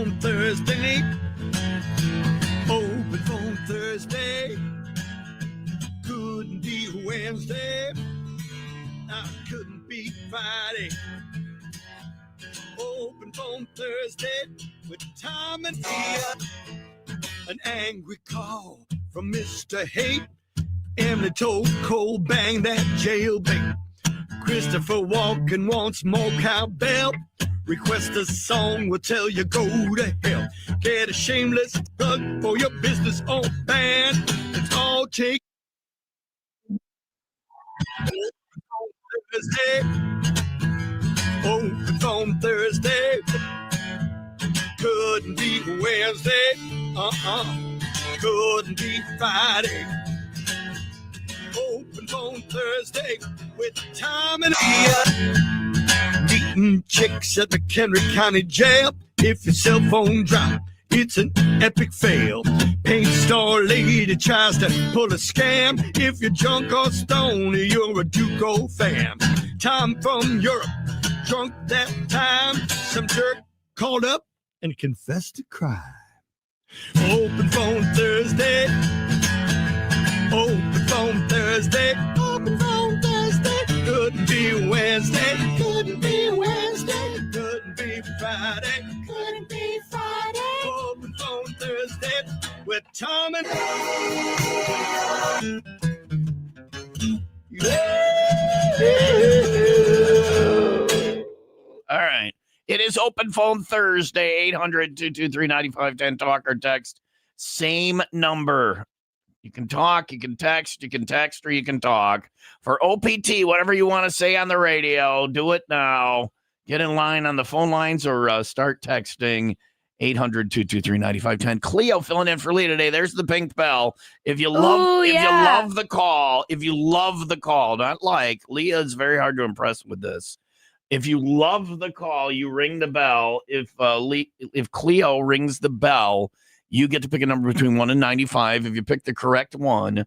phone Thursday. Open phone Thursday. Couldn't be Wednesday. I couldn't be Friday. Open phone Thursday with Tom and Tia. An angry call from Mr. Hate. Emily told Cole bang that jailbait. Christopher Walken wants more cowbell. Request a song, will tell you go to hell. Get a shameless plug for your business on band. It's all take. Thursday. Open phone Thursday. Couldn't be Wednesday. Couldn't be Friday. Open phone Thursday with Tom and Tia. Meeting chicks at McHenry County Jail. If your cell phone drop, it's an epic fail. Paint store lady tries to pull a scam. If you're drunk or stoned, you're a Duco fam. Tom from Europe, drunk that time. Some jerk called up and confessed to crime. Open phone Thursday. Open phone Thursday. Open phone Thursday. Couldn't be Wednesday. Couldn't be Wednesday. Couldn't be Friday. Couldn't be Friday. Open phone Thursday with Tom and All right. It is Open Phone Thursday, 800-223-9510. Talk or text. Same number. You can talk, you can text, or you can talk. For OPT, whatever you want to say on the radio, do it now. Get in line on the phone lines or start texting 800-223-9510. Cleo filling in for Lee today. There's the pink bell. If you love, you love the call, not like Leah is very hard to impress with this. If you love the call, you ring the bell. If Cleo rings the bell, you get to pick a number between 1 and 95. If you pick the correct one,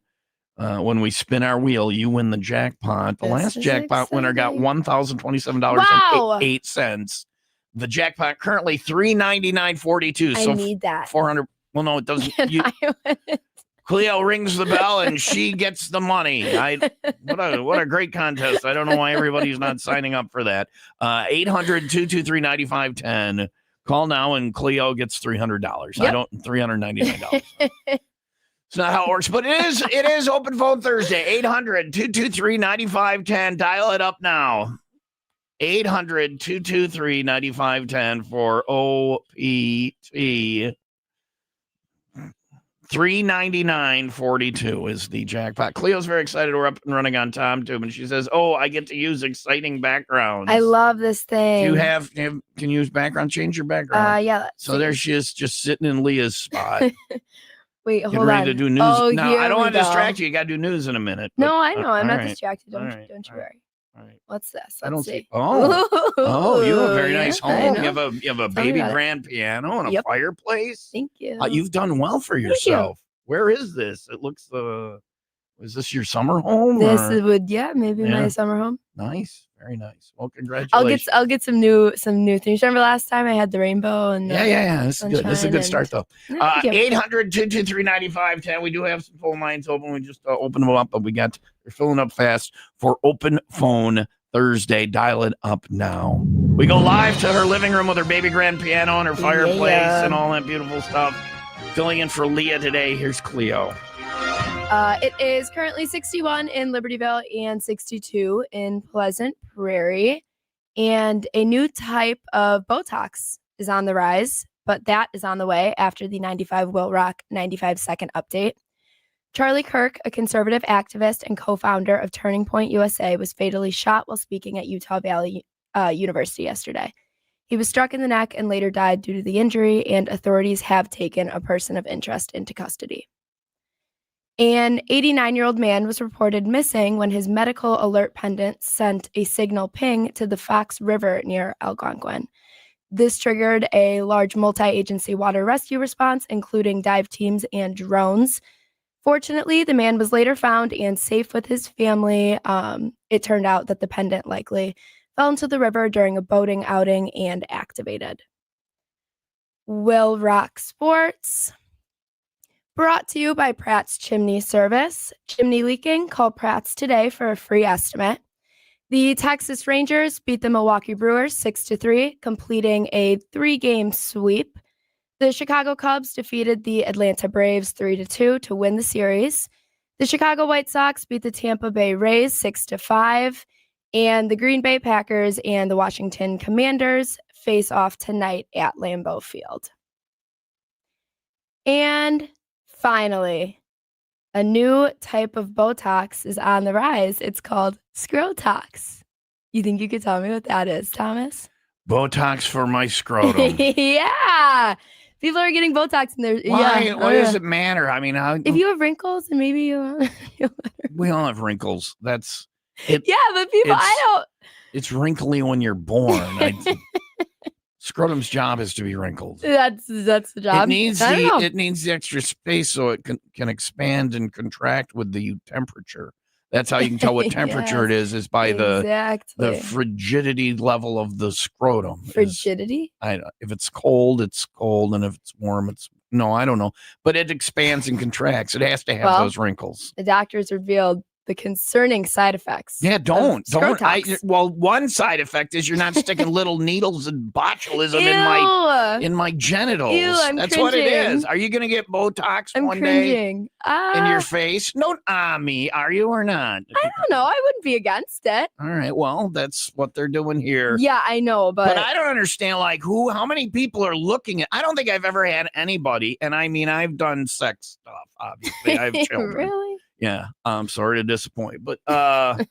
when we spin our wheel, you win the jackpot. The last jackpot winner got $1,027.08. The jackpot currently $399.42. So I need that. 400. Well, no, it doesn't. Cleo rings the bell and she gets the money. What a great contest. I don't know why everybody's not signing up for that. 800-223-9510. Call now and Cleo gets $300. Yep. I don't $399. It's not how it works, but it is Open Phone Thursday. 800-223-9510. Dial it up now. 800-223-9510 for OPT. $399.42 is the jackpot. Cleo's very excited. We're up and running on TomTube, and she says, "Oh, I get to use exciting backgrounds." I love this thing. Can you use background? Change your background. Yeah. So there she is, just sitting in Leah's spot. Wait, hold on. Ready to do news. Oh, no, I don't want to distract you. You got to do news in a minute. No, I know. I'm not distracted. Don't you worry. All right. What's this? I don't see. Oh, you have a very nice home. You have a baby grand piano and a fireplace. Thank you. You've done well for yourself. Where is this? It looks is this your summer home? My summer home. Nice, very nice. Well, congratulations. I'll get some new things. Remember last time I had the rainbow and This is good. This is a good start though. 800-223-9510. We do have some phone lines open. We just opened them up, but they're filling up fast for Open Phone Thursday. Dial it up now. We go live to her living room with her baby grand piano and her fireplace and all that beautiful stuff. Filling in for Leah today. Here's Cleo. It is currently 61 in Libertyville and 62 in Pleasant Prairie. And a new type of Botox is on the rise, but that is on the way after the 95 WIIL Rock 95-second update. Charlie Kirk, a conservative activist and co-founder of Turning Point USA, was fatally shot while speaking at Utah Valley University yesterday. He was struck in the neck and later died due to the injury, and authorities have taken a person of interest into custody. An 89-year-old man was reported missing when his medical alert pendant sent a signal ping to the Fox River near Algonquin. This triggered a large multi-agency water rescue response, including dive teams and drones. Fortunately, the man was later found and safe with his family. It turned out that the pendant likely fell into the river during a boating outing and activated. WIIL Rock Sports. Brought to you by Pratt's Chimney Service. Chimney leaking? Call Pratt's today for a free estimate. The Texas Rangers beat the Milwaukee Brewers 6-3, completing a 3-game sweep. The Chicago Cubs defeated the Atlanta Braves 3-2 to win the series. The Chicago White Sox beat the Tampa Bay Rays 6-5. And the Green Bay Packers and the Washington Commanders face off tonight at Lambeau Field. And finally, a new type of Botox is on the rise. It's called Scrotox. You think you could tell me what that is, Thomas? Botox for my scrotum. Yeah. People are getting Botox in their. Why? Yeah. What does it matter? I mean, if you have wrinkles and maybe you. We all have wrinkles. That's it. Yeah, but people, I don't. It's wrinkly when you're born. Scrotum's job is to be wrinkled. That's the job. It needs the extra space so it can expand and contract with the temperature. That's how you can tell what temperature it is by the frigidity level of the scrotum. Frigidity? If it's cold, it's cold, and if it's warm, it's no, I don't know. But it expands and contracts. It has to have those wrinkles. The doctors revealed the concerning side effects. Yeah, don't. One side effect is you're not sticking little needles and botulism in my genitals. Ew, That's cringing. what it is. Are you gonna get Botox one day in your face? Don't me. Are you or not? I don't know. I wouldn't be against it. All right. Well, that's what they're doing here. Yeah, I know, but I don't understand. Like how many people are looking at? I don't think I've ever had anybody, and I mean I've done sex stuff. Obviously, I have children. Really? Yeah, I'm sorry to disappoint, but I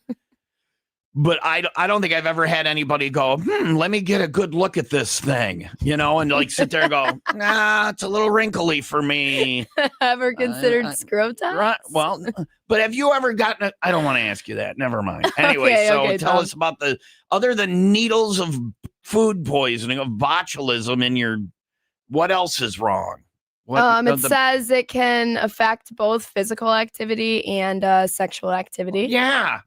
don't think I've ever had anybody go, let me get a good look at this thing, and like sit there and go, nah, it's a little wrinkly for me. Ever considered Scrotox? Right. Well, but have you ever gotten I don't want to ask you that. Never mind. Anyway, tell us about other than needles of food poisoning, of botulism in your, what else is wrong? It says it can affect both physical activity and sexual activity. Yeah.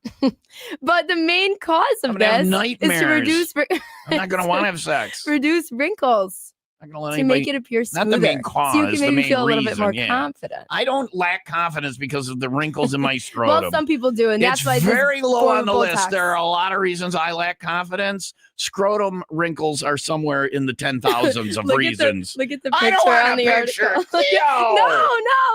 But the main cause of this is to reduce. I'm not going to want to have sex. Reduce wrinkles. To make it appear smoother. Not the main cause. So you can maybe feel a little bit more yeah. confident. I don't lack confidence because of the wrinkles in my scrotum. Well, some people do, and that's why it's very low on the Botox. list. There are a lot of reasons I lack confidence. Scrotum wrinkles are somewhere in the 10,000s of reasons. Look at the picture on the picture. article. No,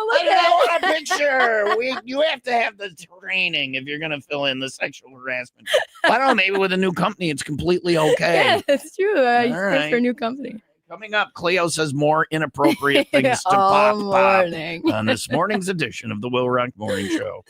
look I don't want a picture. You have to have the training if you're going to fill in the sexual harassment. I don't know. Maybe with a new company, it's completely okay. Yeah, it's true. All You right. for a new company. Coming up, Cleo says more inappropriate things to pop on this morning's edition of the WIIL Rock Morning Show.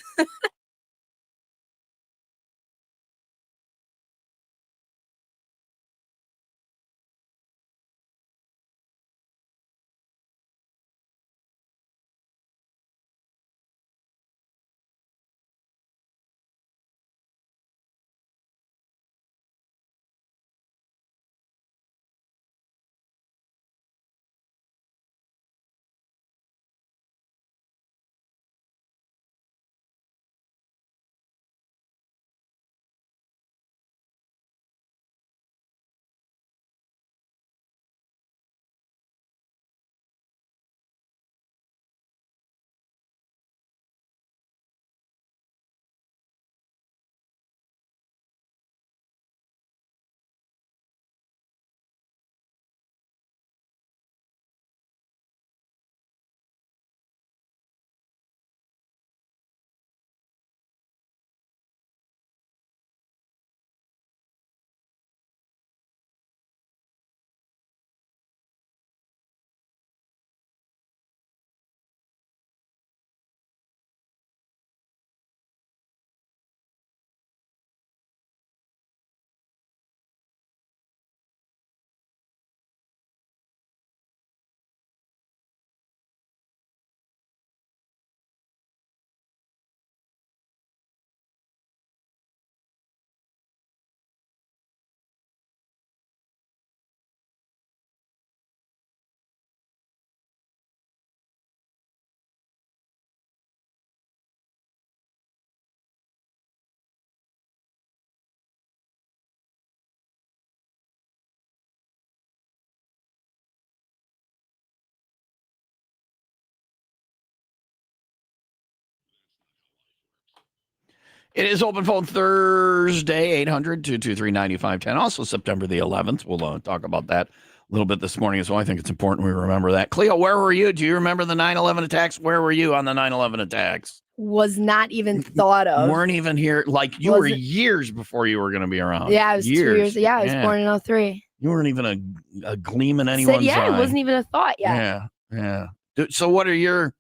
It is open phone Thursday, 800-223-9510. Also September the 11th. We'll talk about that a little bit this morning as well. I think it's important we remember that. Cleo, where were you? Do you remember the 9/11 attacks? Where were you on the 9/11 attacks? Was not even thought of. Weren't even here. Like, you were years before you were going to be around. Yeah, I was 2 years. Yeah, I was born in 03. You weren't even a gleam in anyone's eye. Yeah, it wasn't even a thought yet. Yeah. So what are your,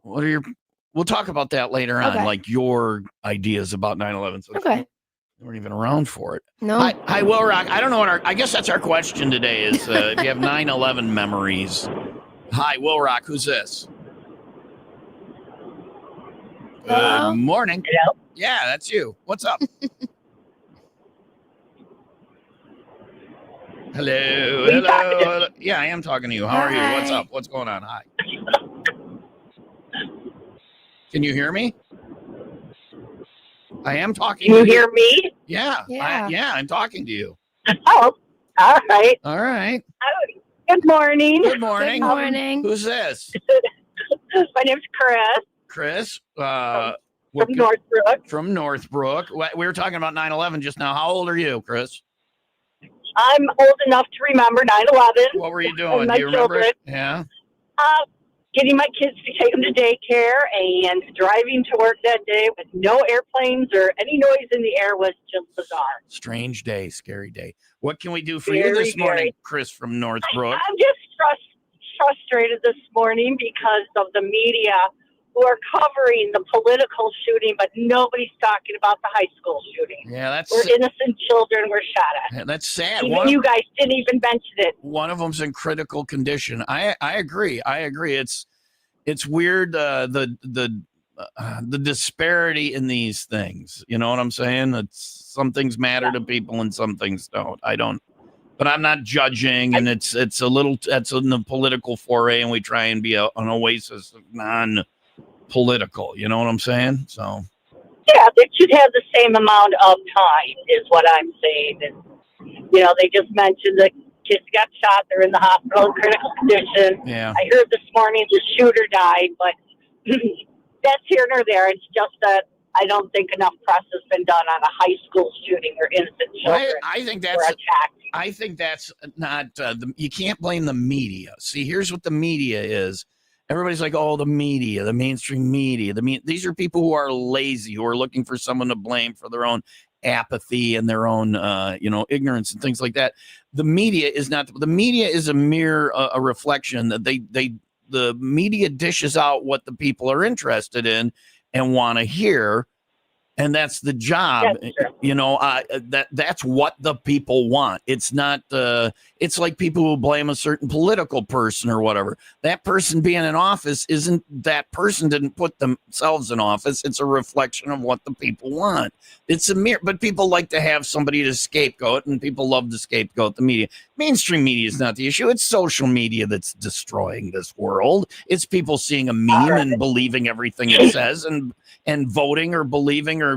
we'll talk about that later on, like your ideas about 9/11. So okay. You weren't even around for it. No. Hi, Will Rock. I don't know what I guess that's our question today is if you have 9/11 memories. Hi, Will Rock. Who's this? Hello? Good morning. Hello? Yeah, that's you. What's up? Hello. Yeah, I am talking to you. How are you? What's up? What's going on? Hi. Can you hear me? I am talking. Can you hear me? Yeah. I'm talking to you. Oh, all right. All right. Good morning. Good morning. Good morning. Who's this? My name's Chris Chris. from Northbrook. From Northbrook. We were talking about 9/11 just now. How old are you, Chris? I'm old enough to remember 9/11. What were you doing? My Do you remember? children. Yeah. Getting my kids to take them to daycare and driving to work that day with no airplanes or any noise in the air was just bizarre. Strange day, scary day. What can we do for you Very, this morning, very. Chris from Northbrook? I'm just frustrated this morning because of the media who are covering the political shooting, but nobody's talking about the high school shooting. Yeah, that's Where innocent children were shot at. yeah, that's sad. Even you guys didn't even mention it. One of them's in critical condition. I agree. It's weird the disparity in these things. You know what I'm saying? It's some things matter to people and some things don't. I don't. But I'm not judging, and it's in the political foray, and we try and be an oasis of non-political. You know what I'm saying? So. Yeah, they should have the same amount of time, is what I'm saying. And, they just mentioned the kids got shot. They're in the hospital in critical condition. Yeah. I heard this morning the shooter died, but that's here nor there. It's just that I don't think enough press has been done on a high school shooting where innocent children I think were that's attacked. I think that's not you can't blame the media. See, here's what the media is. Everybody's like, oh, the media, the mainstream media. These are people who are lazy, who are looking for someone to blame for their own apathy and their own, ignorance and things like that. The media is not. The media is a mere a reflection that the media dishes out what the people are interested in and want to hear. And that's the job, that's what the people want. It's not, it's like people who blame a certain political person or whatever. That person being in office that person didn't put themselves in office. It's a reflection of what the people want. It's but people like to have somebody to scapegoat, and people love to scapegoat the media. Mainstream media is not the issue. It's social media that's destroying this world. It's people seeing a meme and believing everything it says and voting or believing or,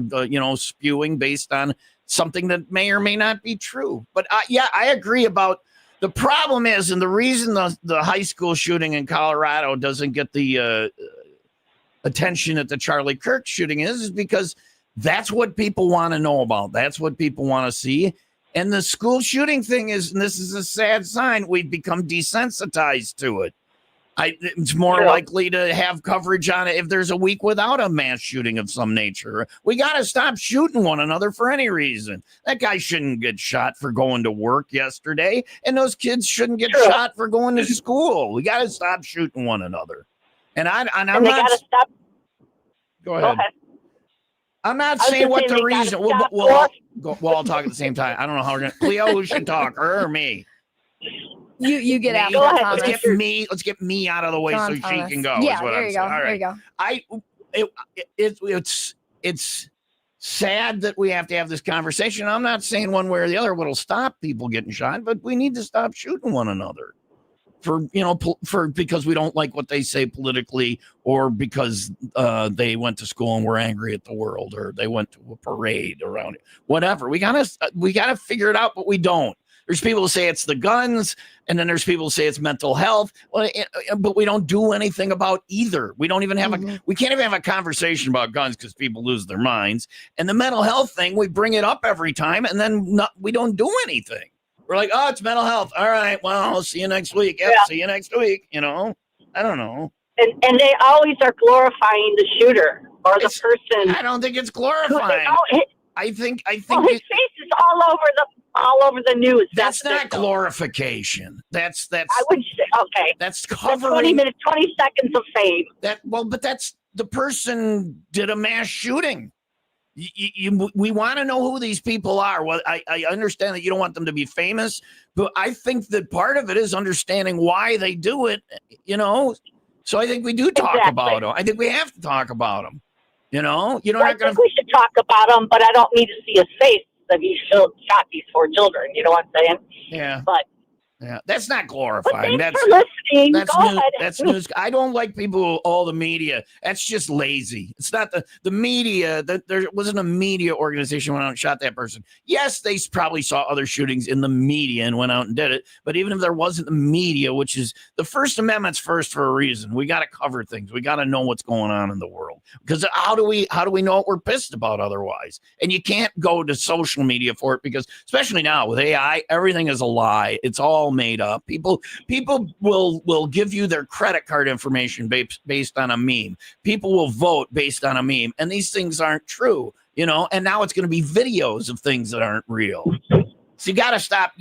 spewing based on something that may or may not be true. But I agree about the problem is, and the reason the high school shooting in Colorado doesn't get the attention that the Charlie Kirk shooting is because that's what people want to know about. That's what people want to see. And the school shooting thing is, and this is a sad sign, we've become desensitized to it. It's more likely to have coverage on it if there's a week without a mass shooting of some nature. We got to stop shooting one another for any reason. That guy shouldn't get shot for going to work yesterday, and those kids shouldn't get shot for going to school. We got to stop shooting one another. And I'm not. Got to stop. Go ahead. I'm not saying what the reason. We'll all talk at the same time. I don't know how we're going to. Cleo, who should talk, her or me? You get out. Go ahead. Let's get me out of the way so she can go. Yeah, is what there I'm you saying. go. All right. There you go. It's sad that we have to have this conversation. I'm not saying one way or the other what'll stop people getting shot, but we need to stop shooting one another because we don't like what they say politically, or because they went to school and were angry at the world, or they went to a parade around it. Whatever. We gotta figure it out, but we don't. There's people who say it's the guns, and then there's people who say it's mental health. Well, but we don't do anything about either. We don't even have we can't even have a conversation about guns because people lose their minds. And the mental health thing, we bring it up every time, and then we don't do anything. We're like, oh, it's mental health. All right, well, I'll see you next week. Yep, see you next week. I don't know. And they always are glorifying the shooter or the person. I don't think it's glorifying. I think his face is all over the news. That's not glorification. That's I would say okay. That's covering 20 minutes, 20 seconds of fame. But that's the person did a mass shooting. We want to know who these people are. Well, I understand that you don't want them to be famous, but I think that part of it is understanding why they do it. So I think we do talk about them. I think we have to talk about them. You're not going to. We should talk about him, but I don't need to see his face that he shot these 4 children. You know what I'm saying? Yeah. But that's not glorifying. Thanks for listening. That's news. I don't like people. All the media. That's just lazy. It's not the media. There wasn't a media organization went out and shot that person. Yes, they probably saw other shootings in the media and went out and did it. But even if there wasn't the media, which is the First Amendment's first for a reason, we got to cover things. We got to know what's going on in the world. Because how do we know what we're pissed about otherwise? And you can't go to social media for it because, especially now with AI, everything is a lie. It's all made up. People will give you their credit card information based on a meme. People will vote based on a meme, and these things aren't true, and now it's going to be videos of things that aren't real. So you got to stop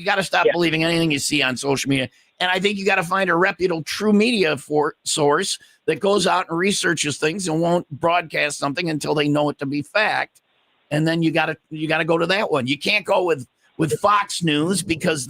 believing anything you see on social media. And I think you got to find a reputable true media source that goes out and researches things and won't broadcast something until they know it to be fact. And then you got to go to that one. You can't go with Fox News because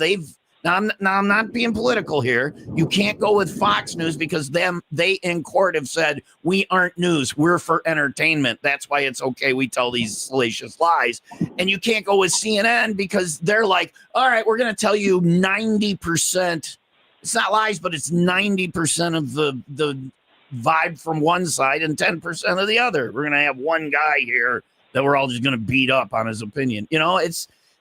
Now I'm not being political here. You can't go with Fox News because they in court have said we aren't news. We're for entertainment. That's why it's okay. We tell these salacious lies. And you can't go with CNN because they're like, all right, we're going to tell you 90%. It's not lies, but it's 90% of the vibe from one side and 10% of the other. We're going to have one guy here that we're all just going to beat up on his opinion.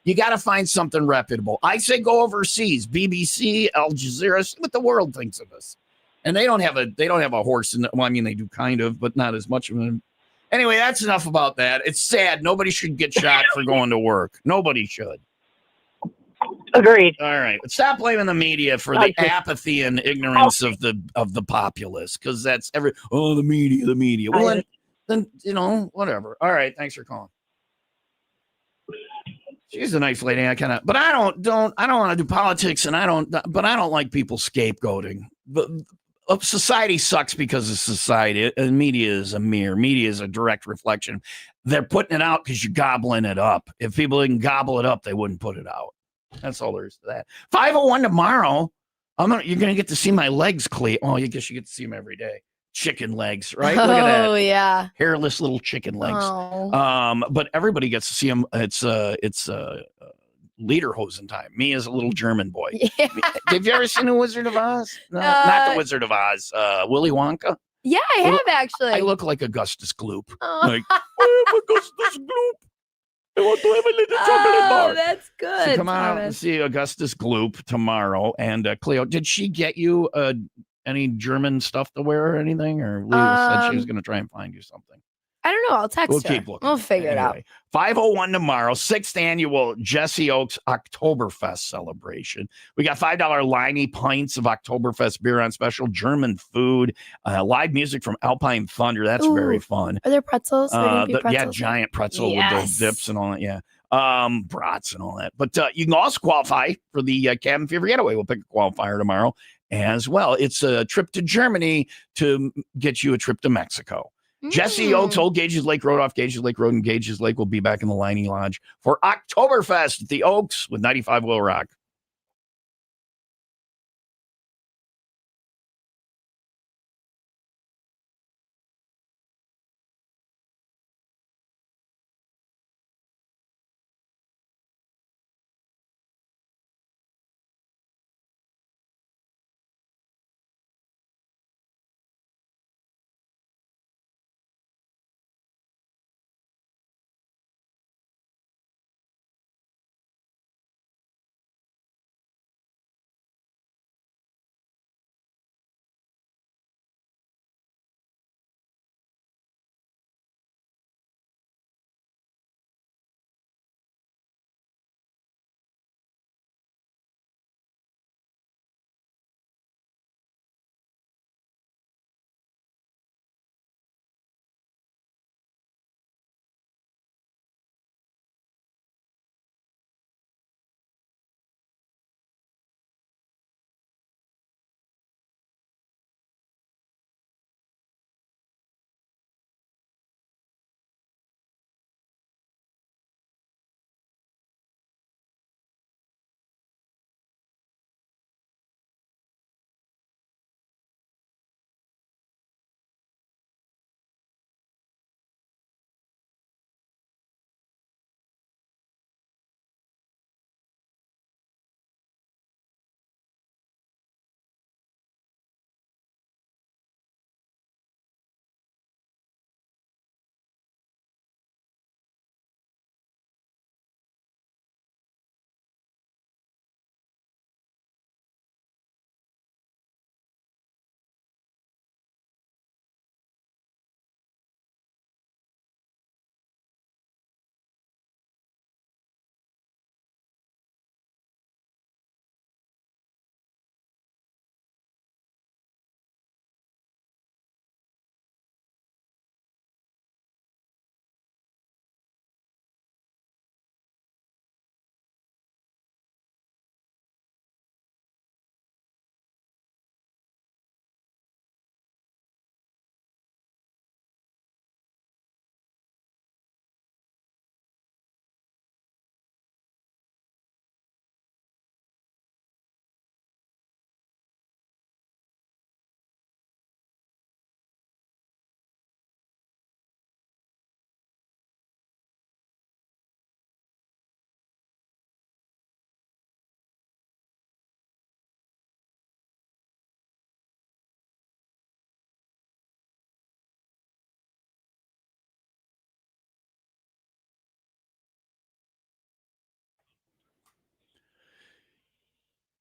You got to find something reputable. I say go overseas, BBC, Al Jazeera, see what the world thinks of us. And they don't have a horse in well, I mean, they do kind of, but not as much of them. Anyway, that's enough about that. It's sad. Nobody should get shot for going to work. Nobody should. Agreed. All right. But stop blaming the media for the apathy and ignorance of the populace, because that's the media. Well, then whatever. All right. Thanks for calling. She's a nice lady. But I don't want to do politics, and I don't like people scapegoating. But society sucks because of society, and media is a mirror. Media is a direct reflection. They're putting it out because you're gobbling it up. If people didn't gobble it up, they wouldn't put it out. That's all there is to that. 5:01 tomorrow. You're gonna get to see my legs, Clea. Oh, I guess you get to see them every day. Chicken legs, right? Look at that. Oh yeah, hairless little chicken legs. Oh. But everybody gets to see them. It's lederhosen time. Me as a little German boy. Yeah. Have you ever seen The Wizard of Oz? No, not The Wizard of Oz. Willy Wonka. Yeah, I have actually. I look like Augustus Gloop. Oh. Like, I'm Augustus Gloop. I want to have a little chocolate bar. Oh, that's good. So come on out and see Augustus Gloop tomorrow. And Cleo, did she get you any German stuff to wear or anything? Or Leah said she was going to try and find you something. I don't know. I'll text We'll her. keep looking. We'll figure it out. 5:01 tomorrow, 6th annual Jesse Oaks Oktoberfest celebration. We got $5 Liney pints of Oktoberfest beer on special, German food, live music from Alpine Thunder. That's very fun. Are there pretzels? Yeah, giant pretzel with those dips and all that. Yeah. Brats and all that. But you can also qualify for the Cabin Fever Getaway. We'll pick a qualifier tomorrow as well. It's a trip to Germany to get you a trip to Mexico. Jesse Oaks, Old Gages Lake Road off Gages Lake Road, and Gages Lake will be back in the Liney Lodge for Oktoberfest at the Oaks with 95 WIIL Rock.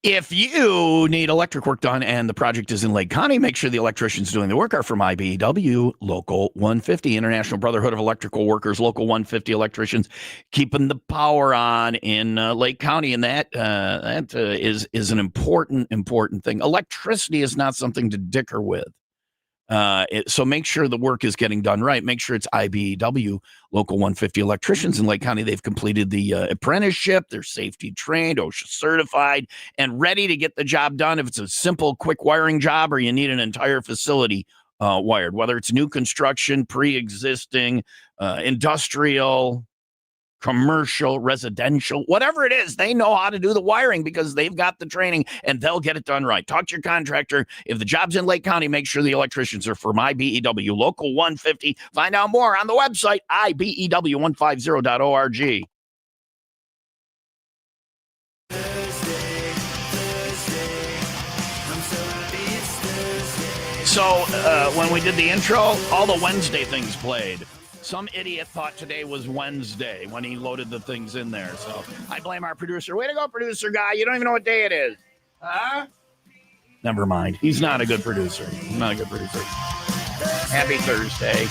If you need electric work done and the project is in Lake County, make sure the electricians doing the work are from IBEW Local 150, International Brotherhood of Electrical Workers, Local 150 electricians, keeping the power on in Lake County. And that is an important thing. Electricity is not something to dicker with. So make sure the work is getting done right. Make sure it's IBEW Local 150 electricians in Lake County. They've completed the apprenticeship. They're safety trained, OSHA certified, and ready to get the job done. If it's a simple, quick wiring job or you need an entire facility wired, whether it's new construction, pre-existing, industrial, commercial, residential, whatever it is, they know how to do the wiring because they've got the training and they'll get it done right. Talk to your contractor. If the job's in Lake County, make sure the electricians are from IBEW Local 150. Find out more on the website, IBEW150.org. So when we did the intro, all the Wednesday things played. Some idiot thought today was Wednesday when he loaded the things in there. So I blame our producer. Way to go, producer guy. You don't even know what day it is. Huh? Never mind. He's not a good producer. Happy Thursday.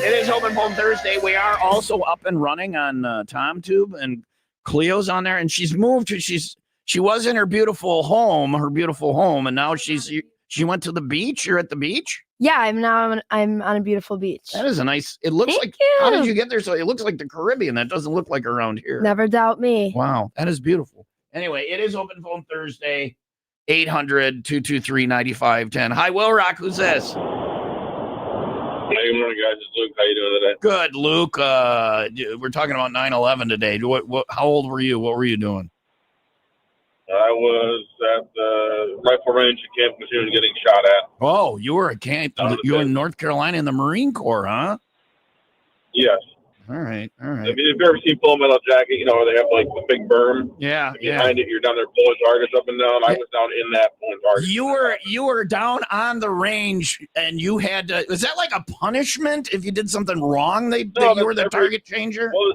It is Open Phone Thursday. We are also up and running on TomTube, and Cleo's on there, and she's moved. She was in her beautiful home, and now she went to the beach. You're at the beach? Yeah, I'm on a beautiful beach. That is a nice. It looks Thank like. you. How did you get there? So it looks like the Caribbean. That doesn't look like around here. Never doubt me. Wow, that is beautiful. Anyway, it is Open Phone Thursday. 800-223-9510. Hi, Will Rock. Who's this? Hey, good morning, guys. It's Luke. How you doing today? Good, Luke. We're talking about 9/11 today. How old were you? What were you doing? I was at the rifle range at Camp Mattoon getting shot at. Oh, you were at camp. You were in North Carolina in the Marine Corps, huh? Yes. All right. I mean, if you've ever seen Full Metal Jacket, where they have like the big berm. Yeah. Behind it, you're down there pulling targets up and down. I was down in that pulling targets. You were down on the range, and you had to. Was that like a punishment if you did something wrong? You were the target changer. Well,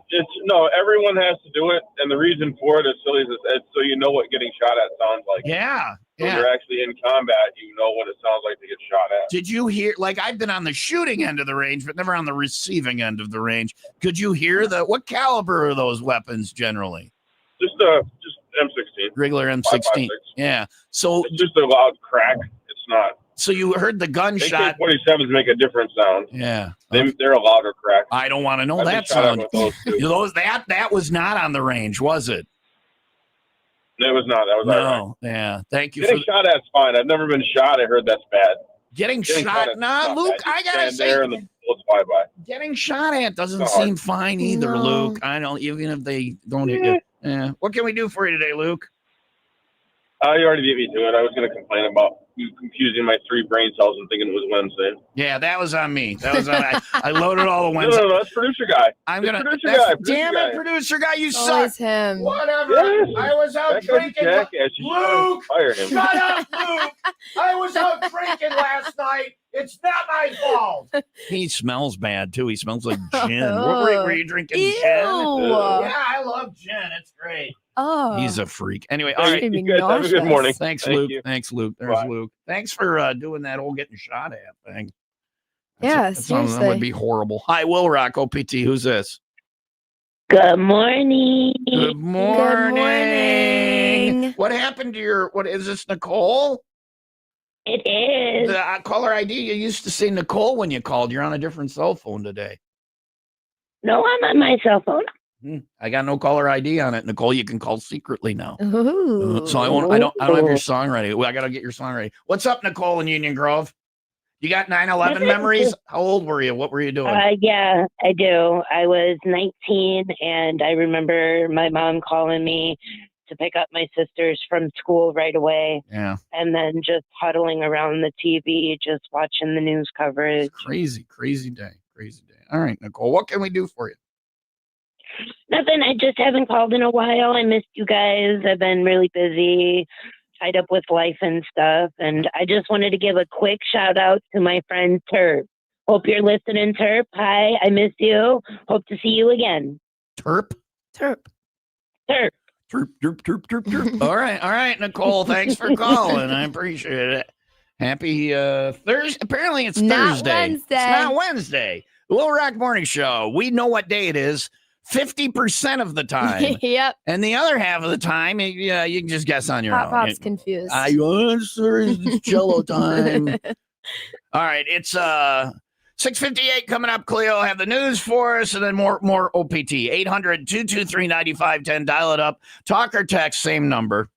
everyone has to do it, and the reason for it is silly. It's so you know what getting shot at sounds like. Yeah. When you're actually in combat, you know what it sounds like to get shot at. Did you hear? Like, I've been on the shooting end of the range, but never on the receiving end of the range. Could you hear what caliber are those weapons generally? Just M16. Regular M16. 5.56. Yeah. So it's just a loud crack. It's not. So you heard the gunshot. AK-47s make a different sound. Yeah. They're a louder crack. I don't want to know that sound. That was not on the range, was it? It was not. That was no. Right. Yeah. Thank you. Getting shot at's fine. I've never been shot. I heard that's bad. Getting shot? Nah, Luke. I gotta say, there and the bullets fly by. Getting shot at doesn't seem fine either, no. Luke. I don't. Even if they don't hit you. Yeah. What can we do for you today, Luke? You already beat me to it. I was going to complain about you confusing my 3 brain cells and thinking it was Wednesday. Yeah, that was on me. That was on. I loaded all the Wednesday. No, that's producer guy. Damn it, producer guy, you suck. Him. Whatever. Yes. I was out drinking. Luke, fire him. Shut up, Luke. I was out drinking last night. It's not my fault. He smells bad too. He smells like gin. Were you drinking Ew. gin? Yeah, I love gin. It's great. Oh, he's a freak. Anyway, all right. You guys have a good morning. Thanks, Luke. Thanks, Luke. There's Luke. Thanks for doing that whole getting shot at thing. Seriously. That would be horrible. Hi, Will Rock, OPT. Who's this? Good morning. Good morning. What happened to what is this, Nicole? It is. The caller ID, you used to say Nicole when you called. You're on a different cell phone today. No, I'm on my cell phone. I got no caller ID on it, Nicole. You can call secretly now. Ooh. So I don't have your song ready. I got to get your song ready. What's up, Nicole in Union Grove? You got 9/11 memories? How old were you? What were you doing? Yeah, I do. I was 19, and I remember my mom calling me to pick up my sisters from school right away. Yeah. And then just huddling around the TV, just watching the news coverage. Crazy day. All right, Nicole, what can we do for you? Nothing. I just haven't called in a while. I missed you guys. I've been really busy, tied up with life and stuff. And I just wanted to give a quick shout out to my friend Terp. Hope you're listening, Terp. Hi, I miss you. Hope to see you again. Terp. Troop, troop, troop, troop, troop. All right, Nicole. Thanks for calling. I appreciate it. Happy Thursday. Apparently, it's Not Thursday. Wednesday. It's not Wednesday. The WIIL Rock Morning Show. We know what day it is 50% of the time. Yep. And the other half of the time, you can just guess on your own. Pop's confused. I answer is Jello time. All right, it's 6:58 coming up. Cleo have the news for us, and then more OPT. 800-223-9510. Dial it up. Talk or text, same number.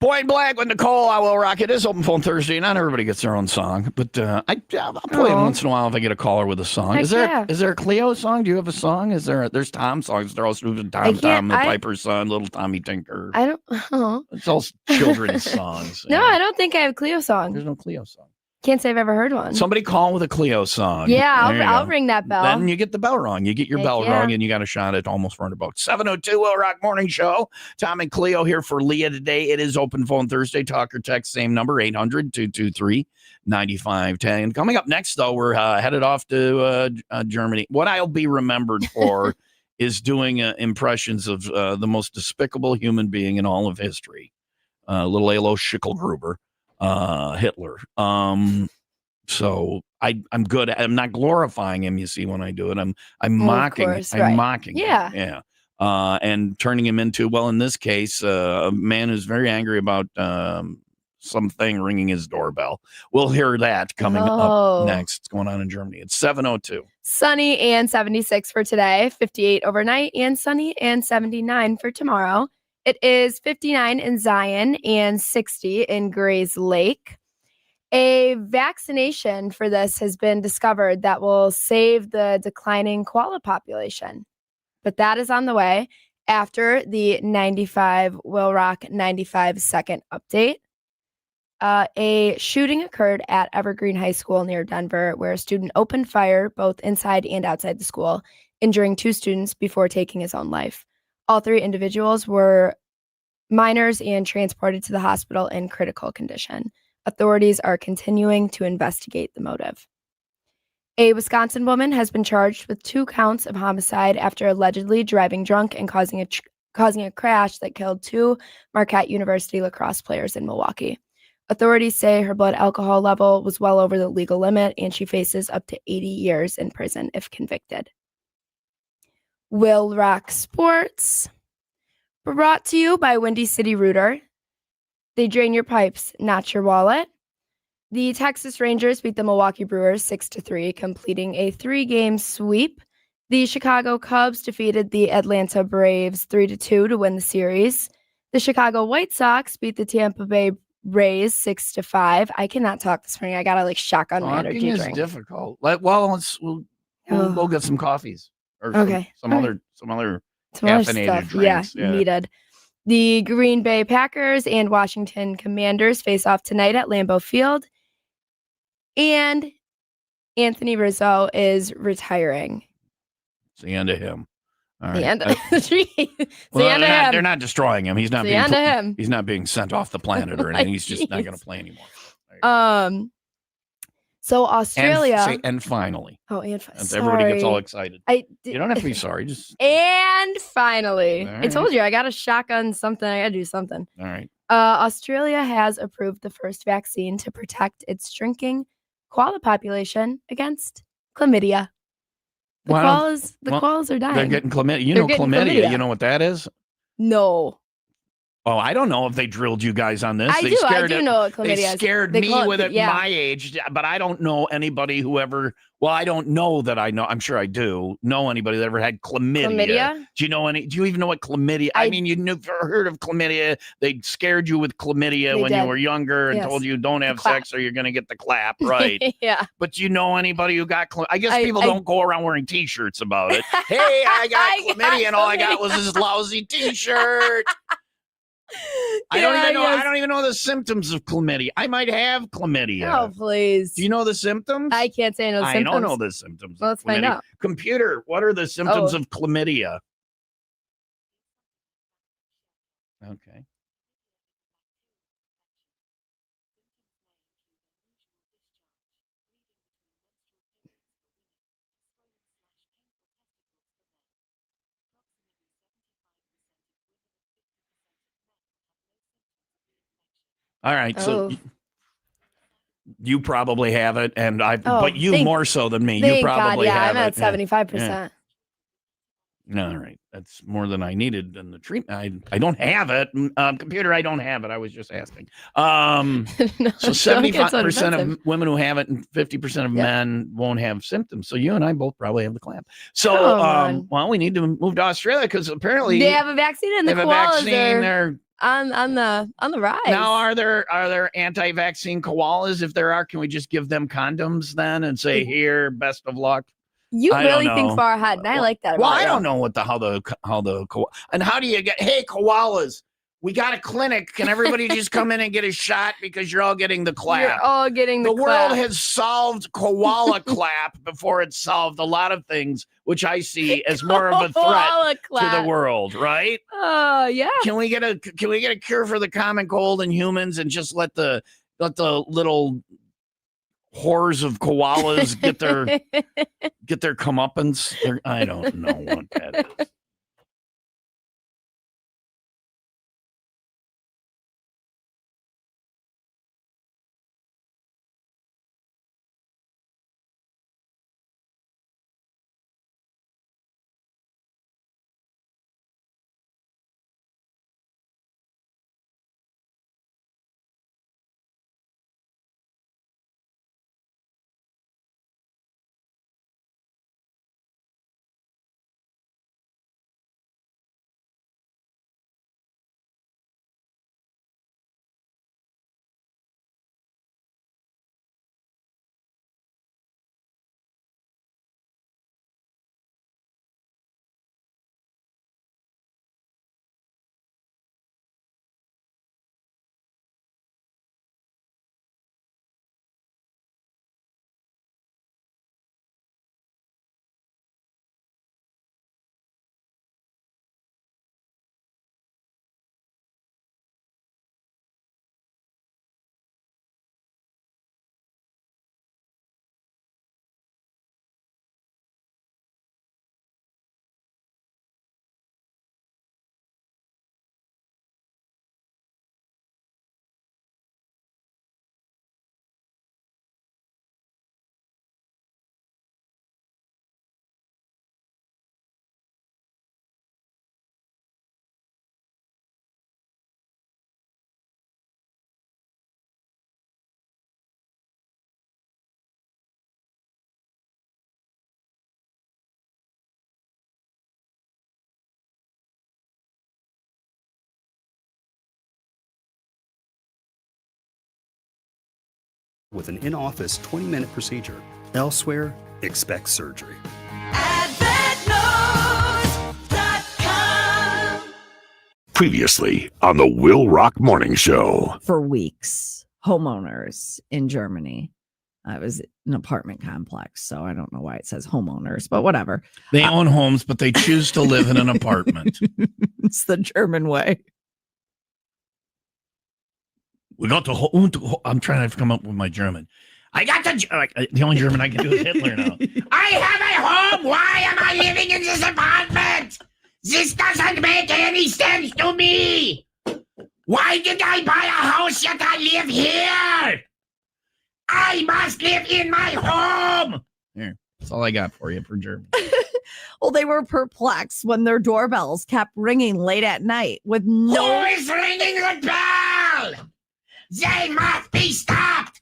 Point blank with Nicole, I will rock it. It is Open Phone Thursday. Not everybody gets their own song, but I'll play it once in a while if I get a caller with a song. Heck yeah. Is there a Cleo song? Do you have a song? There's Tom songs. They're all Tom, the Piper's son, Little Tommy Tinker. I don't. It's all children's songs. No, I don't think I have a Cleo song. There's no Cleo song. Can't say I've ever heard one. Somebody call with a Cleo song. Yeah, I'll ring that bell. Then you get the bell wrong. You get your Heck bell yeah. wrong, and you got a shot at almost runabout. 7:02 WIIL Rock Morning Show. Tom and Cleo here for Leah today. It is Open Phone Thursday. Talk or text, same number, 800-223-9510. Coming up next, though, we're headed off to Germany. What I'll be remembered for is doing impressions of the most despicable human being in all of history, little Alois Schicklgruber, Hitler. So I'm good. I'm not glorifying him. You see, when I do it, I'm mocking. Course, I'm right. mocking. Yeah. Him. Yeah. And turning him into, well, in this case, a man who's very angry about something ringing his doorbell. We'll hear that coming up next. What's going on in Germany? It's 7:02. Sunny and 76 for today, 58 overnight, and sunny and 79 for tomorrow. It is 59 in Zion and 60 in Grays Lake. A vaccination for this has been discovered that will save the declining koala population. But that is on the way after the 95 WIIL Rock 95-second update. A shooting occurred at Evergreen High School near Denver, where a student opened fire both inside and outside the school, injuring 2 students before taking his own life. All 3 individuals were minors and transported to the hospital in critical condition. Authorities are continuing to investigate the motive. A Wisconsin woman has been charged with 2 counts of homicide after allegedly driving drunk and causing a crash that killed 2 Marquette University lacrosse players in Milwaukee. Authorities say her blood alcohol level was well over the legal limit, and she faces up to 80 years in prison if convicted. WIIL Rock Sports, brought to you by Windy City Rooter. They drain your pipes, not your wallet. The Texas Rangers beat the Milwaukee Brewers 6-3, completing a 3-game sweep. The Chicago Cubs defeated the Atlanta Braves 3-2 to win the series. The Chicago White Sox beat the Tampa Bay Rays 6-5. I cannot talk this morning. I gotta shotgun my energy Talking is drink. difficult. We'll go get some coffees or some other caffeinated drinks. Yeah, needed. The Green Bay Packers and Washington Commanders face off tonight at Lambeau Field. And Anthony Rizzo is retiring. It's the end of him. All right. The end of him. They're not destroying him. He's not the end of him. He's not being sent off the planet or anything. He's just not going to play anymore. So Australia. And finally. Oh, and everybody gets all excited. You don't have to be sorry. Just and finally, right. I told you I got to shotgun something. I got to do something. All right. Australia has approved the first vaccine to protect its shrinking koala population against chlamydia. The koalas are dying. They're getting chlamydia. You know chlamydia. You know what that is? No. Oh, I don't know if they drilled you guys on this. I do know what chlamydia is. They scared me with it my age, but I don't know anybody who ever, I don't know that I know, I'm sure I do know anybody that ever had chlamydia. Do you even know what chlamydia, I mean, you never heard of chlamydia. They scared you with chlamydia when you were younger and told you don't have sex or you're going to get the clap, right? Yeah. But do you know anybody who got chlamydia? I guess people don't go around wearing t-shirts about it. Hey, I got chlamydia and all I got was this lousy t-shirt. I don't even know the symptoms of chlamydia. I might have chlamydia. Oh, please. Do you know the symptoms? I can't say I know the symptoms. I don't know the symptoms. Well, let's find out. Computer, what are the symptoms of chlamydia? Okay. All right, so you probably have it, and but you more so than me. You probably have it. I'm at 75%. All right, that's more than I needed in the treatment. I don't have it. Computer, I don't have it. I was just asking. So 75% of women who have it, and 50% of men won't have symptoms. So you and I both probably have the clamp. So, we need to move to Australia because apparently they have a vaccine, and the koalas They're on the rise. Now, are there anti-vaccine koalas? If there are, can we just give them condoms then and say, here, best of luck? You really think far ahead, and I like that. Well, I don't know how the and how do you get? Hey, koalas, we got a clinic. Can everybody just come in and get a shot because you're all getting the clap? You're all getting the clap. World has solved koala clap before it solved a lot of things, which I see as more of a threat to the world. Right? Oh yeah. Can we get a cure for the common cold in humans and just let the little hordes of koalas get their comeuppance? I don't know what that is. with an in-office 20-minute procedure. Elsewhere, expect surgery. Previously on the Will Rock Morning Show. For weeks, homeowners in Germany. It was an apartment complex, so I don't know why it says homeowners, but whatever. They own homes, but they choose to live in an apartment. It's the German way. We got the I'm trying to come up with my German. I got the only German I can do is Hitler now. I have a home. Why am I living in this apartment? This doesn't make any sense to me. Why did I buy a house yet I live here? I must live in my home. Here, that's all I got for you for German. Well, they were perplexed when their doorbells kept ringing late at night with no... Who is ringing the bell? They must be stopped.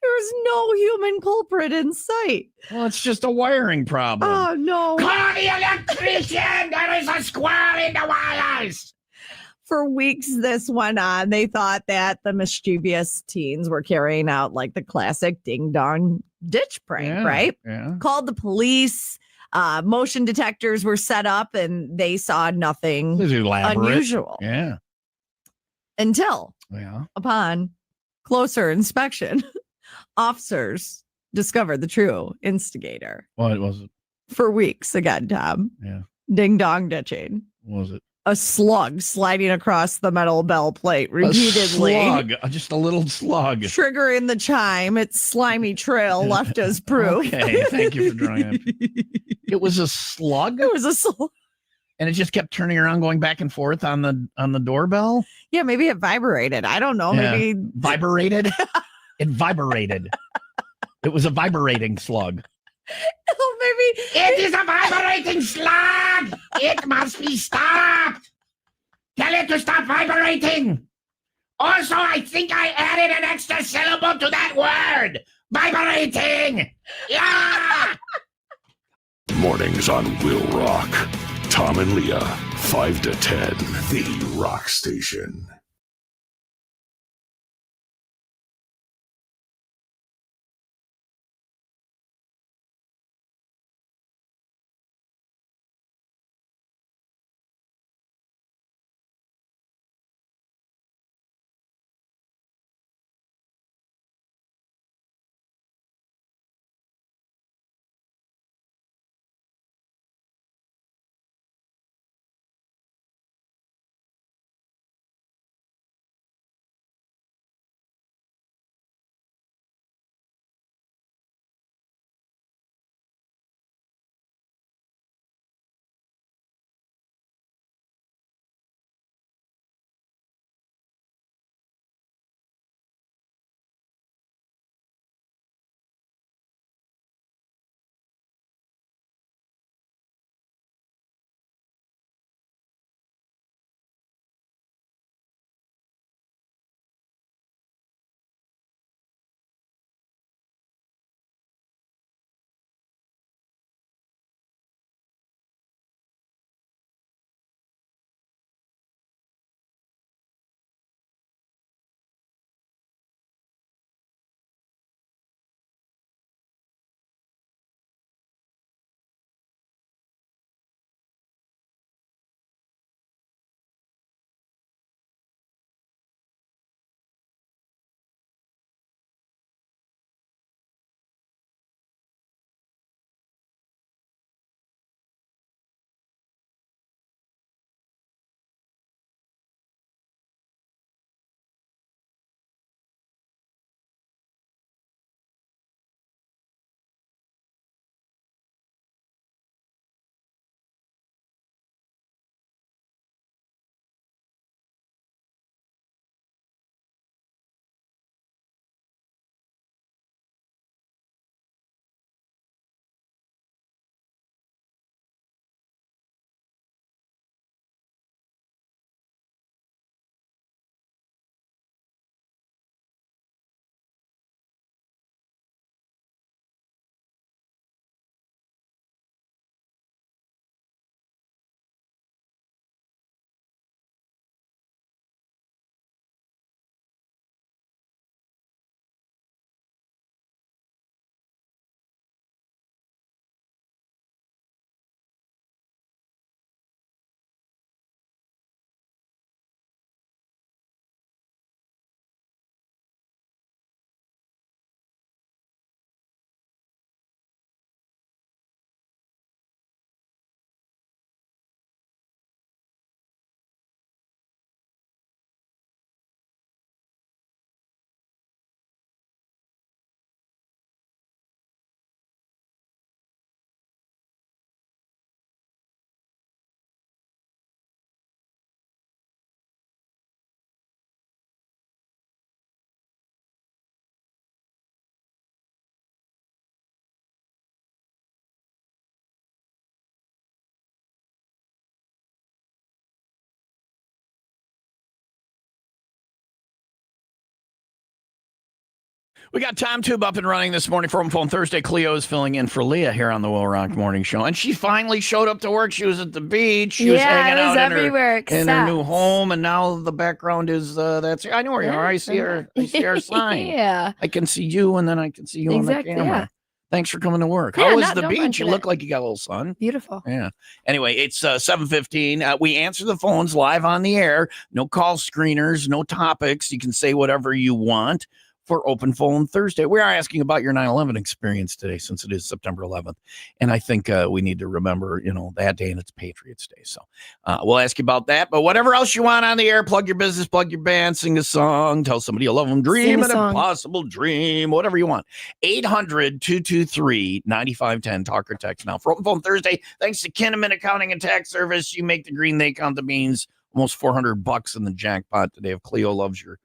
There's no human culprit in sight. Well, it's just a wiring problem. Oh, no. Call the electrician. There is a squirrel in the wires. For weeks, this went on. They thought that the mischievous teens were carrying out like the classic ding-dong ditch prank, right? Yeah. Called the police. Motion detectors were set up, and they saw nothing This is elaborate. unusual. Yeah. Until, Yeah. upon closer inspection, officers discovered the true instigator. What was it? For weeks, again, Tom. Yeah. Ding-dong ditching. What was it? A slug sliding across the metal bell plate repeatedly. A slug. Just a little slug. Triggering the chime, its slimy trail left as proof. Okay, thank you for drawing it. It was a slug? It was a slug. And it just kept turning around, going back and forth on the doorbell? Yeah, maybe it vibrated. I don't know. Yeah. Maybe Vibrated? It vibrated. It was a vibrating slug. oh, maybe It is a vibrating slug! It must be stopped! Tell it to stop vibrating! Also, I think I added an extra syllable to that word! Vibrating! Yeah! Mornings on Will Rock. Tom and Leah, 5 to 10. The Rock Station. We got Tom Tube up and running this morning for Open Phone Thursday. Cleo is filling in for Leah here on the Will Rock Morning Show. And she finally showed up to work. She was at the beach. She was hanging out in her new home. And now the background is, I know where you are. I see her. I see our sign. Yeah. I can see you and then I can see you on the camera. Yeah. Thanks for coming to work. Yeah, How was the beach? You look like you got a little sun. Beautiful. Yeah. Anyway, it's 7:15. We answer the phones live on the air. No call screeners, no topics. You can say whatever you want for Open Phone Thursday. We are asking about your 9/11 experience today since it is September 11th. And I think we need to remember, that day and it's Patriots Day. So we'll ask you about that. But whatever else you want on the air, plug your business, plug your band, sing a song, tell somebody you love them, dream an impossible dream, whatever you want. 800-223-9510. Talk or text now. For Open Phone Thursday, thanks to Kinnaman Accounting and Tax Service. You make the green, they count the beans. Almost $400 in the jackpot today. If Cleo loves your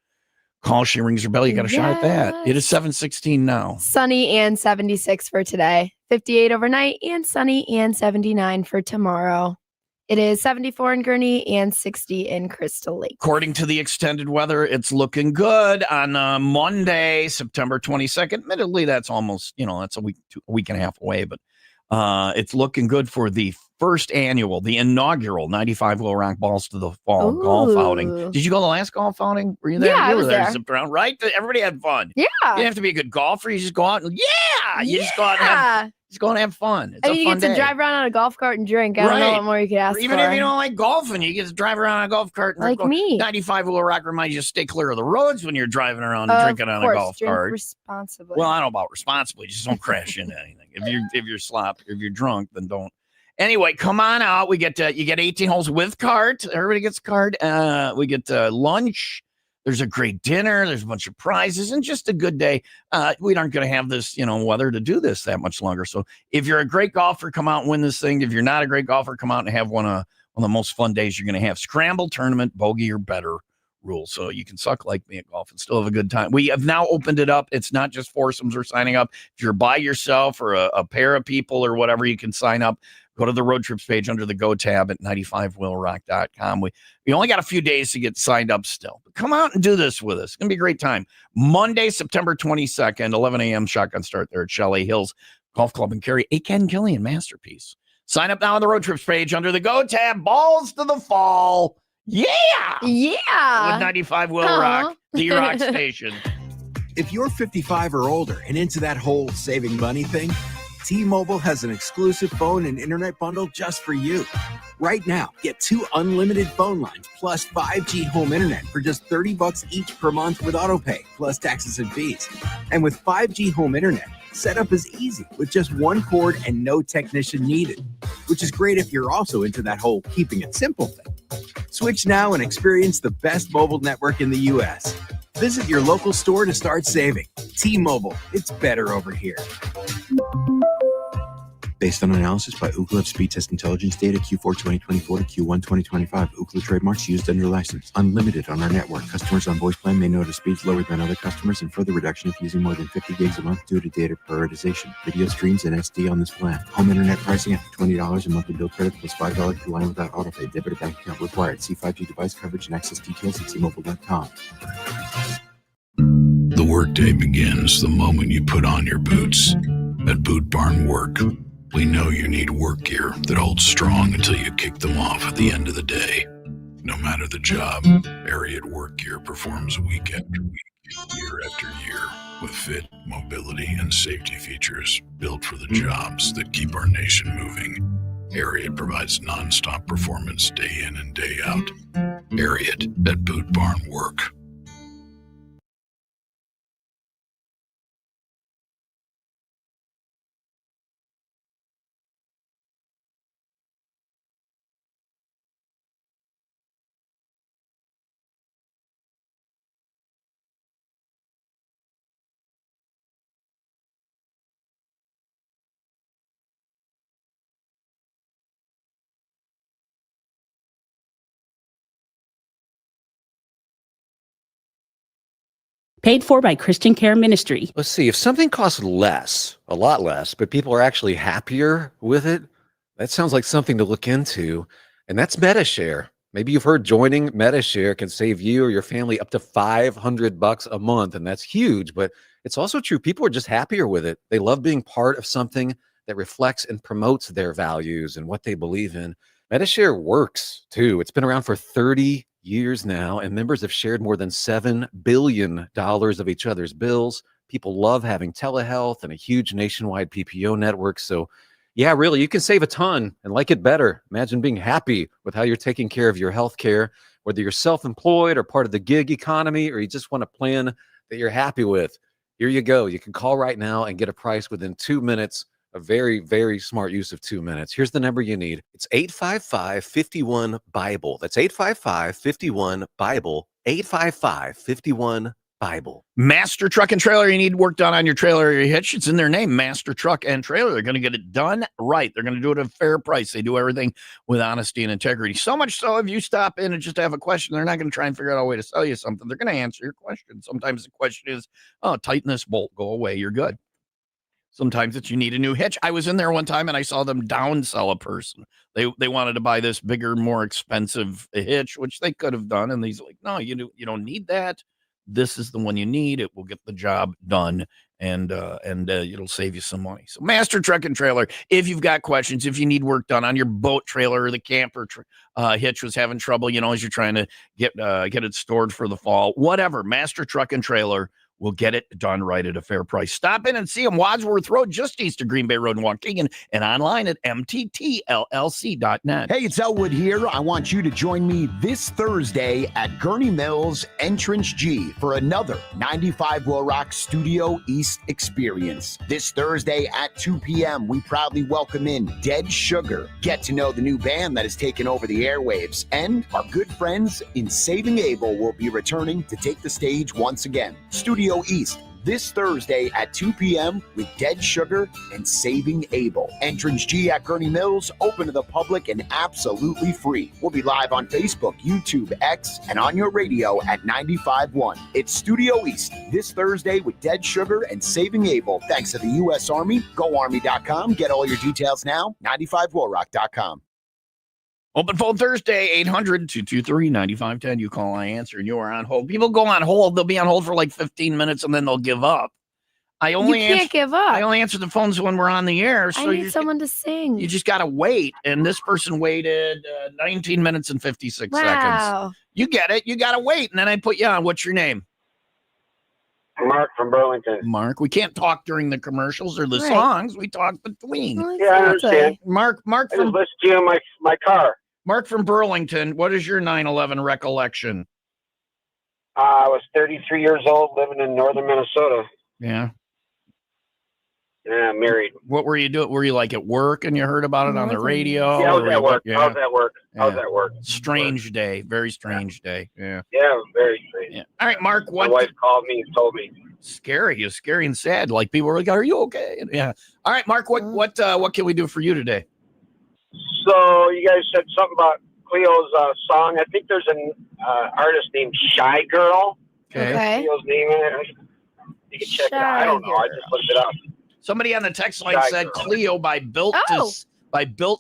call, she rings her bell. You got a shot at that. It is 7:16 now. Sunny and 76 for today. 58 overnight and sunny and 79 for tomorrow. It is 74 in Gurnee and 60 in Crystal Lake. According to the extended weather, it's looking good on Monday, September 22nd. Admittedly, that's almost, that's a week and a half away, but it's looking good for the the inaugural 95 Will Rock Balls to the Fall golf outing. Did you go to the last golf outing? Were you there? Yeah, you I was there. Zipped around, right? Everybody had fun. Yeah. You didn't have to be a good golfer. You just go out and just go out and have fun. It's you get to drive around on a golf cart and drink. I don't know what more you could ask Even for. if you don't like golfing, you get to drive around on a golf cart. And like me. 95 Will Rock reminds you to stay clear of the roads when you're driving around and drinking on a golf cart. Responsibly. Well, I don't know about responsibly. Just don't crash into anything. If you're drunk, then don't. Anyway, come on out. You get 18 holes with cart. Everybody gets a cart. We get lunch. There's a great dinner. There's a bunch of prizes and just a good day. We aren't going to have this, weather to do this that much longer. So if you're a great golfer, come out and win this thing. If you're not a great golfer, come out and have one of the most fun days you're going to have. Scramble tournament, bogey or better rule. So you can suck like me at golf and still have a good time. We have now opened it up. It's not just foursomes are signing up. If you're by yourself or a pair of people or whatever, you can sign up. Go to the road trips page under the Go tab at 95willrock.com. We only got a few days to get signed up still. But come out and do this with us. It's going to be a great time. Monday, September 22nd, 11 a.m. shotgun start there at Chalet Hills Golf Club and Cary. A Ken Killian masterpiece. Sign up now on the road trips page under the Go tab. Balls to the fall. Yeah. Yeah. With 95 Will Rock, the rock station. If you're 55 or older and into that whole saving money thing, T-Mobile has an exclusive phone and internet bundle just for you. Right now, get 2 unlimited phone lines plus 5G home internet for just $30 each per month with autopay, plus taxes and fees. And with 5G home internet, setup is easy with just one cord and no technician needed, which is great if you're also into that whole keeping it simple thing. Switch now and experience the best mobile network in the U.S. Visit your local store to start saving. T-Mobile, it's better over here. Based on analysis by Ookla Speed Test Intelligence data Q4 2024 to Q1 2025. Ookla trademarks used under license. Unlimited on our network. Customers on voice plan may notice speeds lower than other customers and further reduction if using more than 50 gigs a month due to data prioritization. Video streams and SD on this plan. Home internet pricing after $20 a monthly bill credit plus $5 per line without autopay. Debit or bank account required. See 5G device coverage and access details at T-Mobile.com. The workday begins the moment you put on your boots. At Boot Barn Work, we know you need work gear that holds strong until you kick them off at the end of the day. No matter the job, Ariat Work Gear performs week after week, year after year, with fit, mobility, and safety features built for the jobs that keep our nation moving. Ariat provides nonstop performance day in and day out. Ariat at Boot Barn Work. Paid for by Christian Care Ministry. Let's see, if something costs less, a lot less, but people are actually happier with it, that sounds like something to look into. And that's MetaShare. Maybe you've heard joining MetaShare can save you or your family up to $500 a month, and that's huge, but it's also true. People are just happier with it. They love being part of something that reflects and promotes their values and what they believe in. MetaShare works too. It's been around for 30 years now, and members have shared more than $7 billion of each other's bills. People love having telehealth and a huge nationwide PPO network. So yeah, really, you can save a ton and like it better. Imagine being happy with how you're taking care of your health care, whether you're self-employed or part of the gig economy, or you just want a plan that you're happy with. Here you go. You can call right now and get a price within 2 minutes. A very, very smart use of 2 minutes. Here's the number you need. It's 855-51-BIBLE. That's 855-51-BIBLE. 855-51-BIBLE. Master Truck and Trailer. You need work done on your trailer or your hitch. It's in their name, Master Truck and Trailer. They're going to get it done right. They're going to do it at a fair price. They do everything with honesty and integrity. So much so, if you stop in and just have a question, they're not going to try and figure out a way to sell you something. They're going to answer your question. Sometimes the question is, oh, tighten this bolt, go away, you're good. Sometimes it's you need a new hitch. I was in there one time and I saw them downsell a person. They wanted to buy this bigger, more expensive hitch, which they could have done. And he's like, no, you don't need that. This is the one you need. It will get the job done, and it'll save you some money. So Master Truck and Trailer, if you've got questions, if you need work done on your boat trailer or the camper hitch was having trouble, as you're trying to get it stored for the fall, whatever, Master Truck and Trailer will get it done right at a fair price. Stop in and see them. Wadsworth Road, just east of Green Bay Road in Waukegan, and online at mttllc.net. Hey, it's Elwood here. I want you to join me this Thursday at Gurney Mills Entrance G for another 95 Will Rock Studio East experience. This Thursday at 2 p.m., we proudly welcome in Dead Sugar. Get to know the new band that has taken over the airwaves, and our good friends in Saving Abel will be returning to take the stage once again. Studio East this Thursday at 2 p.m. with Dead Sugar and Saving Abel. Entrance G at Gurney Mills, open to the public and absolutely free. We'll be live on Facebook, YouTube, X, and on your radio at 95.1. It's Studio East this Thursday with Dead Sugar and Saving Abel. Thanks to the U.S. Army. GoArmy.com. Get all your details now. 95willrock.com. Open phone Thursday, 800-223-9510. You call, I answer, and you are on hold. People go on hold. They'll be on hold for like 15 minutes, and then they'll give up. You can't give up. I only answer the phones when we're on the air. So I need someone to sing. You just got to wait. And this person waited 19 minutes and 56 seconds. You get it. You got to wait. And then I put you on. What's your name? Mark from Burlington. Mark, we can't talk during the commercials or the songs. We talk between. Yeah, I understand. Mark I from just listen to you on my car. Mark from Burlington, what is your 9/11 recollection? I was 33 years old, living in northern Minnesota. Yeah. Yeah, married. What were you doing? Were you like at work and you heard about it on the radio? Yeah, I was at work. Yeah. I was at work. I was at work. Strange day. Very strange day. Yeah. Yeah, it was very strange. Yeah. All right, Mark. My wife called me and told me. Scary. It's scary and sad. Like people were like, "Are you okay?" Yeah. All right, Mark. What can we do for you today? So you guys said something about Cleo's song. I think there's an artist named Shy Girl. Okay. Cleo's name in it. You can check it out. I don't know. I just looked it up. Somebody on the text line Shy said Girl. Cleo by Built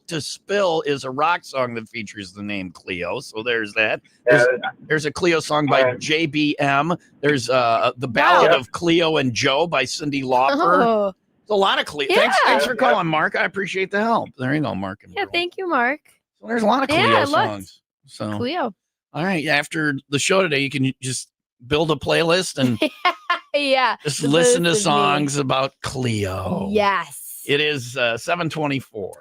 to Spill is a rock song that features the name Cleo. So there's that. There's a Cleo song by JBM. There's the Ballad of Cleo and Joe by Cindy Lauper. Oh. There's a lot of Cleo. Yeah. Thanks for calling, Mark. I appreciate the help. There you go, Mark. Yeah, thank you, Mark. So there's a lot of Cleo songs. So Cleo. All right. After the show today, you can just build a playlist and yeah. just listen to songs about Cleo. Yes. It is 7:24.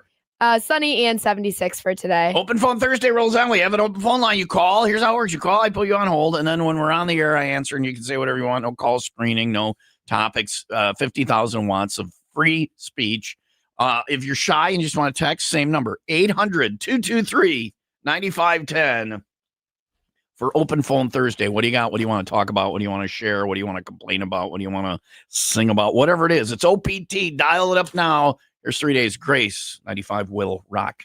Sunny and 76 for today. Open phone Thursday rolls on. We have an open phone line. You call. Here's how it works. You call. I put you on hold. And then when we're on the air, I answer and you can say whatever you want. No call screening, no topics, 50,000 watts of free speech. If you're shy and you just want to text, same number, 800-223-9510 for Open Phone Thursday. What do you got? What do you want to talk about? What do you want to share? What do you want to complain about? What do you want to sing about? Whatever it is. It's OPT. Dial it up now. Here's 3 days grace. 95 Will Rock.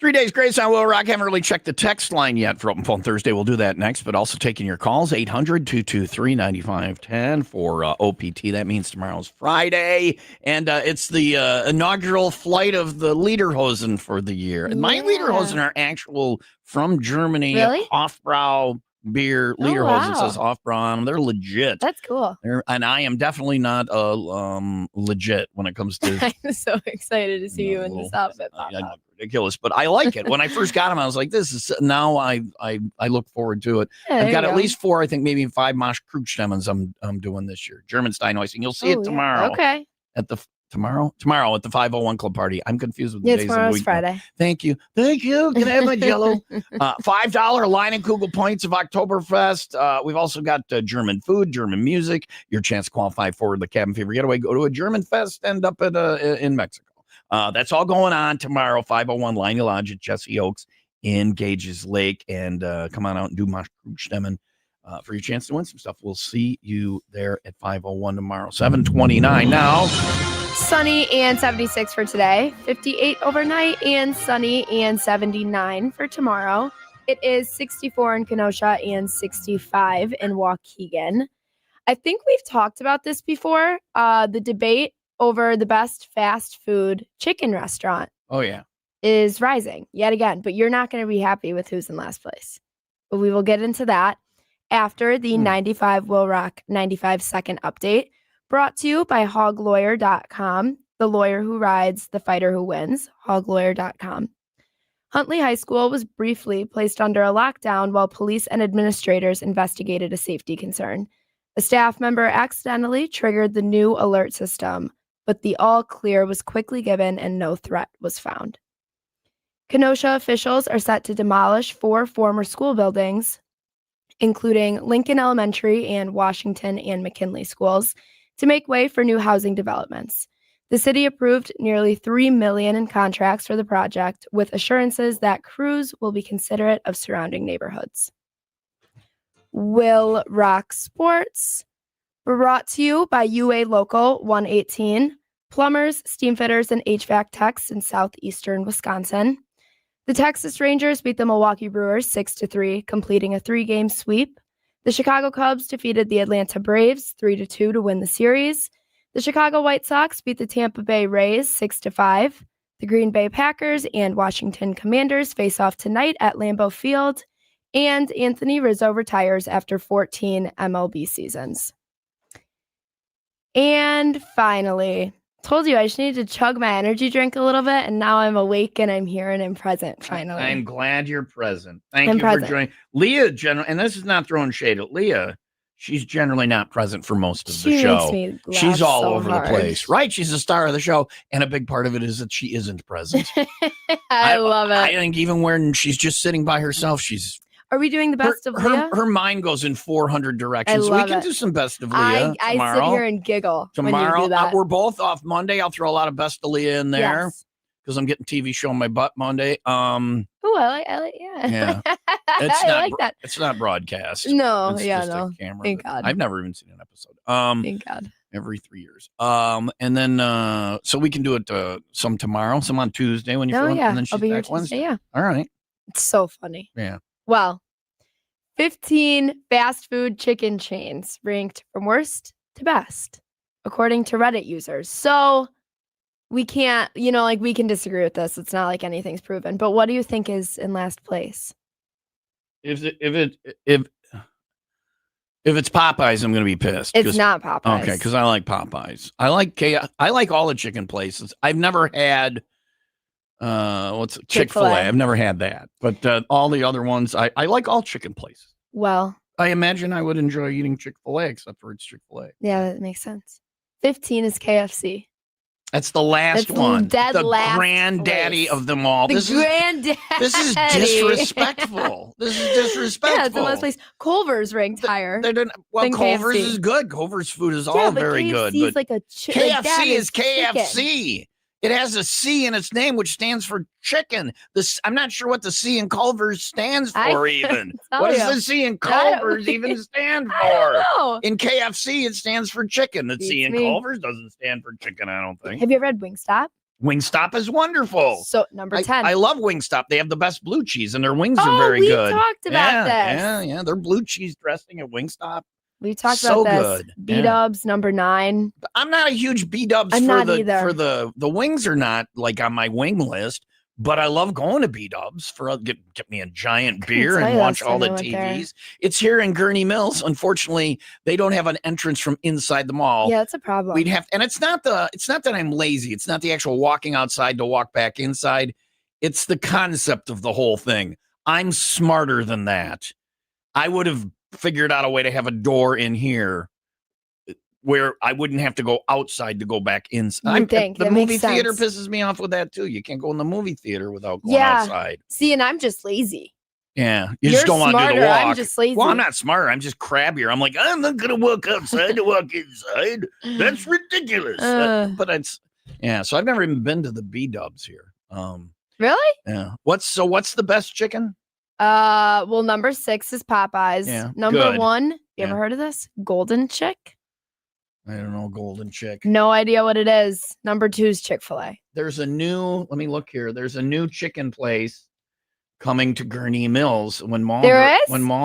3 days grace on Will Rock. Haven't really checked the text line yet for Open Phone Thursday. We'll do that next, but also taking your calls, 800-223-9510 for OPT. That means tomorrow's Friday, and it's the inaugural flight of the Lederhosen for the year. And my Lederhosen are actual from Germany, Really? Hofbrau beer. Oh, Lederhosen wow. says Hofbrau on them. They're legit. That's cool. And I am definitely not legit when it comes to I'm so excited to see you in this outfit. I know, ridiculous, but I like it. When I first got them, I was like, "This is." Now I look forward to it. Yeah, I've there got you at go. least 4, I think maybe 5 Mosch Krugstemmens I'm doing this year. German Steinweissing. You'll see it tomorrow. Okay. At the tomorrow at the 501 Club party. I'm confused with the Yeah, days of the tomorrow's week. Friday. Thank you. Can I have my Jello? $5 line and Kugel points of Oktoberfest. We've also got German food, German music. Your chance to qualify for the Cabin Fever Getaway. Go to a German fest. End up at in Mexico. That's all going on tomorrow. 501 Line Lodge at Jesse Oaks in Gages Lake, and come on out and do Mosch Krugstemming for your chance to win some stuff. We'll see you there at 501 tomorrow. 7:29 now. Sunny and 76 for today, 58 overnight, and sunny and 79 for tomorrow. It is 64 in Kenosha and 65 in Waukegan. I think we've talked about this before, the debate over the best fast food chicken restaurant Oh, yeah. is rising yet again, but you're not going to be happy with who's in last place. But we will get into that after the 95 Will Rock 95 second update, brought to you by hoglawyer.com, the lawyer who rides, the fighter who wins, hoglawyer.com. Huntley High School was briefly placed under a lockdown while police and administrators investigated a safety concern. A staff member accidentally triggered the new alert system, but the all clear was quickly given and no threat was found. Kenosha officials are set to demolish 4 former school buildings, including Lincoln Elementary and Washington and McKinley schools, to make way for new housing developments. The city approved nearly $3 million in contracts for the project, with assurances that crews will be considerate of surrounding neighborhoods. Will Rock Sports, brought to you by UA Local 118, plumbers, steam fitters, and HVAC techs in southeastern Wisconsin. The Texas Rangers beat the Milwaukee Brewers 6-3, completing a 3-game sweep. The Chicago Cubs defeated the Atlanta Braves 3-2 to win the series. The Chicago White Sox beat the Tampa Bay Rays 6-5. The Green Bay Packers and Washington Commanders face off tonight at Lambeau Field. And Anthony Rizzo retires after 14 MLB seasons. And finally, told you I just needed to chug my energy drink a little bit, and now I'm awake and I'm here and I'm present finally. I'm glad you're present. Thank I'm you present. for joining. Leah, and this is not throwing shade at Leah. She's generally not present for most of the She show. makes me laugh She's all so over hard. the place, right? She's the star of the show, and a big part of it is that she isn't present. I love it. I think even when she's just sitting by herself, she's Are we doing the best of Leah? her mind goes in 400 directions. love We can it. do some best of Leah I tomorrow. sit here and giggle when you Tomorrow, do that. we're both off Monday. I'll throw a lot of best of Leah in there Yes. because I'm getting TV show on my butt Monday. Ooh, I like, yeah. Yeah. I like that. It's not broadcast. No, It's yeah, just no. a camera. Thank God. I've never even seen an episode. Thank God. Every 3 years. And then so we can do it some tomorrow, some on Tuesday when you're Oh, yeah. and then she's I'll be here back Tuesday, Wednesday. yeah. All right. It's so funny. Yeah. Well, 15 fast food chicken chains ranked from worst to best, according to Reddit users. So we can't, we can disagree with this. It's not like anything's proven. But what do you think is in last place? If it's Popeyes, I'm going to be pissed. It's not Popeyes. Okay, because I like Popeyes. I like all the chicken places. I've never had what's Chick-fil-A. I've never had that. But all the other ones, I like all chicken places. Well, I imagine I would enjoy eating Chick-fil-A, except for it's Chick-fil-A. yeah, that makes sense. 15 is KFC. That's the last That's one. dead the last granddaddy place. of them all. The granddaddy. This is disrespectful. This is disrespectful. Yeah, it's the last place. Culver's ranked higher. Well, than Culver's KFC. is good. Culver's food is Yeah, all but very KFC good. is But like a KFC is KFC. It has a C in its name, which stands for chicken. I'm not sure what the C in Culver's stands for even. What does the C in Culver's even stand for? I don't know. In KFC, it stands for chicken. The C Beats in me. Culver's doesn't stand for chicken, I don't think. Have you ever had Wingstop? Wingstop is wonderful. So number 10. I love Wingstop. They have the best blue cheese, and their wings are Oh, very we good. talked about this. Yeah. Their blue cheese dressing at Wingstop. We talked so about this. good. B-dubs, number 9. I'm not a huge B-dubs I'm for not the either. for the wings are not like on my wing list, but I love going to B-dubs for get me a giant beer tell and you watch last all the time I went there. TVs. It's here in Gurney Mills. Unfortunately, they don't have an entrance from inside the mall. Yeah, that's a problem. We'd have, and it's not that I'm lazy. It's not the actual walking outside to walk back inside. It's the concept of the whole thing. I'm smarter than that. I would have figured out a way to have a door in here where I wouldn't have to go outside to go back inside. think. The That movie makes theater sense. pisses me off with that too. You can't go in the movie theater without going Yeah. outside. See, and I'm just lazy. Yeah, you You're just don't want to do the smarter, walk. I'm just lazy. Well, I'm not smarter. I'm just crabbier. I'm like, I'm not gonna walk outside to walk inside. That's ridiculous. But it's So I've never even been to the B-dubs here. Really? Yeah. What's the best chicken? Well, number 6 is Popeyes. Yeah, Number good. 1, you ever heard of this? Golden Chick? I don't know. Golden Chick. No idea what it is. Number 2 is Chick-fil-A. There's a new. Let me look here. There's a new chicken place coming to Gurney Mills when Mall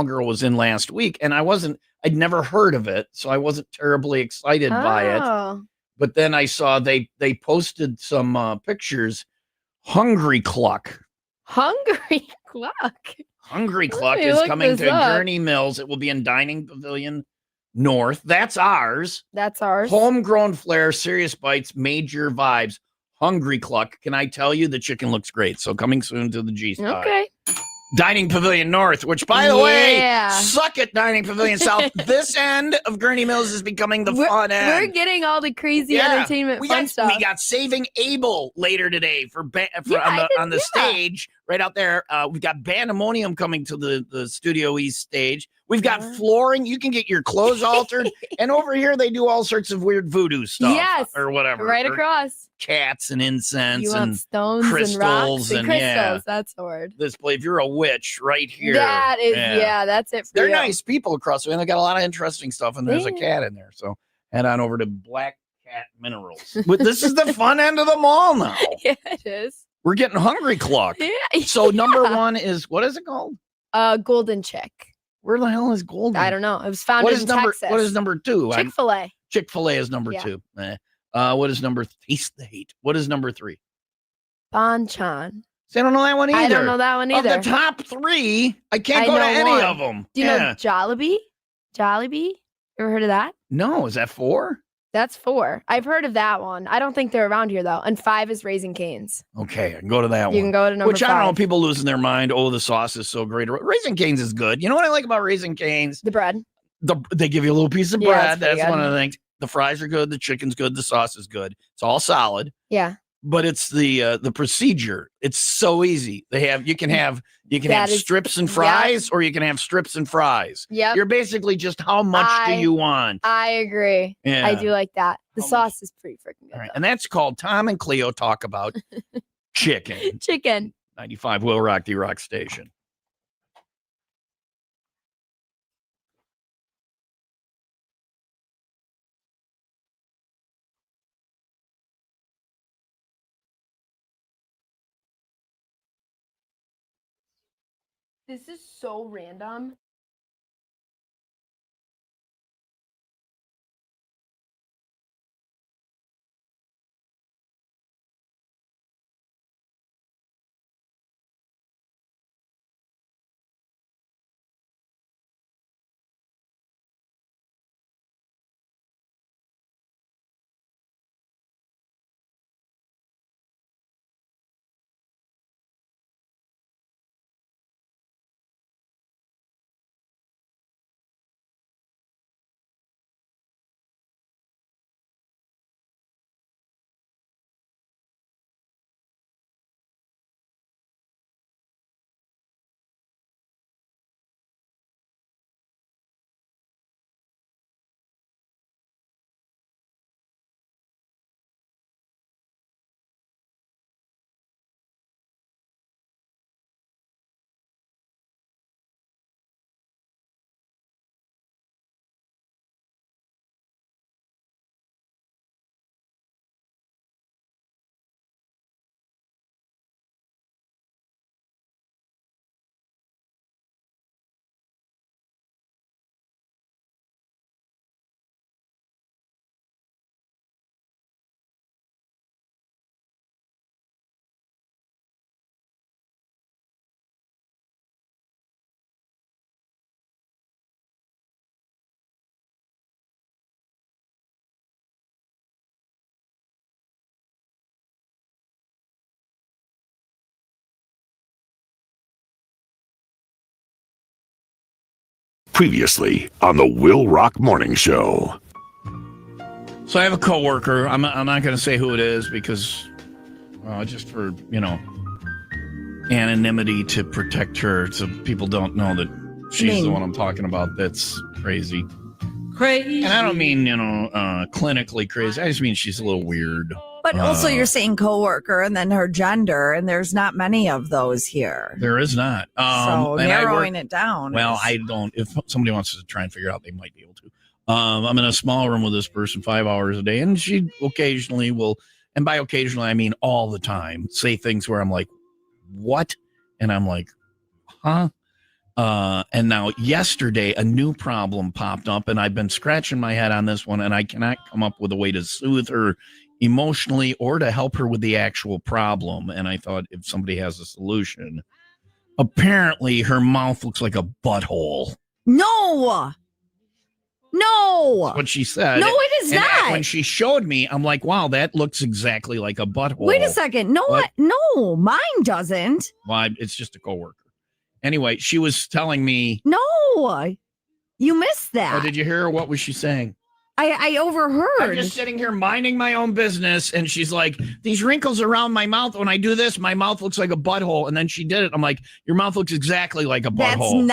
Girl was in last week, and I'd never heard of it, so I wasn't terribly excited by it. Oh. But then I saw they posted some pictures. Hungry Cluck. Hungry Cluck. Hungry Let Cluck me is look coming this to up. Gurney Mills. It will be in Dining Pavilion North. That's ours. That's ours. Homegrown flair, serious bites, major vibes. Hungry Cluck. Can I tell you the chicken looks great? So coming soon to the G spot. Okay. Dining Pavilion North, which by the way, Yeah. suck it, Dining Pavilion South. This end of Gurney Mills is becoming the fun end. We're getting all the crazy entertainment fun stuff. We got Saving Abel later today on the stage right out there. We've got Bandemonium coming to the Studio East stage. We've got flooring. You can get your clothes altered. And over here, they do all sorts of weird voodoo stuff. Yes. Or whatever. Right Or across. cats and incense You and want stones crystals and rocks and crystals. yeah. That's the word. This place, if you're a witch right here. That is, that's it for They're you. nice people across the way. And they got a lot of interesting stuff. And there's a Yeah. cat in there. So head on over to Black Cat Minerals. But this is the fun end of the mall now. Yeah, it is. We're getting Hungry Cluck. Yeah. So number 1 is, what is it called? Golden Chick. Where the hell is Golden? I don't know. It was founded in Texas. What is number 2? Chick-fil-A. Chick-fil-A is number 2. What is number Taste the Hate? What is number 3? Bonchon. See, I don't know that one either. I don't know that one either. Of the top 3, I can't go to any of them. Do you know Jollibee? Jollibee? Ever heard of that? No, is that 4? That's 4. I've heard of that one. I don't think they're around here though. And 5 is Raising Cane's. Okay, I can go to that one. You can go to number Which I don't know, 5. people losing their mind. Oh, the sauce is so great. Raising Cane's is good. You know what I like about Raising Cane's? The bread. They give you a little piece of Yeah, bread. it's pretty That's one good. of the things. The fries are good. The chicken's good. The sauce is good. It's all solid. Yeah. But it's the procedure. It's so easy. You can have That is- strips and fries, or you can have strips and fries. Yep. You're basically just how much do you want? I agree. Yeah. I do like that. The sauce is pretty freaking good. All right, and that's called Tom and Cleo Talk About Chicken. Chicken. 95 Will Rock the Rock Station. This is so random. Previously on the WIIL Rock Morning Show. So I have a coworker. I'm not going to say who it is because, just for anonymity to protect her, so people don't know that she's the one I'm talking about. That's crazy. Crazy. And I don't mean clinically crazy. I just mean she's a little weird. But also, you're saying coworker and then her gender, and there's not many of those here. There is not. So narrowing it down. Well, I don't. If somebody wants to try and figure out, they might be able to. I'm in a small room with this person 5 hours a day, and she occasionally will, and by occasionally I mean all the time, say things where I'm like, "What?" and I'm like, "Huh?" And now yesterday a new problem popped up, and I've been scratching my head on this one, and I cannot come up with a way to soothe her emotionally or to help her with the actual problem. And I thought if somebody has a solution, apparently her mouth looks like a butthole. No. That's what she said. No, it is not. When she showed me, I'm like, wow, that looks exactly like a butthole. Wait a second. No, What? no, mine doesn't. Well, it's just a coworker. Anyway, she was telling me. No, you missed that. Oh, did you hear her? What was she saying? I overheard. I'm just sitting here minding my own business, and she's like, these wrinkles around my mouth, when I do this, my mouth looks like a butthole. And then she did it. I'm like, your mouth looks exactly like a butthole.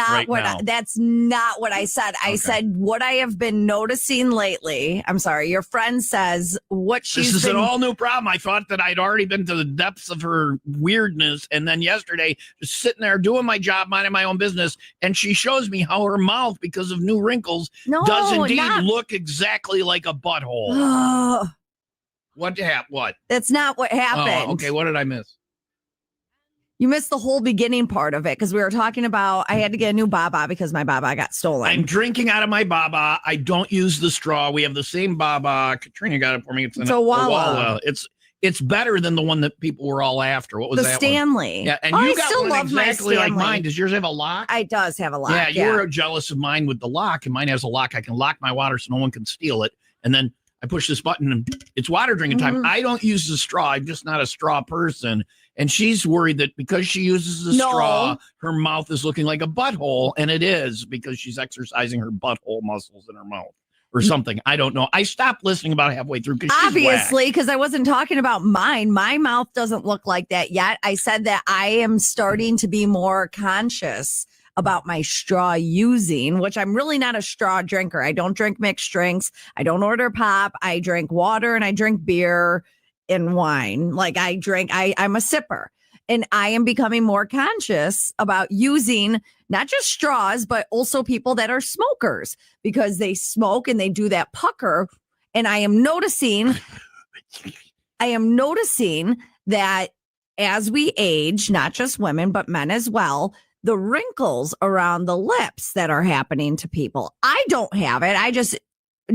That's not what I said. I said what I have been noticing lately. I'm sorry. Your friend says what she's This is an all new problem. I thought that I'd already been to the depths of her weirdness. And then yesterday, just sitting there doing my job, minding my own business, and she shows me how her mouth, because of new wrinkles, does indeed look exactly like a butthole. What happened? What? That's not what happened. Oh, okay. What did I miss? You missed the whole beginning part of it because we were talking about I had to get a new Baba because my Baba got stolen. I'm drinking out of my Baba. I don't use the straw. We have the same Baba. Katrina got it for me. It's a Walla. It's better than the one that people were all after. What was that? The Stanley. One? Yeah, and I you got still one love exactly my like Stanley. mine. Does yours have a lock? It does have a lock. Yeah, you were jealous of mine with the lock, and mine has a lock. I can lock my water so no one can steal it. And then I push this button, and it's water drinking time. I don't use the straw. I'm just not a straw person. And she's worried that because she uses the straw, her mouth is looking like a butthole. And it is because she's exercising her butthole muscles in her mouth or something. I don't know. I stopped listening about halfway through. Obviously, because I wasn't talking about mine. My mouth doesn't look like that yet. I said that I am starting to be more conscious about my straw using, which I'm really not a straw drinker. I don't drink mixed drinks. I don't order pop. I drink water and I drink beer and wine. Like I'm a sipper, and I am becoming more conscious about using not just straws, but also people that are smokers because they smoke and they do that pucker. And I am noticing that as we age, not just women, but men as well, the wrinkles around the lips that are happening to people. I don't have it. I just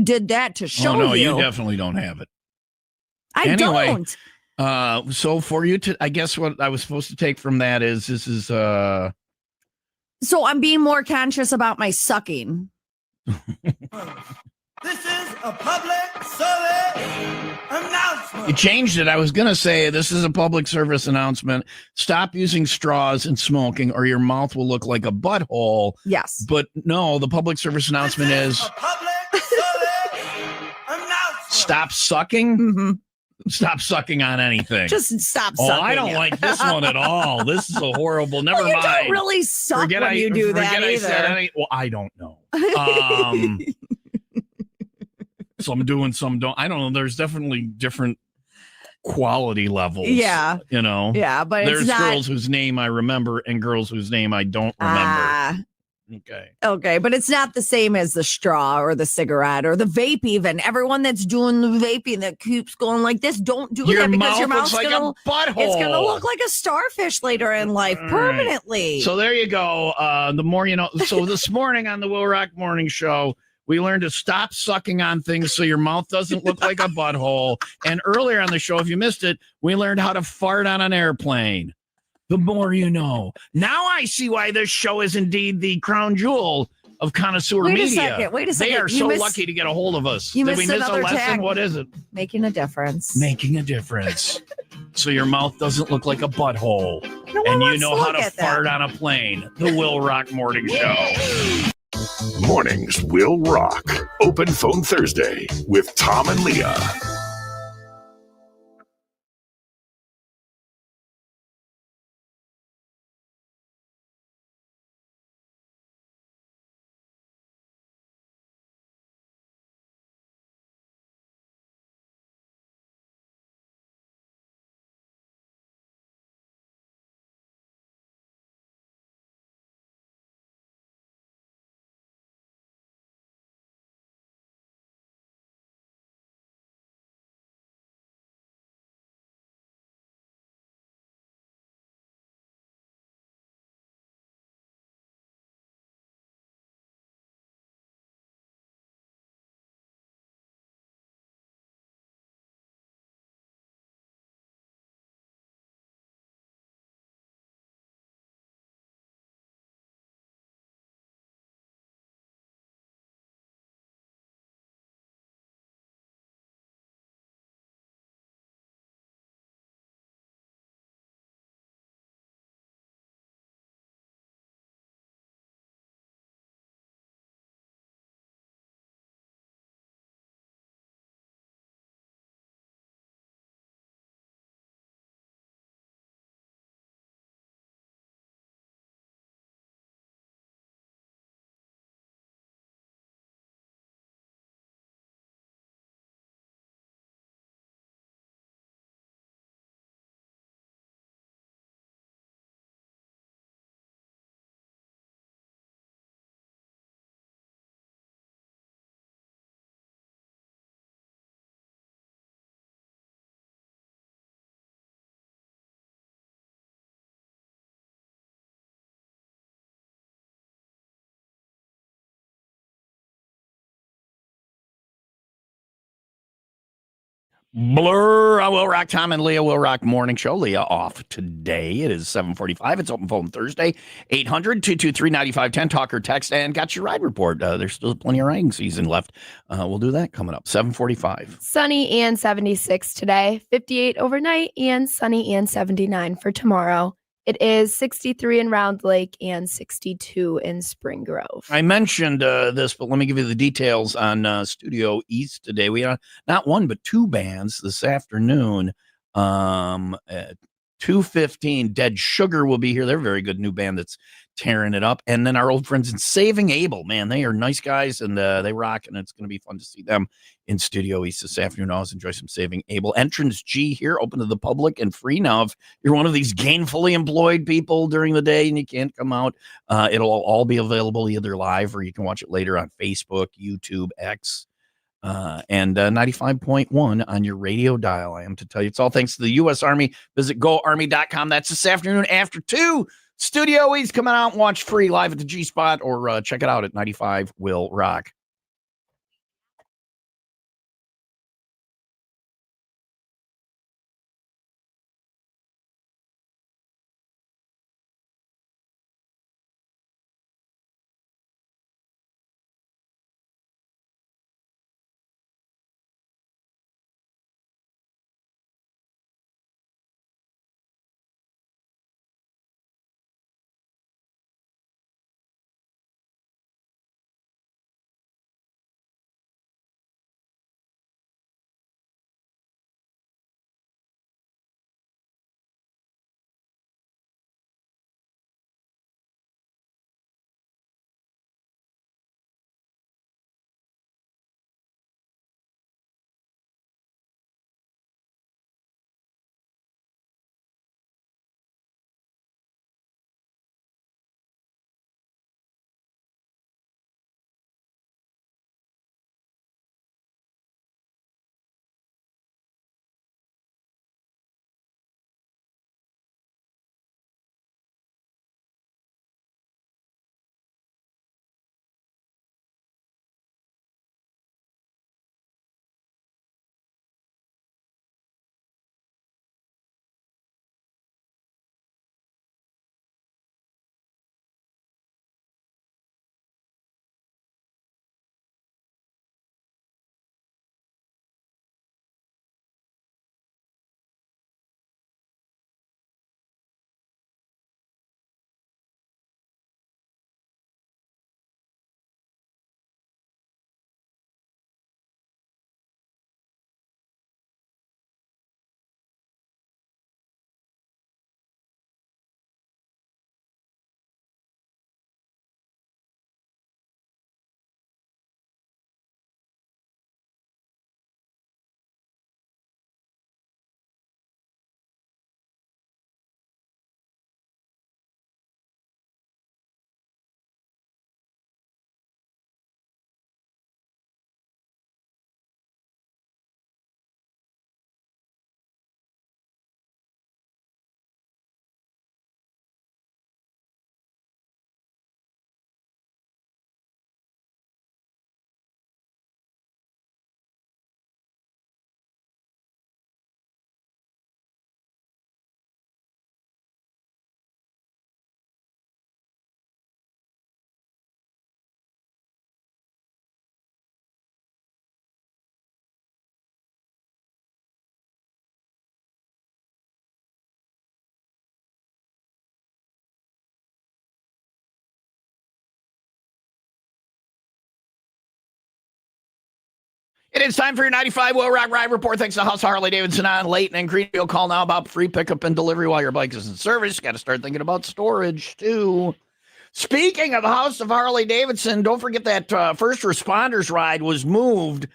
did that to show you. Oh, no, you definitely don't have it. I don't. So for you to, I guess what I was supposed to take from that is this is. So I'm being more conscious about my sucking. This is a public service announcement. You changed it. I was going to say this is a public service announcement. Stop using straws and smoking or your mouth will look like a butthole. Yes. But no, the public service announcement is a public service announcement. Stop sucking. Mm-hmm. Stop sucking on anything. Just stop sucking. Oh, I don't like this one at all. This is a horrible. Never You mind. don't really suck when you do that either. Well, I don't know. Some do and some don't. I don't know. There's definitely different quality levels. Yeah. You know? Yeah, but there's it's not... girls whose name I remember and girls whose name I don't remember. Okay, but it's not the same as the straw or the cigarette or the vape even. Everyone that's doing the vaping that keeps going like this, don't do that because your mouth's like gonna, a butthole. It's going to look like a starfish later in life permanently. So there you go. The more you know. So this morning on the WIIL Rock Morning Show, we learned to stop sucking on things so your mouth doesn't look like a butthole. And earlier on the show, if you missed it, we learned how to fart on an airplane. The more you know. Now I see why this show is indeed the crown jewel of connoisseur media. Wait a second. They are so lucky to get a hold of us. You Did we missed miss a another lesson? tag. What is it? Making a difference. Making a difference. So your mouth doesn't look like a butthole. No, and you let's know how look to at fart that. on a plane. The WIIL Rock Morning Show. Mornings will rock. Open Phone Thursday with Tom and Leah. Blur. I will rock. Tom and Leah will rock morning show. Leah off today. It is 7:45. It's open phone Thursday. 800-223-9510. Talk or text and got your ride report. There's still plenty of riding season left. We'll do that coming up. 7:45. Sunny and 76 today, 58 overnight, and sunny and 79 for tomorrow. It is 63 in Round Lake and 62 in Spring Grove. I mentioned this, but let me give you the details on Studio East today. We have not one, but two bands this afternoon. At 2:15, Dead Sugar will be here. They're a very good new band that's tearing it up. And then our old friends in Saving Abel, man, they are nice guys and they rock, and it's going to be fun to see them in Studio East this afternoon. Always enjoy some Saving Abel. Entrance G here, open to the public and free. Now, if you're one of these gainfully employed people during the day and you can't come out, it'll all be available either live or you can watch it later on Facebook, YouTube, X, and 95.1 on your radio dial. I am to tell you, it's all thanks to the U.S. Army. Visit goarmy.com. That's this afternoon after 2. Studio East coming out and watch free live at the G Spot or check it out at 95 WIIL Rock. It is time for your 95 Will Rock Ride Report. Thanks to House of Harley Davidson on Layton and Greenfield. Call now about free pickup and delivery while your bike is in service. Got to start thinking about storage, too. Speaking of House of Harley Davidson, don't forget that first responders ride was moved.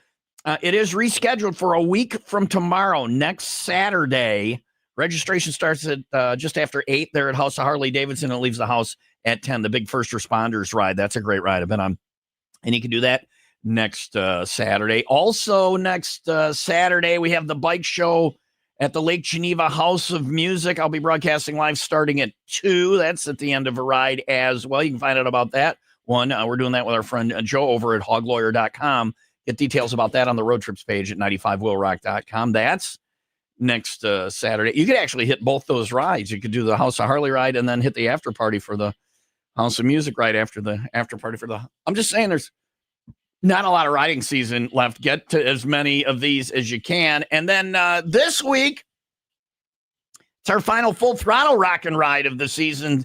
It is rescheduled for a week from tomorrow, next Saturday. Registration starts at just after 8 there at House of Harley Davidson. It leaves the house at 10, the big first responders ride. That's a great ride. I've been on. And you can do that next Saturday. Also, next Saturday, we have the bike show at the Lake Geneva House of Music. I'll be broadcasting live starting at 2. That's at the end of a ride as well. You can find out about that one. We're doing that with our friend Joe over at hoglawyer.com. Get details about that on the road trips page at 95willrock.com. That's next Saturday. You could actually hit both those rides. You could do the House of Harley ride and then hit the after party for the House of Music ride after the after party for the. I'm just saying there's not a lot of riding season left. Get to as many of these as you can. And then this week, it's our final full throttle rock and ride of the season.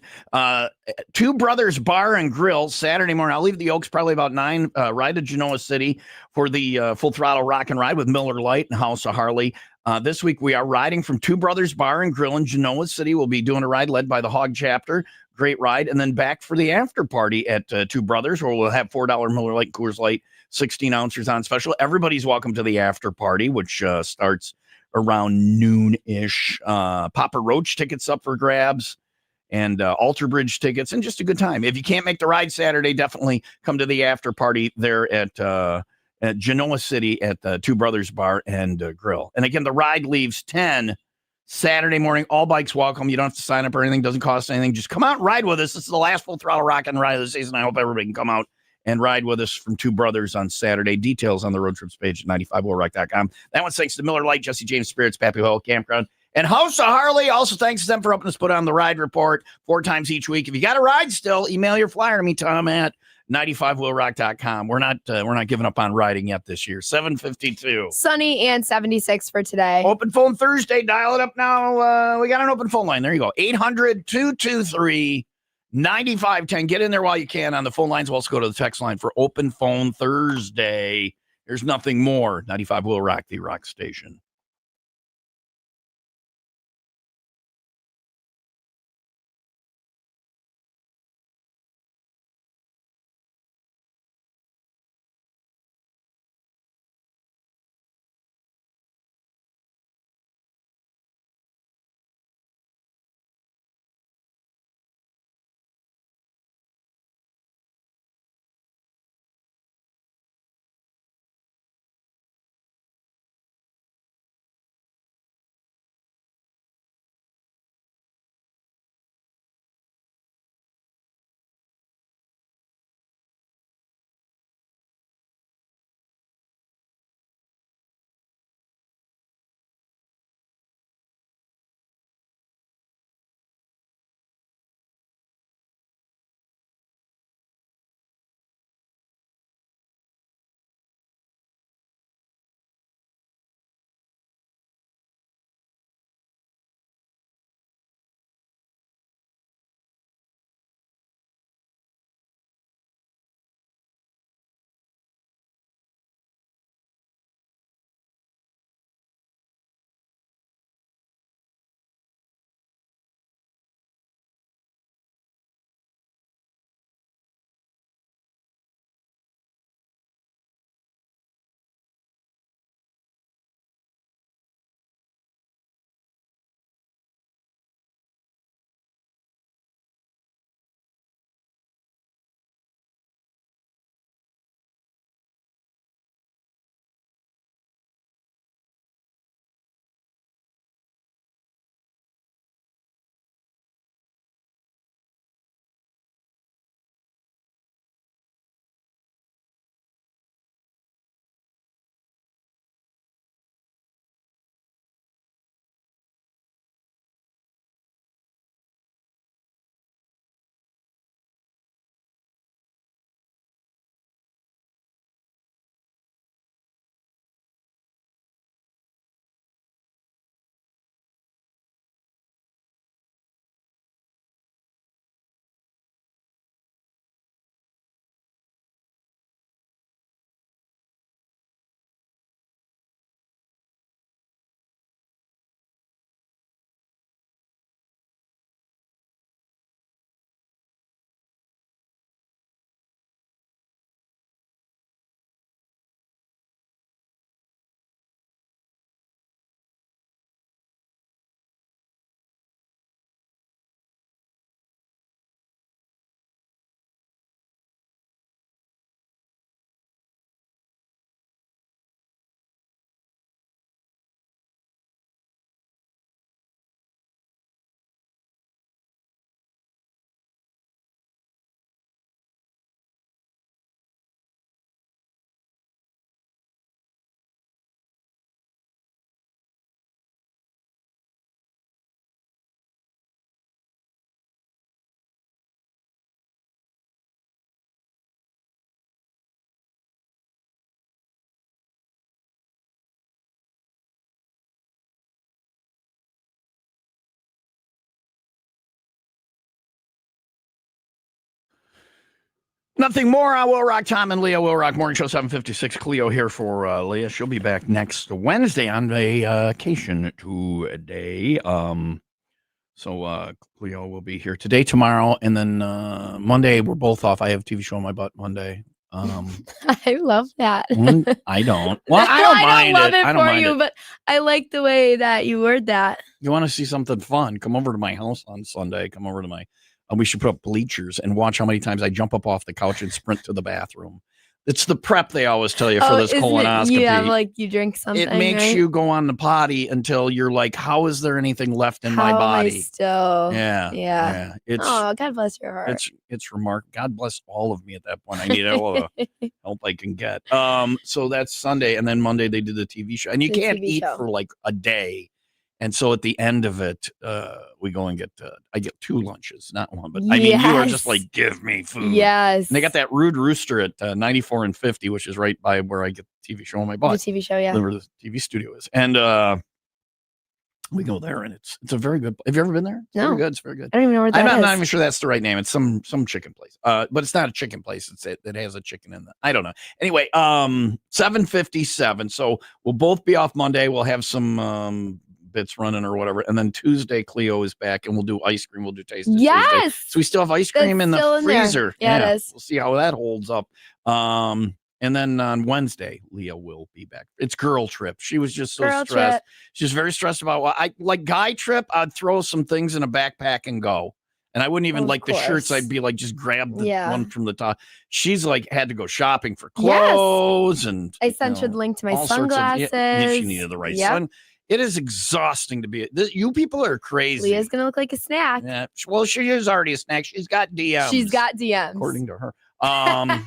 Two Brothers Bar and Grill, Saturday morning. I'll leave the Oaks probably about 9. Ride to Genoa City for the full throttle rock and ride with Miller Lite and House of Harley. This week, we are riding from Two Brothers Bar and Grill in Genoa City. We'll be doing a ride led by the Hog Chapter. Great ride. And then back for the after party at Two Brothers, where we'll have $4 Miller Lite Coors Light 16 ounces on special. Everybody's welcome to the after party, which starts around noon-ish. Papa Roach tickets up for grabs and Alter Bridge tickets, and just a good time. If you can't make the ride Saturday, definitely come to the after party there at Genoa City at the Two Brothers Bar and Grill. And again, the ride leaves 10 Saturday morning. All bikes welcome. You don't have to sign up or anything. Doesn't cost anything. Just come out and ride with us. This is the last full throttle rock and ride of the season. I hope everybody can come out and ride with us from Two Brothers on Saturday. Details on the road trips page at 95willrock.com. That one's thanks to Miller Lite, Jesse James Spirits, Pappy Hole Campground, and House of Harley. Also thanks to them for helping us put on the ride report 4 times each week. If you got a ride still, email your flyer to me, Tom, at 95willrock.com. We're not giving up on riding yet this year. 7:52. Sunny and 76 for today. Open phone Thursday. Dial it up now. We got an open phone line. There you go. 800-223-9510. Get in there while you can on the phone lines. We'll also go to the text line for open phone Thursday. There's nothing more. 95 Will Rock, the rock station. Nothing more. I will rock. Tom and Leah will rock. Morning show 756. Cleo here for Leah. She'll be back next Wednesday on vacation today. So Cleo will be here today, tomorrow, and then Monday we're both off. I have a TV show on my butt Monday. I love that. I don't. Well, I don't mind love it I don't for mind you, it. but I like the way that you word that. You want to see something fun? Come over to my house on Sunday. Come over to my. We should put up bleachers and watch how many times I jump up off the couch and sprint to the bathroom. It's the prep they always tell you for this isn't it- colonoscopy. Yeah, like you drink something. It makes right? you go on the potty until you're like, how is there anything left in my How am I body? still. Yeah. Yeah. It's Oh, God bless your heart. it's remarkable. God bless all of me at that point. I need all the help I can get. So that's Sunday, and then Monday they do the TV show, and you The can't TV eat show. for like a day. And so at the end of it, we go and get. I get 2 lunches, not one. But I mean, you are just Yes. like, give me food. Yes. And they got that Rude Rooster at 94 and 50, which is right by where I get the TV show on my butt. The TV show, yeah. Where the TV studio is, and we go there, and it's a very good. Have you ever been there? It's No. very good. It's very good. I don't even know where that I'm is. not even sure that's the right name. It's some chicken place. But it's not a chicken place. It has a chicken in it. I don't know. Anyway, 7:57. So we'll both be off Monday. We'll have some bits running or whatever, and then Tuesday Cleo is back, and we'll do ice cream. We'll do taste of Tuesday. Yes. So we still have ice cream That's in the still in there. freezer. Yeah, it is. We'll see how that holds up. And then on Wednesday, Leah will be back. It's girl trip. She was just so Girl stressed. trip. She's very stressed about I like guy trip. I'd throw some things in a backpack and go. And I wouldn't even Of like the shirts. course. I'd be like, just grab the Yeah. one from the top. She's like had to go shopping for Yes. clothes and I sent you the link to my all sorts of- sunglasses. yeah, she needed the right Yep. sun. It is exhausting to be. You people are crazy. Leah's gonna look like a snack. Yeah. Well, she is already a snack. She's got DMs. She's got DMs. according to her. So I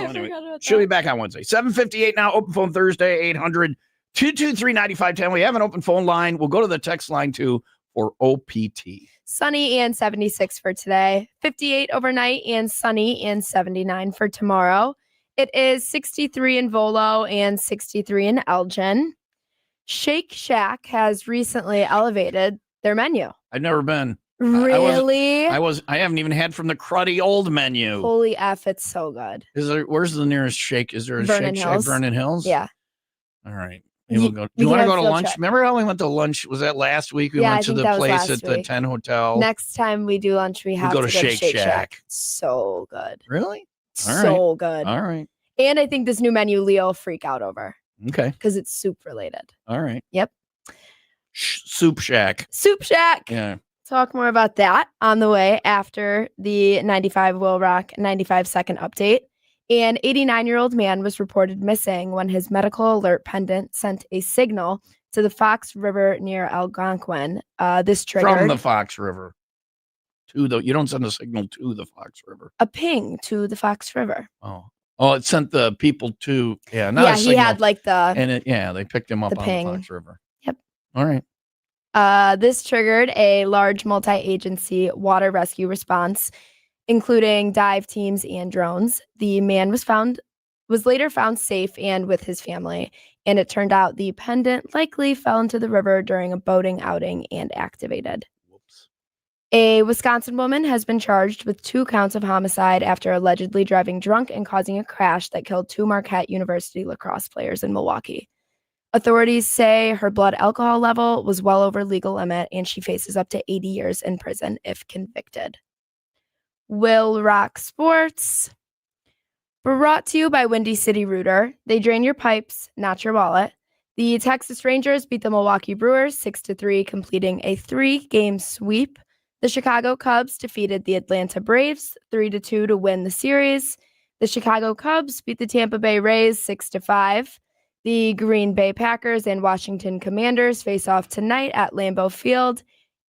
anyway, forgot about she'll be that. back on Wednesday. 7:58 now. Open phone Thursday, 800-223-9510. We have an open phone line. We'll go to the text line too for OPT. Sunny and 76 for today. 58 overnight and sunny and 79 for tomorrow. It is 63 in Volo and 63 in Elgin. Shake Shack has recently elevated their menu. I've never been. Really? I haven't even had from the cruddy old menu. Holy F, it's so good. Where's the nearest shake? Is there a Vernon Shake Hills. Shack? Vernon Hills? Yeah. All right. Maybe we'll go. Do we you want can to have go to field lunch? trip. Remember how we went to lunch? Was that last week? We Yeah, went I to think the that was place last at the week. 10 Hotel. Next time we do lunch, we have go to to go Shake to Shake Shack. Shack. So good. Really? All right. So good. All right. And I think this new menu Leo will freak out over Okay. because it's soup related. All right. Yep. Soup Shack. Soup Shack. Yeah. Talk more about that on the way after the 95 WIIL Rock 95-second update. An 89-year-old man was reported missing when his medical alert pendant sent a signal to the Fox River near Algonquin. This triggered From the Fox River. You don't send a signal to the Fox River. a ping to the Fox River. Oh, it sent the people to not Yeah, a he signal. had like the And they picked him up the on ping. the Fox River. Yep. All right. This triggered a large multi-agency water rescue response, including dive teams and drones. The man was later found safe and with his family, and it turned out the pendant likely fell into the river during a boating outing and activated. Whoops. A Wisconsin woman has been charged with 2 counts of homicide after allegedly driving drunk and causing a crash that killed 2 Marquette University lacrosse players in Milwaukee. Authorities say her blood alcohol level was well over legal limit, and she faces up to 80 years in prison if convicted. WIIL Rock Sports. Brought to you by Windy City Rooter. They drain your pipes, not your wallet. The Texas Rangers beat the Milwaukee Brewers 6-3, completing a 3-game sweep. The Chicago Cubs defeated the Atlanta Braves 3-2 to win the series. The Chicago Cubs beat the Tampa Bay Rays 6-5. The Green Bay Packers and Washington Commanders face off tonight at Lambeau Field.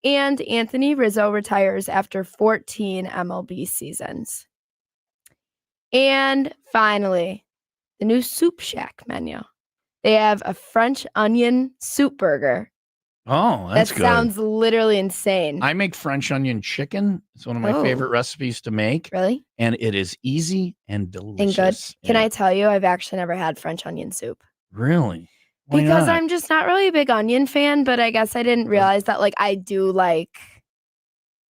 And Anthony Rizzo retires after 14 MLB seasons. And finally, the new Soup Shack menu. They have a French onion soup burger. Oh, that's that good. sounds literally insane. I make French onion chicken. It's one of my Oh. favorite recipes to make. Really? And it is easy and And delicious. good. Can Yeah. I tell you, I've actually never had French onion soup. Really? Why Because not? I'm just not really a big onion fan, but I guess I didn't realize that like I do like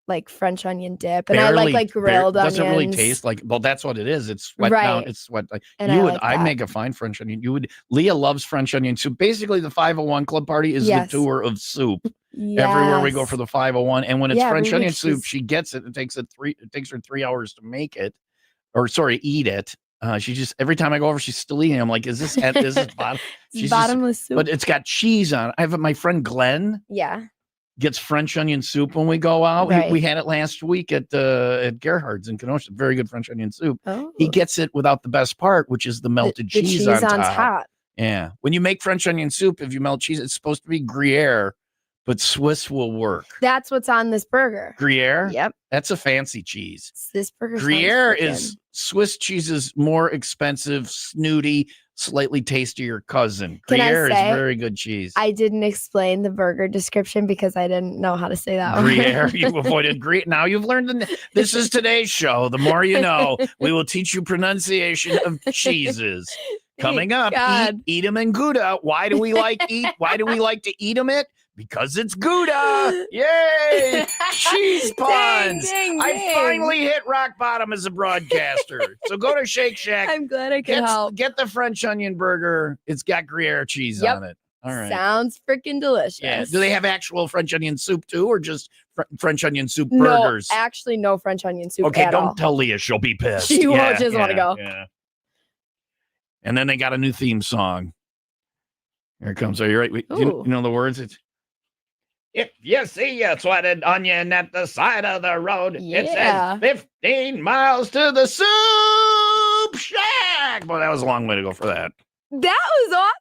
like French onion dip, and I like grilled onions. Doesn't really taste like. Well, that's what it is. It's sweat down. Right. It's sweat. Like And you I would. like I that. make a fine French onion. You would. Leah loves French onion soup. Basically, the 501 Club Party is Yes. the tour of soup. Yes. Everywhere we go for the 501, and when it's Yeah, French every onion week soup, she's- she gets it. It takes her 3 hours to make it, or sorry, eat it. She just every time I go over, she's still eating. I'm like, is this bottom? It's bottomless soup. But it's got cheese on it. I have my friend Glenn Yeah. gets French onion soup when we go out. Right. We had it last week at Gerhard's in Kenosha. Very good French onion soup. Oh. He gets it without the best part, which is the melted The cheese on top. Yeah. When you make French onion soup, if you melt cheese, it's supposed to be Gruyere, but Swiss will work. That's what's on this burger. Gruyere? Yep. That's a fancy cheese. This burger. sounds Gruyere freaking- is Swiss cheese's more expensive, snooty, slightly tastier cousin. Can I Gruyere is say, very good cheese. I didn't explain the burger description because I didn't know how to say that one. Gruyere, you avoided Gruyere. Now you've learned this is today's show. The more you know, we will teach you pronunciation of cheeses. Coming up, God. eat them in Gouda. Why do we like to eat them it? Because it's Gouda. Yay! Cheese puns. Ding, I ding. finally hit rock bottom as a broadcaster. So go to Shake Shack. I'm glad I could help. Get the French onion burger. It's got Gruyere cheese Yep. on it. All right. Sounds freaking delicious. Yeah. Do they have actual French onion soup too, or just French onion soup No, burgers? actually, no French onion soup Okay, at don't all. tell Leah; she'll be pissed. She won't just wanna go. Yeah. And then they got a new theme song. Here it comes. Are you right? You know the words? It's if you see a sweated onion at the side of the road, it Yeah. says 15 miles to the soup shack. Boy, that was a long way to go for that. That was awesome.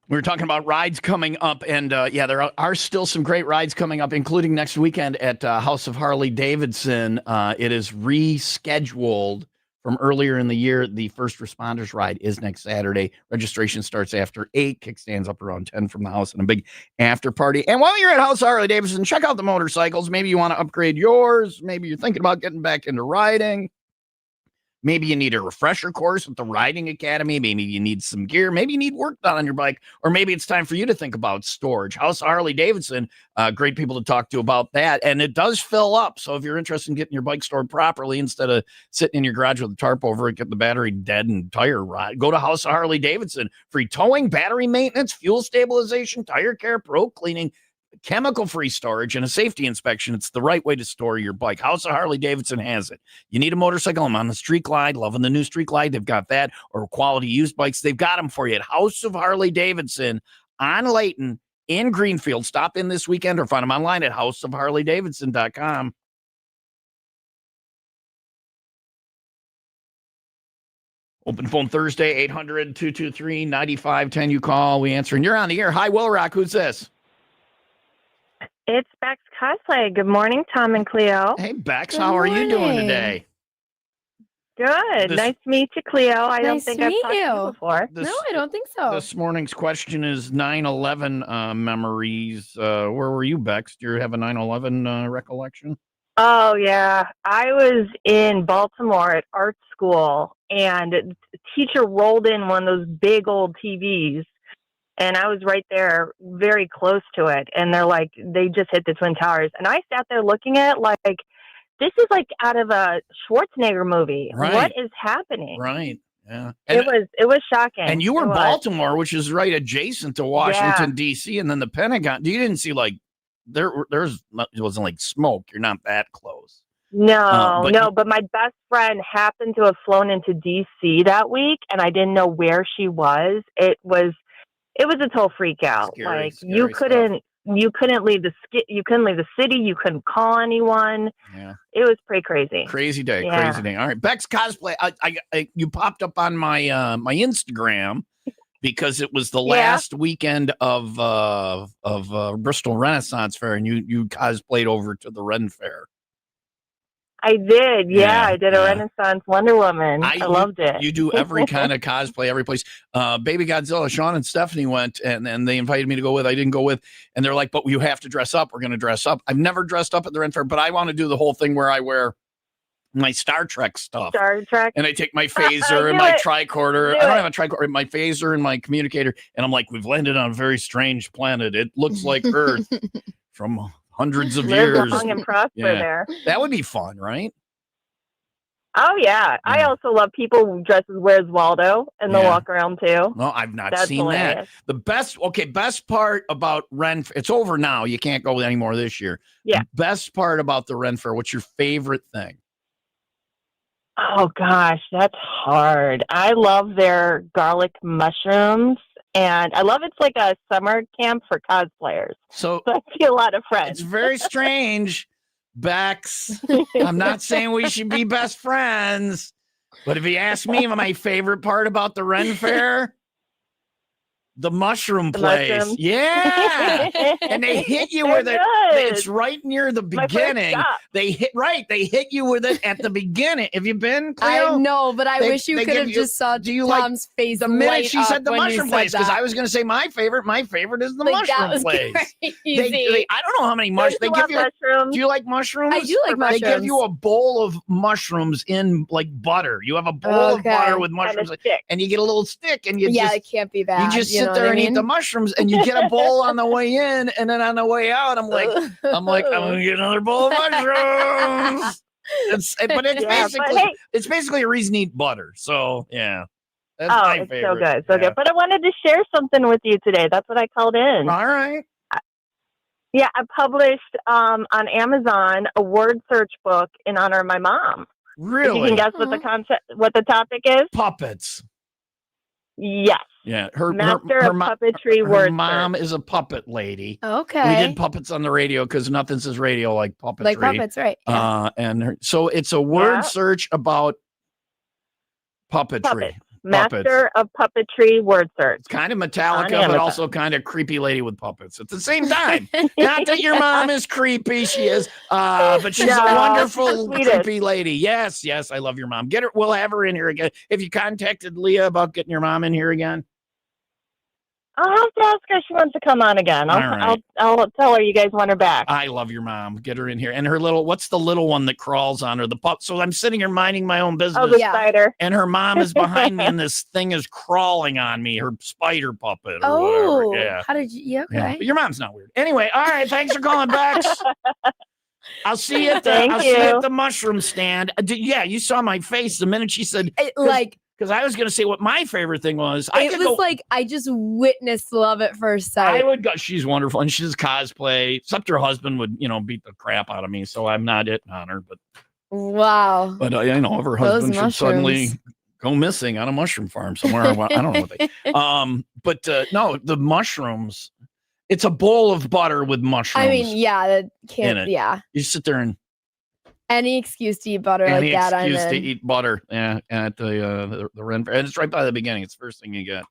We were talking about rides coming up, and there are still some great rides coming up, including next weekend at House of Harley Davidson. It is rescheduled from earlier in the year. The First Responders Ride is next Saturday. Registration starts after 8. Kickstands up around 10 from the house, and a big after party. And while you're at House of Harley Davidson, check out the motorcycles. Maybe you want to upgrade yours. Maybe you're thinking about getting back into riding. Maybe you need a refresher course with the Riding Academy. Maybe you need some gear. Maybe you need work done on your bike. Or maybe it's time for you to think about storage. House of Harley Davidson, great people to talk to about that. And it does fill up. So if you're interested in getting your bike stored properly instead of sitting in your garage with a tarp over it, get the battery dead and tire rot, go to House of Harley Davidson. Free towing, battery maintenance, fuel stabilization, tire care, pro cleaning, chemical-free storage, and a safety inspection. It's the right way to store your bike. House of Harley Davidson has it. You need a motorcycle? I'm on the Street Glide, loving the new Street Glide. They've got that. Or quality used bikes. They've got them for you at House of Harley Davidson on Layton in Greenfield. Stop in this weekend or find them online at houseofharleydavidson.com. Open phone Thursday, 800-223-9510. You call, we answer, and you're on the air. Hi, Will Rock. Who's this? It's Bex Cosplay. Good morning, Tom and Cleo. Hey, Bex, how are you doing today? Good. Nice to meet you, Cleo. I don't think I've talked to you before. No, I don't think so. This morning's question is 9/11 memories. Where were you, Bex? Do you have a 9/11 recollection? Oh, yeah. I was in Baltimore at art school, and a teacher rolled in one of those big old TVs. And I was right there, very close to it. And they're like, they just hit the Twin Towers. And I sat there looking at it like, this is like out of a Schwarzenegger movie. Right. What is happening? Right. Yeah. It was shocking. And you were It was. Baltimore, which is right adjacent to Washington, D.C., and then the Pentagon. You didn't see like it wasn't like smoke. You're not that close. No, but my best friend happened to have flown into D.C. that week, and I didn't know where she was. It was a total freak out. Scary you couldn't leave the city. You couldn't call anyone. Yeah, it was pretty crazy. Crazy day. Yeah. Crazy day. All right, Bex Cosplay. I you popped up on my my Instagram because it was the last weekend of Bristol Renaissance Fair, and you cosplayed over to the Ren Fair. I did. Yeah, I did a Renaissance Wonder Woman. I loved it. You do every kind of cosplay, every place. Baby Godzilla, Sean and Stephanie went, and they invited me to go with. I didn't go with, and they're like, "But you have to dress up. We're going to dress up." I've never dressed up at the Ren Fair, but I want to do the whole thing where I wear my Star Trek stuff. Star Trek. And I take my phaser and my tricorder. I don't have a tricorder, my phaser and my communicator, and I'm like, "We've landed on a very strange planet. It looks like Earth from hundreds of years." Long and prosper there. That would be fun, right? Oh, yeah. I also love people who dress as Where's Waldo, and they'll walk around, too. No, I've not That's seen hilarious. that. The best part about Ren Fair, it's over now. You can't go anymore this year. Yeah. The best part about the Ren Fair, what's your favorite thing? Oh, gosh, that's hard. I love their garlic mushrooms, and I love it's like a summer camp for cosplayers. So I see a lot of friends. It's very strange, Bex. I'm not saying we should be best friends, but if you ask me, my favorite part about the Ren Fair, the mushroom place. mushrooms. Yeah. And they hit you with it. It's right near the My first beginning. stop. They hit you with it at the beginning. Have you been, Cleo? I know, but I wish you they could give have just saw do you like Tom's face the minute light she said up the when you mushroom said place, because that. I was going to say my favorite is the Like, that mushroom was place. crazy. I don't know how many mushrooms they give you. Mushrooms. Do you like mushrooms? I do like They give mushrooms. you a bowl of mushrooms in like butter. You have a bowl of Okay. butter with And a mushrooms, stick. and you get a little stick, and you Yeah, just it can't be bad. you just you sit know there what I and eat mean? the mushrooms, and you get a bowl on the way in, and then on the way out, I'm gonna get another bowl of mushrooms. But it's basically a reason to eat butter. So yeah, that's my it's favorite. so good. So good. But I wanted to share something with you today. That's what I called in. All right. Yeah, I published on Amazon a word search book in honor of my mom. Really? You can guess what the topic is? Puppets. Yes. Yeah, Master of Puppetry her word mom is a puppet lady. Okay. We did puppets on the radio because nothing says radio like puppetry. Like puppets, right? Yeah. So it's a word Yeah. search about puppetry. Puppets. Master of Puppetry word search. It's kind of On Metallica, but Amazon. also kind of creepy lady with puppets at the same time. Not that your mom is creepy, she is, but she's No, a wonderful she's the sweetest. creepy lady. Yes, I love your mom. Get her. We'll have her in here again. Have you contacted Leah about getting your mom in here again? I'll have to ask her if she wants to come on again. All right. I'll tell her you guys want her back. I love your mom. Get her in here. And her what's the little one that crawls on her? The pup. So I'm sitting here minding my own business. Oh, the spider. And her mom is behind me, and this thing is crawling on me, her spider puppet or whatever. Yeah. How did you? Yeah, okay. Yeah. But your mom's not weird. Anyway, all right. Thanks for calling, Bex. I'll see you at the mushroom stand. You saw my face the minute she said, because I was going to say what my favorite thing was. I just witnessed love at first sight. I would go. She's wonderful, and she's cosplay. Except her husband would, beat the crap out of me, so I'm not it on her. But wow. But if her husband should suddenly go missing on a mushroom farm somewhere, I don't know what they. No, the mushrooms. It's a bowl of butter with mushrooms. I mean, yeah, that can't. in it. Yeah. You sit there and any excuse to eat butter like that. Any excuse to eat butter. Yeah, at the Ren Fair, and it's right by the beginning. It's the first thing you get.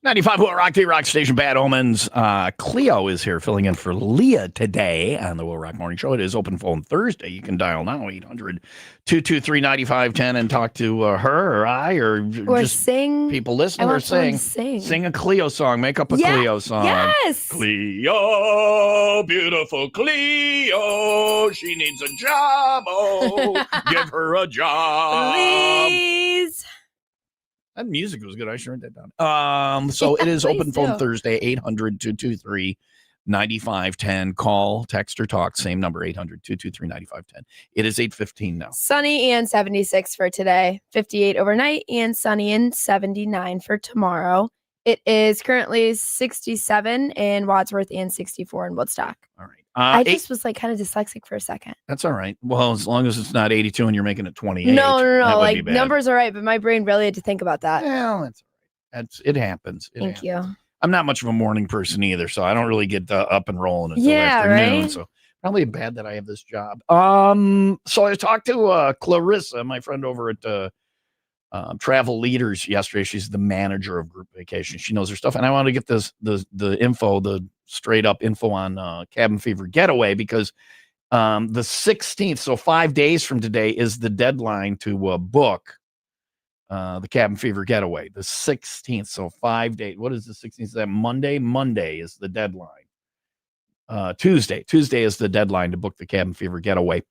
95 Will Rock, the Rock Station, Bad Omens. Cleo is here filling in for Leah today on the Will Rock Morning Show. It is Open Phone Thursday. You can dial now 800-223-9510 and talk to her or I or just sing. People listening or sing a Cleo song. Make up a Cleo song. Yes. Cleo, beautiful Cleo. She needs a job. Oh, give her a job. Please. That music was good. I should write that down. So it is Open Phone Thursday, 800-223-9510. Call, text, or talk. Same number, 800-223-9510. It is 8:15 now. Sunny and 76 for today. 58 overnight and sunny and 79 for tomorrow. It is currently 67 in Wadsworth and 64 in Woodstock. All right. I just was like kind of dyslexic for a second. That's all right. Well, as long as it's not 82 and you're making it 28. No. Like numbers are right, but my brain really had to think about that. Well, that's all right. It happens. Thank you. I'm not much of a morning person either, so I don't really get up and rolling until afternoon. Right? So probably bad that I have this job. So I talked to Clarissa, my friend over at Travel Leaders yesterday. She's the manager of group vacation. She knows her stuff, and I want to get the info, the straight up info on Cabin Fever Getaway, because the 16th, so 5 days from today, is the deadline to book the Cabin Fever Getaway. The 16th, so 5 days. What is the 16th? Is that Monday? Monday is the deadline. Tuesday is the deadline to book the Cabin Fever Getaway.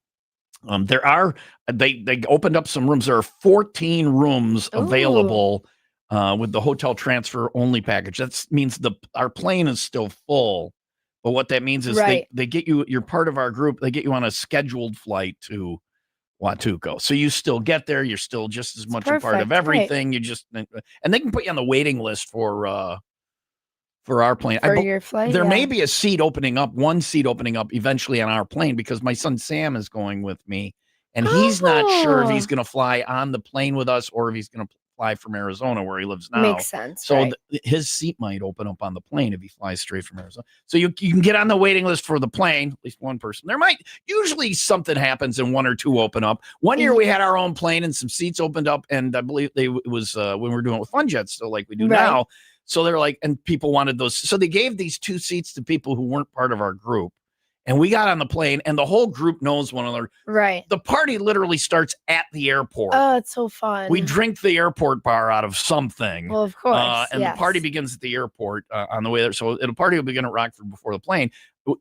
They opened up some rooms. There are 14 rooms available with the hotel transfer only package. That means our plane is still full, but what that means is they get you. You're part of our group. They get you on a scheduled flight to Huatuco, so you still get there. You're still just as much a part of everything. You just and they can put you on the waiting list for our plane. For your flight, there may be one seat opening up eventually on our plane, because my son Sam is going with me, and he's not sure if he's going to fly on the plane with us or if he's going to fly from Arizona, where he lives now. Makes sense. So his seat might open up on the plane if he flies straight from Arizona. So you can get on the waiting list for the plane, at least one person. There might usually something happens and one or two open up. One year we had our own plane and some seats opened up, and I believe it was when we were doing it with Fun Jets, so like we do now. So they're like, and people wanted those. So they gave these 2 seats to people who weren't part of our group. And we got on the plane, and the whole group knows one another. Right. The party literally starts at the airport. Oh, it's so fun. We drink the airport bar out of something. Well, of course. And the party begins at the airport on the way there. So the party will begin at Rockford before the plane.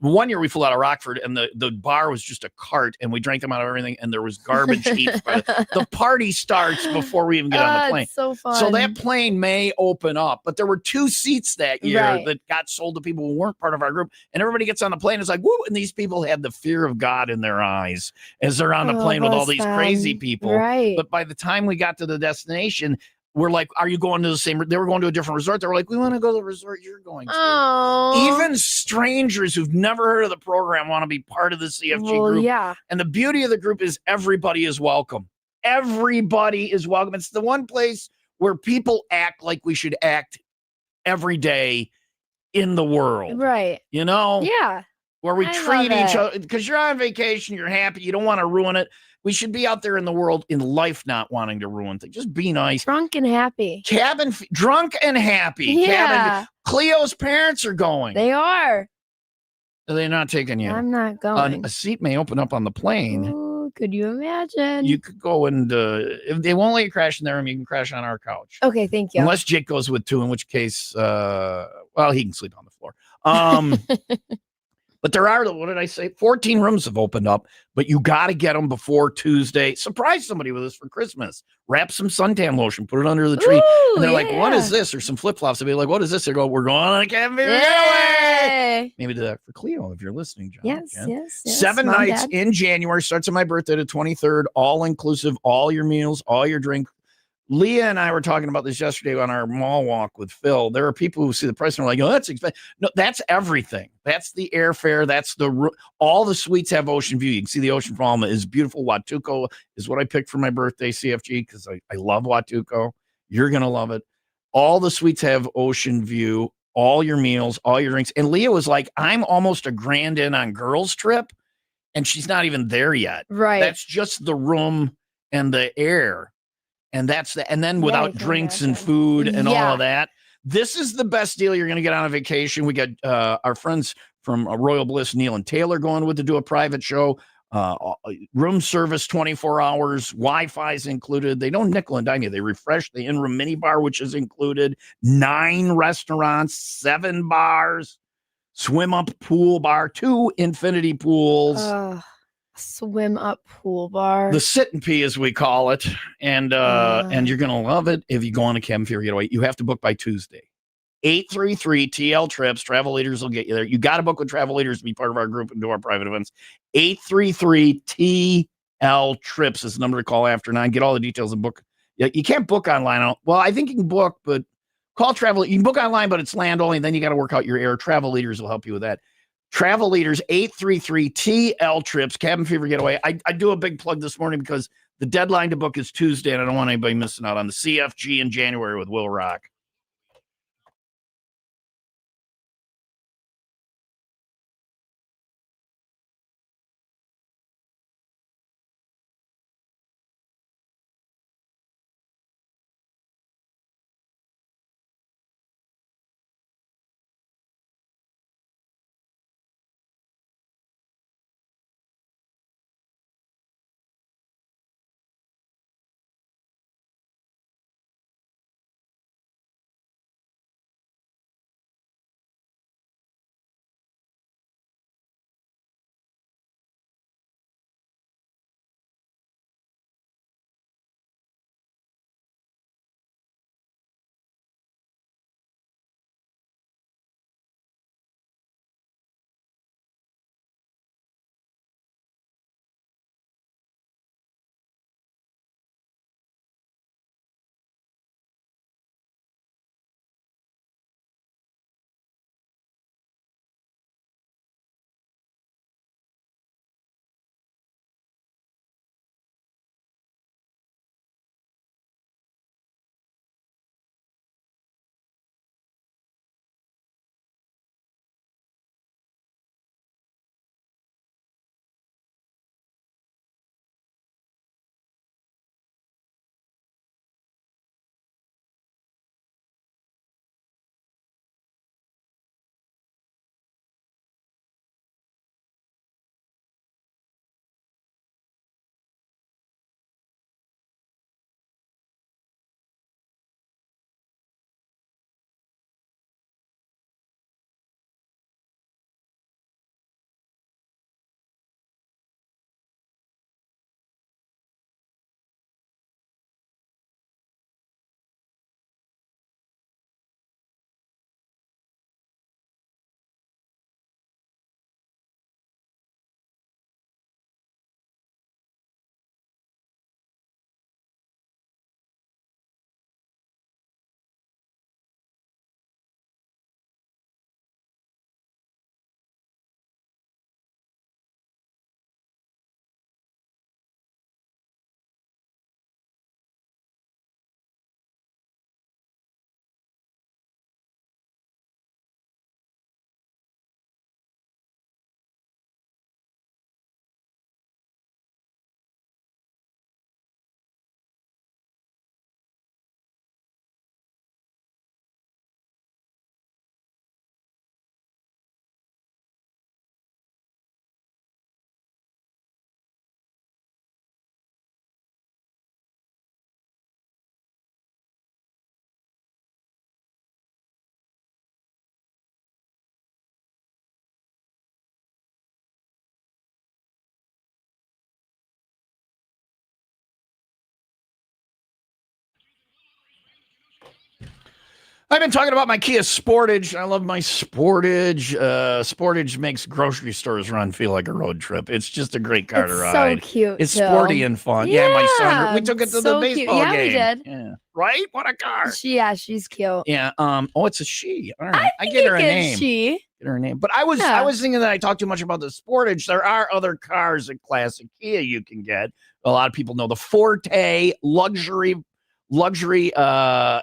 One year we flew out of Rockford, and the bar was just a cart, and we drank them out of everything, and there was garbage heaps. The party starts before we even get on the plane. It's so fun. So that plane may open up, but there were 2 seats that year that got sold to people who weren't part of our group, and everybody gets on the plane. It's like, woo, and these people had the fear of God in their eyes as they're on the plane with all these crazy people. Right. But by the time we got to the destination, we're like, are you going to the same? They were going to a different resort. They were like, we want to go to the resort you're going to. Oh. Even strangers who've never heard of the program want to be part of the CFG group. Yeah. And the beauty of the group is everybody is welcome. Everybody is welcome. It's the one place where people act like we should act every day in the world. Right. You know? Yeah. Where we treat each other, because you're on vacation, you're happy, you don't want to ruin it. We should be out there in the world, in life, not wanting to ruin things. Just be nice. Drunk and happy. Drunk and happy. Yeah. Cleo's parents are going. They are. They're not taking you. I'm not going. A seat may open up on the plane. Ooh, could you imagine? You could go and if they won't let you crash in their room, you can crash on our couch. Okay, thank you. Unless Jake goes with 2, in which case, well, he can sleep on the floor. But there are, what did I say? 14 rooms have opened up, but you got to get them before Tuesday. Surprise somebody with this for Christmas. Wrap some suntan lotion, put it under the tree. Ooh, and they're like, what is this? Or some flip-flops. They'll be like, what is this? They go, we're going on a Cabin Fever Getaway. Maybe do that for Cleo if you're listening, John. Yes. 7 Mom, nights Dad. in January. Starts on my birthday, the 23rd. All inclusive, all your meals, all your drink. Leah and I were talking about this yesterday on our mall walk with Phil. There are people who see the price and are like, oh, that's expensive. No, that's everything. That's the airfare. That's all the suites have ocean view. You can see the ocean from Alma. Is beautiful. Huatuco is what I picked for my birthday, CFG, because I love Huatuco. You're going to love it. All the suites have ocean view, all your meals, all your drinks. And Leah was like, I'm almost $1,000 in on girls trip, and she's not even there yet. Right. That's just the room and the air. And that's and then without drinks and food and all of that, This is the best deal you're going to get on a vacation. We got our friends from Royal Bliss, Neil and Taylor, going with to do a private show. Room service 24 hours. Wi-Fi is included. They don't nickel and dime you. They refresh the in-room mini bar, which is included. 9 restaurants, 7 bars, swim up pool bar, 2 infinity pools. Swim up pool bar. The sit and pee, as we call it. And you're going to love it if you go on a cabin fever getaway. You have to book by Tuesday. 833 TL Trips. Travel Leaders will get you there. You got to book with Travel Leaders to be part of our group and do our private events. 833 TL Trips is the number to call after 9. Get all the details and book. You can't book online. Well, I think you can book, but call Travel. You can book online, but it's land only. And then you got to work out your air. Travel Leaders will help you with that. Travel Leaders, 833 TL Trips, cabin fever getaway. I do a big plug this morning because the deadline to book is Tuesday, and I don't want anybody missing out on the CFG in January with WIIL Rock. I've been talking about my Kia Sportage. I love my Sportage. Sportage makes grocery stores run feel like a road trip. It's just a great car to ride. So cute. It's too. sporty and fun. Yeah, my son. We took it to so the baseball cute. Yeah, game. we did. Yeah, right. What a car. She's cute. Yeah. Oh, it's a she. All right. I get her a name. She. Get her a name. But I was thinking that I talked too much about the Sportage. There are other cars at Classic Kia you can get. A lot of people know the Forte luxury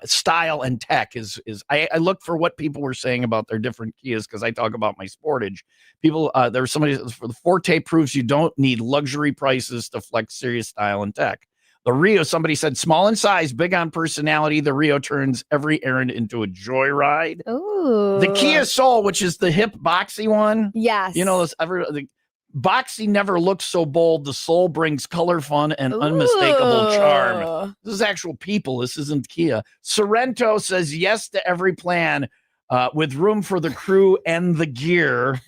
style and tech is I looked for what people were saying about their different Kias because I talk about my Sportage. People, there was somebody for the Forte proves you don't need luxury prices to flex serious style and tech. The Rio, somebody said, small in size, big on personality. The Rio turns every errand into a joyride. Ooh. The Kia Soul, which is the hip boxy one. Yes. You know, the boxy never looks so bold. The Soul brings color, fun, and unmistakable charm. This is actual people. This isn't Kia. Sorrento says yes to every plan with room for the crew and the gear.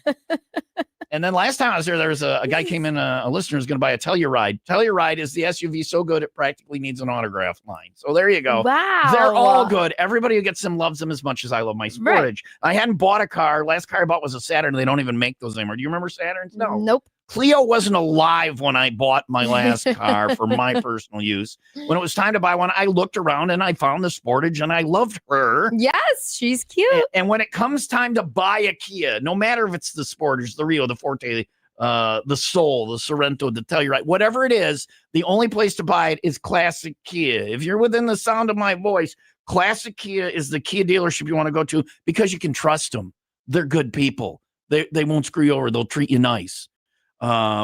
And then last time I was there was a guy came in, a listener who's going to buy a Telluride. Telluride is the SUV so good it practically needs an autograph line. So there you go. Wow. They're all good. Everybody who gets them loves them as much as I love my Sportage. Right. I hadn't bought a car. Last car I bought was a Saturn. They don't even make those anymore. Do you remember Saturns? No. Nope. Clio wasn't alive when I bought my last car for my personal use. When it was time to buy one, I looked around and I found the Sportage and I loved her. Yes, she's cute. And when it comes time to buy a Kia, no matter if it's the Sportage, the Rio, the Forte, the Soul, the Sorrento, the Telluride, whatever it is, the only place to buy it is Classic Kia. If you're within the sound of my voice, Classic Kia is the Kia dealership you want to go to because you can trust them. They're good people. They won't screw you over. They'll treat you nice.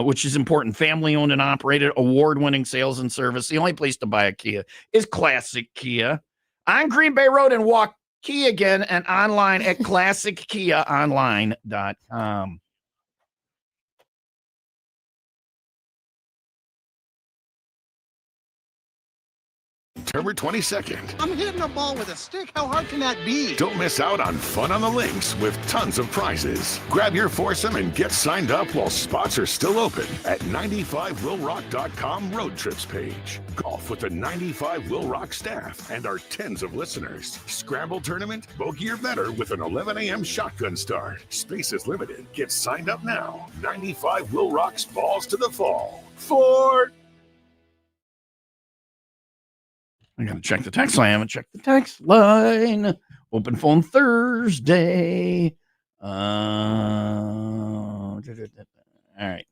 Which is important. Family owned and operated, award-winning sales and service. The only place to buy a Kia is Classic Kia. On Green Bay Road in Waukegan and online at classickiaonline.com. October 22nd. I'm hitting a ball with a stick. How hard can that be? Don't miss out on fun on the links with tons of prizes. Grab your foursome and get signed up while spots are still open at 95willrock.com road trips page. Golf with the 95 Will Rock staff and our tens of listeners. Scramble tournament, bogey or better with an 11 a.m. shotgun start. Space is limited. Get signed up now. 95 Will Rock's Balls to the Fall. Ford. I got to check the text line. I haven't checked the text line. Open phone Thursday. All right.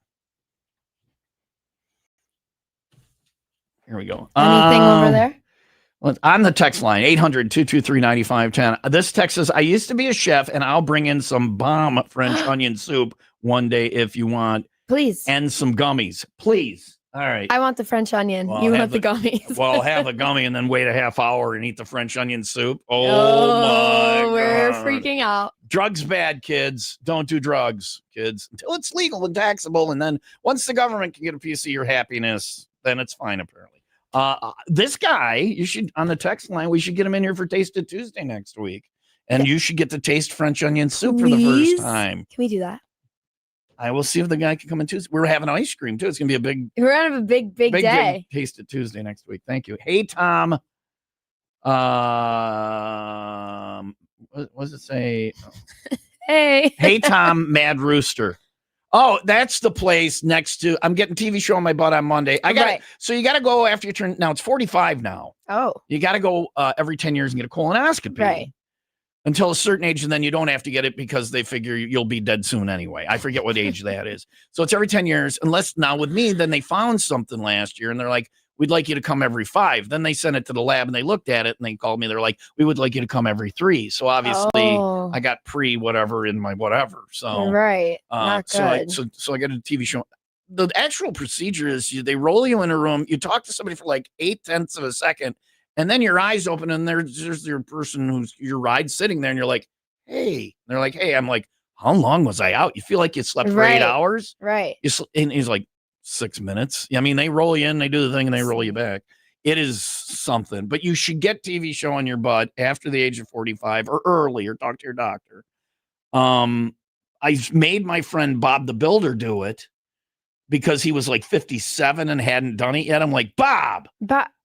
Here we go. Anything over there? On the text line, 800-223-9510. This text says, I used to be a chef, and I'll bring in some bomb French onion soup one day if you want. Please. And some gummies. Please. All right. I want the French onion. You want the gummies. Well, have a gummy and then wait a half hour and eat the French onion soup. Oh my God. We're freaking out. Drugs bad, kids. Don't do drugs, kids, until it's legal and taxable. And then once the government can get a piece of your happiness, then it's fine, apparently. This guy, you should, on the text line, we should get him in here for Taste It Tuesday next week. And you should get to taste French onion soup for the first time. Can we do that? I will see if the guy can come in Tuesday. We're having ice cream too. It's gonna be a big. We're gonna have a big day. Taste It Tuesday next week. Thank you. Hey Tom. What does it say? Oh. Hey Tom, Mad Rooster. Oh, that's the place next to. I'm getting TV show on my butt on Monday. I got right. So you got to go after you turn. Now it's 45 now. Oh. You got to go every 10 years and get a colonoscopy. Right. Until a certain age, and then you don't have to get it because they figure you'll be dead soon anyway. I forget what age that is. So it's every 10 years, unless now with me, then they found something last year and they're like, we'd like you to come every 5. Then they sent it to the lab and they looked at it and they called me. They're like, we would like you to come every 3. So obviously I got whatever in my whatever. So, right. Not good. So I got a TV show. The actual procedure is they roll you in a room. You talk to somebody for like 0.8 of a second. And then your eyes open and there's your person who's your ride sitting there and you're like, hey. And they're like, hey. I'm like, how long was I out? You feel like you slept for 8 hours? Right. And he's like, 6 minutes. I mean, they roll you in, they do the thing and they roll you back. It is something. But you should get TV show on your butt after the age of 45 or early or talk to your doctor. I made my friend Bob the Builder do it because he was like 57 and hadn't done it yet. I'm like, Bob.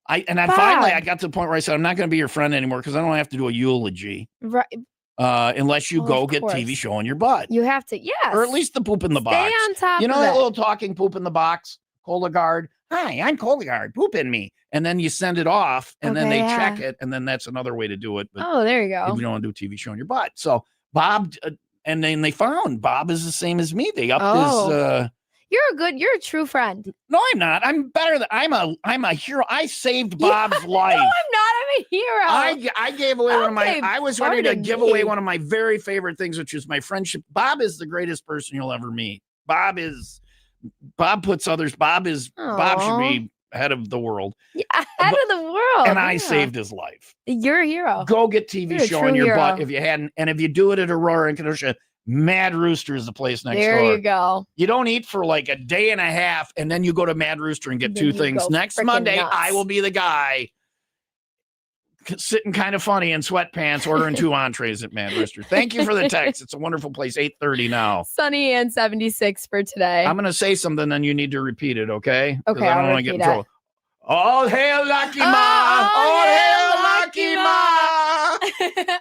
Finally I got to the point where I said, I'm not going to be your friend anymore because I don't have to do a eulogy. Right. Unless you go get TV show on your butt. You have to, yes. Or at least the poop in the box. Stay on top You know of that it. little talking poop in the box? Cologuard. Hi, I'm Cologuard. Poop in me. And then you send it off and then they check it. And then that's another way to do it. But there you go. if you don't want to do a TV show on your butt. So Bob, and then they found Bob is the same as me. They upped his... You're a true friend. No, I'm not. I'm better than I'm a hero. I saved Bob's life. No, I'm not. I'm a hero. I gave away I was ready to give away one of my very favorite things, which is my friendship. Bob is the greatest person you'll ever meet. Bob puts others. Bob should be head of the world. Yeah, head of the world. And I yeah. saved his life. You're a hero. Go get TV You're a show true in your hero. butt if you hadn't. And if you do it at Aurora and Kenosha, Mad Rooster is the place next There door. you go. You don't eat for like a day and a half, and then you go to Mad Rooster and get Then two you things. go Next frickin' Monday, nuts. I will be the guy sitting kind of funny in sweatpants, ordering 2 entrees at Mad Rooster. Thank you for the text. It's a wonderful place. 8:30 now. Sunny and 76 for today. I'm going to say something, then you need to repeat it, okay? 'Cause Okay, I don't I'll want to get in repeat it. trouble. All hail Lucky Ma! All hail Lucky Ma!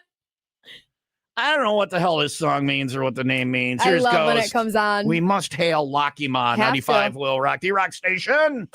I don't know what the hell this song means or what the name means. I Here's love goes. when it comes on. We must hail Lucky Ma. Have 95 to. Will Rock, the Rock Station.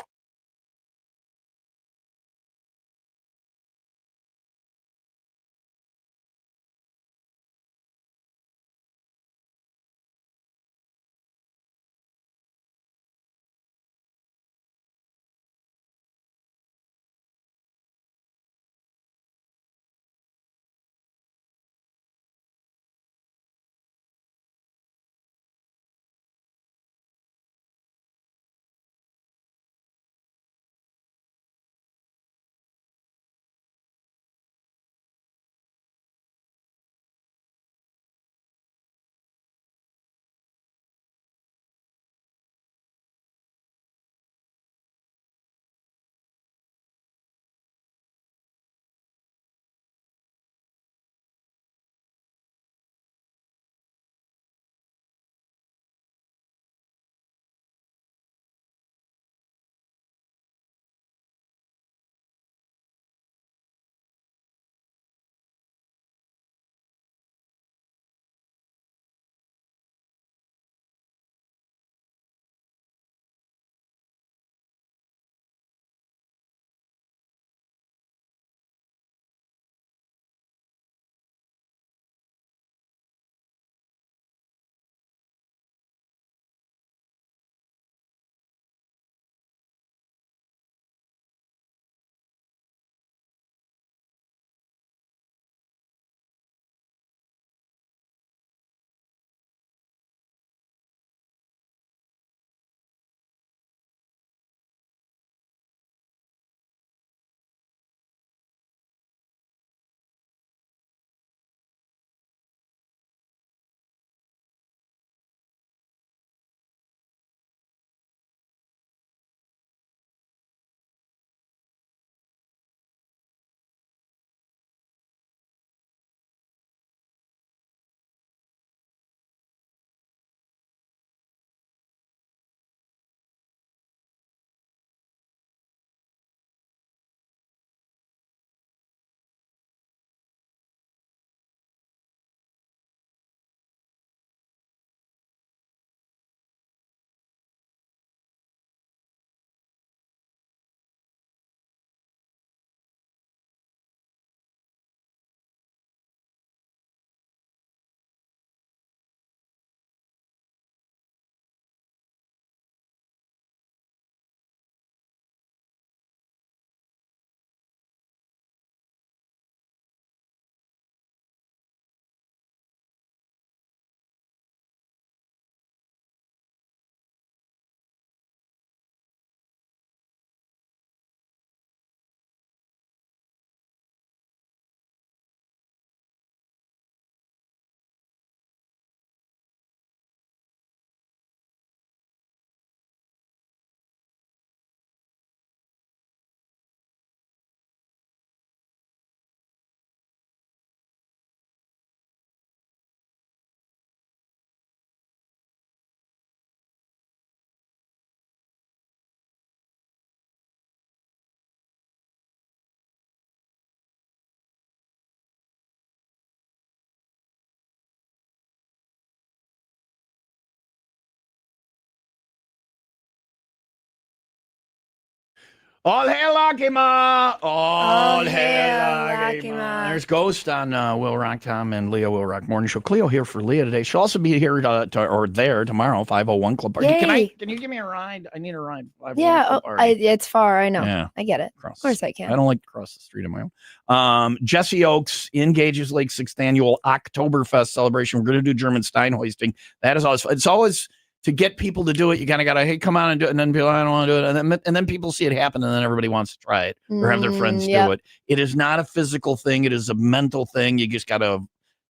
All hail Lucky Ma! All hail Lucky Ma! There's Ghost on Will Rock Tom and Leah Will Rock Morning Show. Cleo here for Leah today. She'll also be here or there tomorrow. 501 Club Party. Can you give me a ride? I need a ride. 501 Yeah, Club Party. it's far. I know. Yeah. I get it. Of course I can. I don't like to cross the street on my own. Jesse Oaks in Gages Lake 6th annual Oktoberfest celebration. We're going to do German Stein hoisting. That is always. It's always to get people to do it, you kind of got to, hey, come on and do it. And then people, I don't want to do it. And then people see it happen. And then everybody wants to try it or have their friends do it. It is not a physical thing. It is a mental thing. You just got to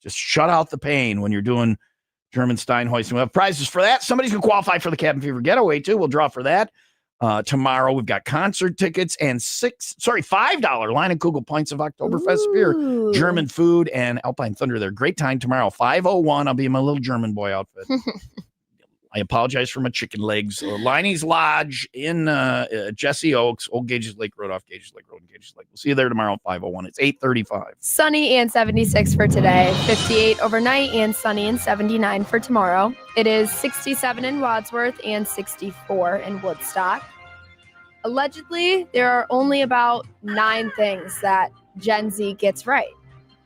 just shut out the pain when you're doing German stein hoisting. We have prizes for that. Somebody's going to qualify for the Cabin Fever Getaway too. We'll draw for that. Tomorrow we've got concert tickets and $5 line and Kugel pints of Oktoberfest beer, German food, and Alpine Thunder. They're great time tomorrow. 5:01. I'll be in my little German boy outfit. I apologize for my chicken legs. Liney's Lodge in Jesse Oaks, Old Gages Lake Road, off Gages Lake Road in Gages Lake. We'll see you there tomorrow at 5:01. It's 8:35. Sunny and 76 for today, 58 overnight, and sunny and 79 for tomorrow. It is 67 in Wadsworth and 64 in Woodstock. Allegedly, there are only about 9 things that Gen Z gets right,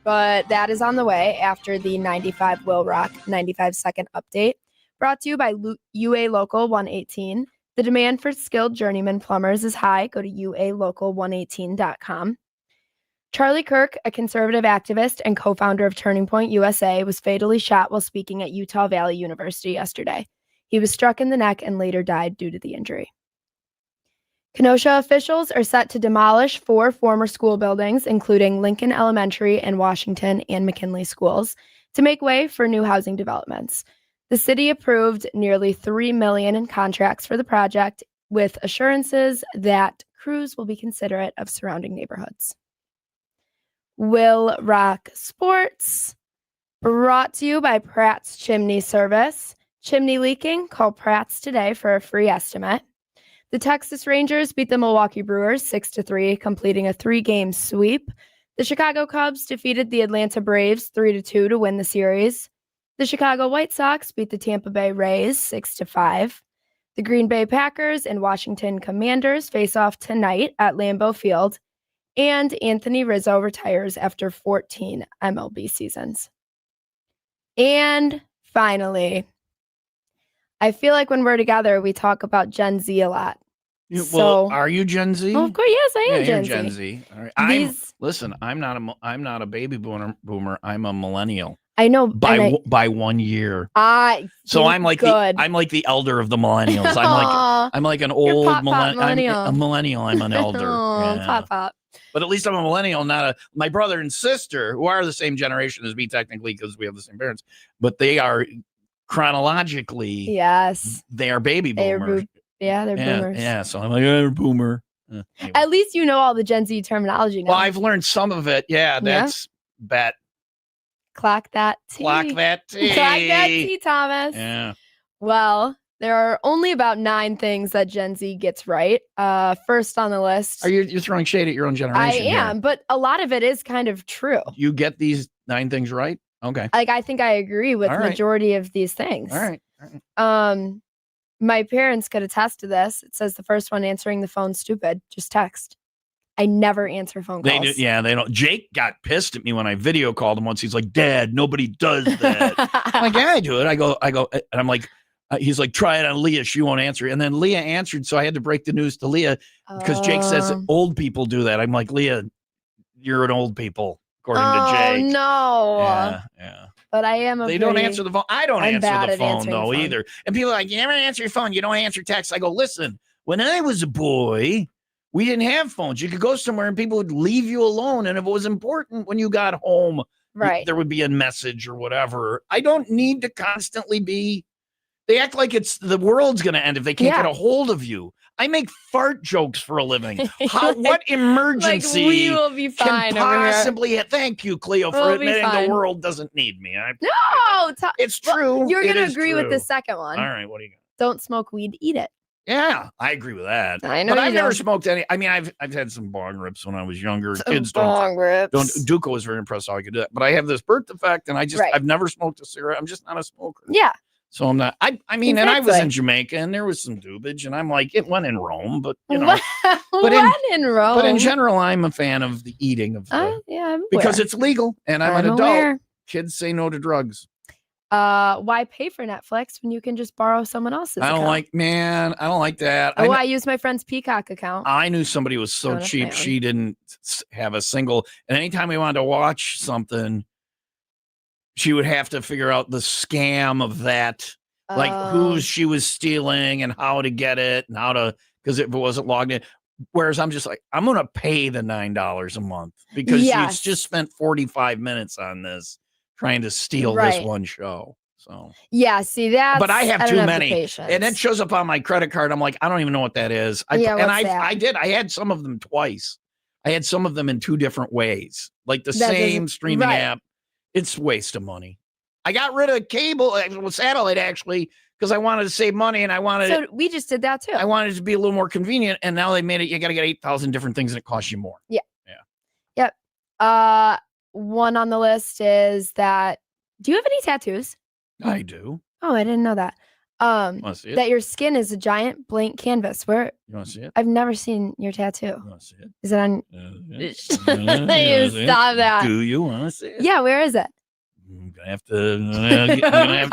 but that is on the way after the 95 WIIL Rock 95-second update. Brought to you by UA Local 118. The demand for skilled journeyman plumbers is high. Go to ualocal118.com. Charlie Kirk, a conservative activist and co-founder of Turning Point USA, was fatally shot while speaking at Utah Valley University yesterday. He was struck in the neck and later died due to the injury. Kenosha officials are set to demolish 4 former school buildings, including Lincoln Elementary and Washington and McKinley schools, to make way for new housing developments. The city approved nearly $3 million in contracts for the project, with assurances that crews will be considerate of surrounding neighborhoods. WIIL Rock Sports, brought to you by Pratt's Chimney Service. Chimney leaking? Call Pratt's today for a free estimate. The Texas Rangers beat the Milwaukee Brewers 6-3, completing a 3-game sweep. The Chicago Cubs defeated the Atlanta Braves 3-2 to win the series. The Chicago White Sox beat the Tampa Bay Rays 6-5. The Green Bay Packers and Washington Commanders face off tonight at Lambeau Field. And Anthony Rizzo retires after 14 MLB seasons. And finally, I feel like when we're together, we talk about Gen Z a lot. Well, are you Gen Z? Well, of course, yes, I am you're Gen Gen Z. All right. These- I'm not a baby boomer. I'm a millennial. I know by 1 year. So I'm like the elder of the millennials. I'm like an old millennial. I'm a millennial. I'm an elder. Pop. But at least I'm a millennial, my brother and sister, who are the same generation as me technically because we have the same parents, but they are chronologically. Yes. They are baby boomers. They're boomers. Yeah. So I'm like, I'm a boomer. Anyway. At least you know all the Gen Z terminology now. Well, I've learned some of it. Yeah, that's bet. Clock that T. Clock that T. Clock that T, Thomas. Yeah. Well, there are only about 9 things that Gen Z gets right. First on the list. Are you're throwing shade at your own generation? I am, but a lot of it is kind of true. You get these 9 things right? Okay. Like, I think I agree with majority of these things. All right. My parents could attest to this. It says the first one, answering the phone stupid. Just text. I never answer phone calls. They do, yeah, they don't. Jake got pissed at me when I video called him once. He's like, "Dad, nobody does that." I'm like, "Yeah, I do it." I go, and I'm like, he's like, "Try it on Leah. She won't answer." And then Leah answered, so I had to break the news to Leah because Jake says old people do that. I'm like, Leah, you're an old people, according to Jake. No. Yeah. But I am They don't answer the phone. I don't answer the phone, though, either. And people are like, you never answer your phone. You don't answer text. I go, listen, when I was a boy, we didn't have phones. You could go somewhere and people would leave you alone. And if it was important when you got home, there would be a message or whatever. I don't need to constantly be. They act like it's the world's going to end if they can't get a hold of you. I make fart jokes for a living. What emergency we will be fine can possibly thank you, Cleo, for admitting the world doesn't need me. It's true. You're going to agree with the second one. All right, what do you got? Don't smoke weed, eat it. Yeah, I agree with that. I know, but I've never smoked any. I mean, I've had some bong rips when I was younger. Kids bong rips. Duco was very impressed how I could do that. But I have this birth defect, and I've never smoked a cigarette. I'm just not a smoker. Yeah. So I'm not. I mean, and I was in Jamaica, and there was some dubage, and I'm like, it went in Rome, but you know, but in Rome. But in general, I'm a fan of the eating of the, because it's legal, and I'm an adult. Kids say no to drugs. Why pay for Netflix when you can just borrow someone else's? I don't like that. I use my friend's Peacock account. I knew somebody was so cheap she didn't have a single. And anytime we wanted to watch something, she would have to figure out the scam of that. like who Oh. she was stealing and how to get it and how to, because if it wasn't logged in. Whereas I'm just like, I'm going to pay the $9 a month because Yes. she's just spent 45 minutes on this trying to steal this Right. one show. So, Yeah, see that's but I have don't too the many, patience. and it shows up on my credit card. I'm like, I don't even know what that is. Yeah, and what's that? I had some of them twice. I had some of them in two different ways, like the That doesn't- same streaming right. app. It's a waste of money. I got rid of cable, satellite actually, because I wanted to save money and I wanted So we just did that too. I wanted it to be a little more convenient, and now they made it. You got to get 8,000 different things, and it costs you more. Yeah. Yeah. Yep. One on the list is that. Do you have any tattoos? I do. Oh, I didn't know that. Want to see it? That your skin is a giant blank canvas. Where You want to see it? I've never seen your tattoo. You want to see it? Is it on? You You stop that. Do you want to see it? Yeah, where is it? I'm gonna have to. I'm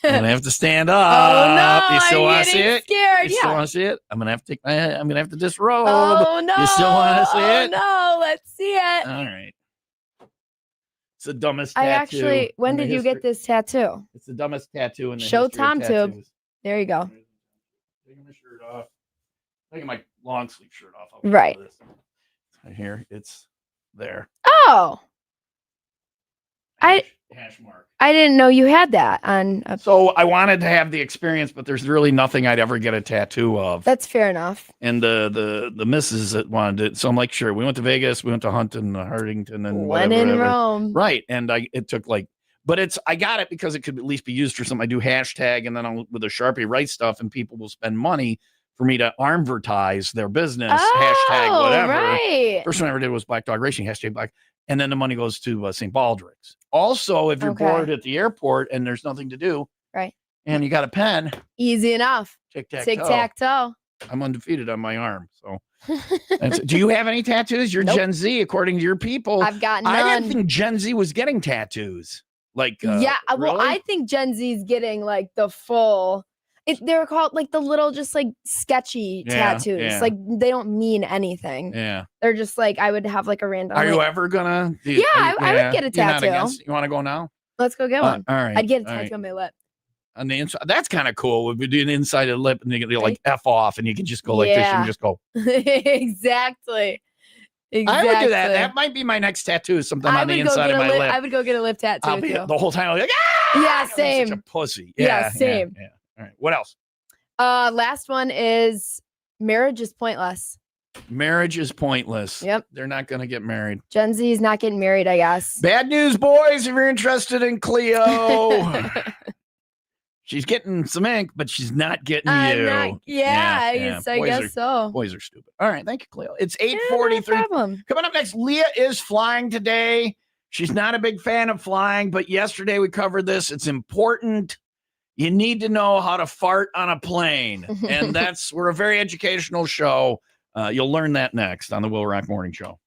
gonna have to stand up. Oh no! You still I'm want to see getting it? scared. You still Yeah. want to see it? I'm gonna have to take my. I'm gonna have to disrobe. Oh no! You still want to see Oh it? no! Let's see it. All right. It's the dumbest I tattoo. actually. When in the did you history- get this tattoo? It's the dumbest tattoo in the Show history of Tom Tube. tattoos. There you go. Taking my shirt off. Taking my long sleeve shirt off. I'll Right. show this. Right here. It's there. Oh, Hash mark. I didn't know you had that on. So I wanted to have the experience, but there's really nothing I'd ever get a tattoo of. That's fair enough. And the missus that wanted it, so I'm like, sure. We went to Vegas, we went to Huntington, Hartington, and When whatever, in whatever. Rome. Right? And it took like, but I got it because it could at least be used for something. I do hashtag, and then I'll with a Sharpie write stuff, and people will spend money for me to advertise their business. Hashtag Oh, whatever. right. First one I ever did was Black Dog Racing. Hashtag Black. And then the money goes to St. Baldrick's. Also, if you're Okay. bored at the airport and there's nothing to do, Right. and you got a pen, Easy enough. tic tac Tic tac toe. I'm undefeated on my arm. So, do you have any tattoos? You're Nope. Gen Z, according to your people. I've got I didn't none. think Gen Z was getting tattoos. Like, Yeah, well, really? I think Gen Z's getting like the full. They're called like the little, just like sketchy Yeah, tattoos. yeah. Like they don't mean anything. Yeah. They're just like I would have like a random. Are you like- ever gonna? Yeah, I would get a You're not tattoo. against- You want to go now? Let's go get one. All right. I'd get a all tattoo right. on my lip. On the inside, that's kind of cool. Would be doing the inside of the lip, and you can like F off, and you can just go like this Yeah. and just go. Exactly. I would do that. That might be my next tattoo. Something on the inside of my lip. I would go get a lip tattoo. I'll be too. the whole time. I'll be like, Yeah, I'm same. such a pussy. Yeah, same. Yeah. All right. What else? Last one is marriage is pointless. Marriage is pointless. Yep. They're not going to get married. Gen Z is not getting married, I guess. Bad news, boys. If you're interested in Cleo, she's getting some ink, but she's not getting I'm you. not- yeah, I guess Boys so. Boys are stupid. All right. Thank you, Cleo. It's no 8:43. problem. Coming up next, Leah is flying today. She's not a big fan of flying, but yesterday we covered this. It's important. You need to know how to fart on a plane. And we're a very educational show. You'll learn that next on the Will Rock Morning Show.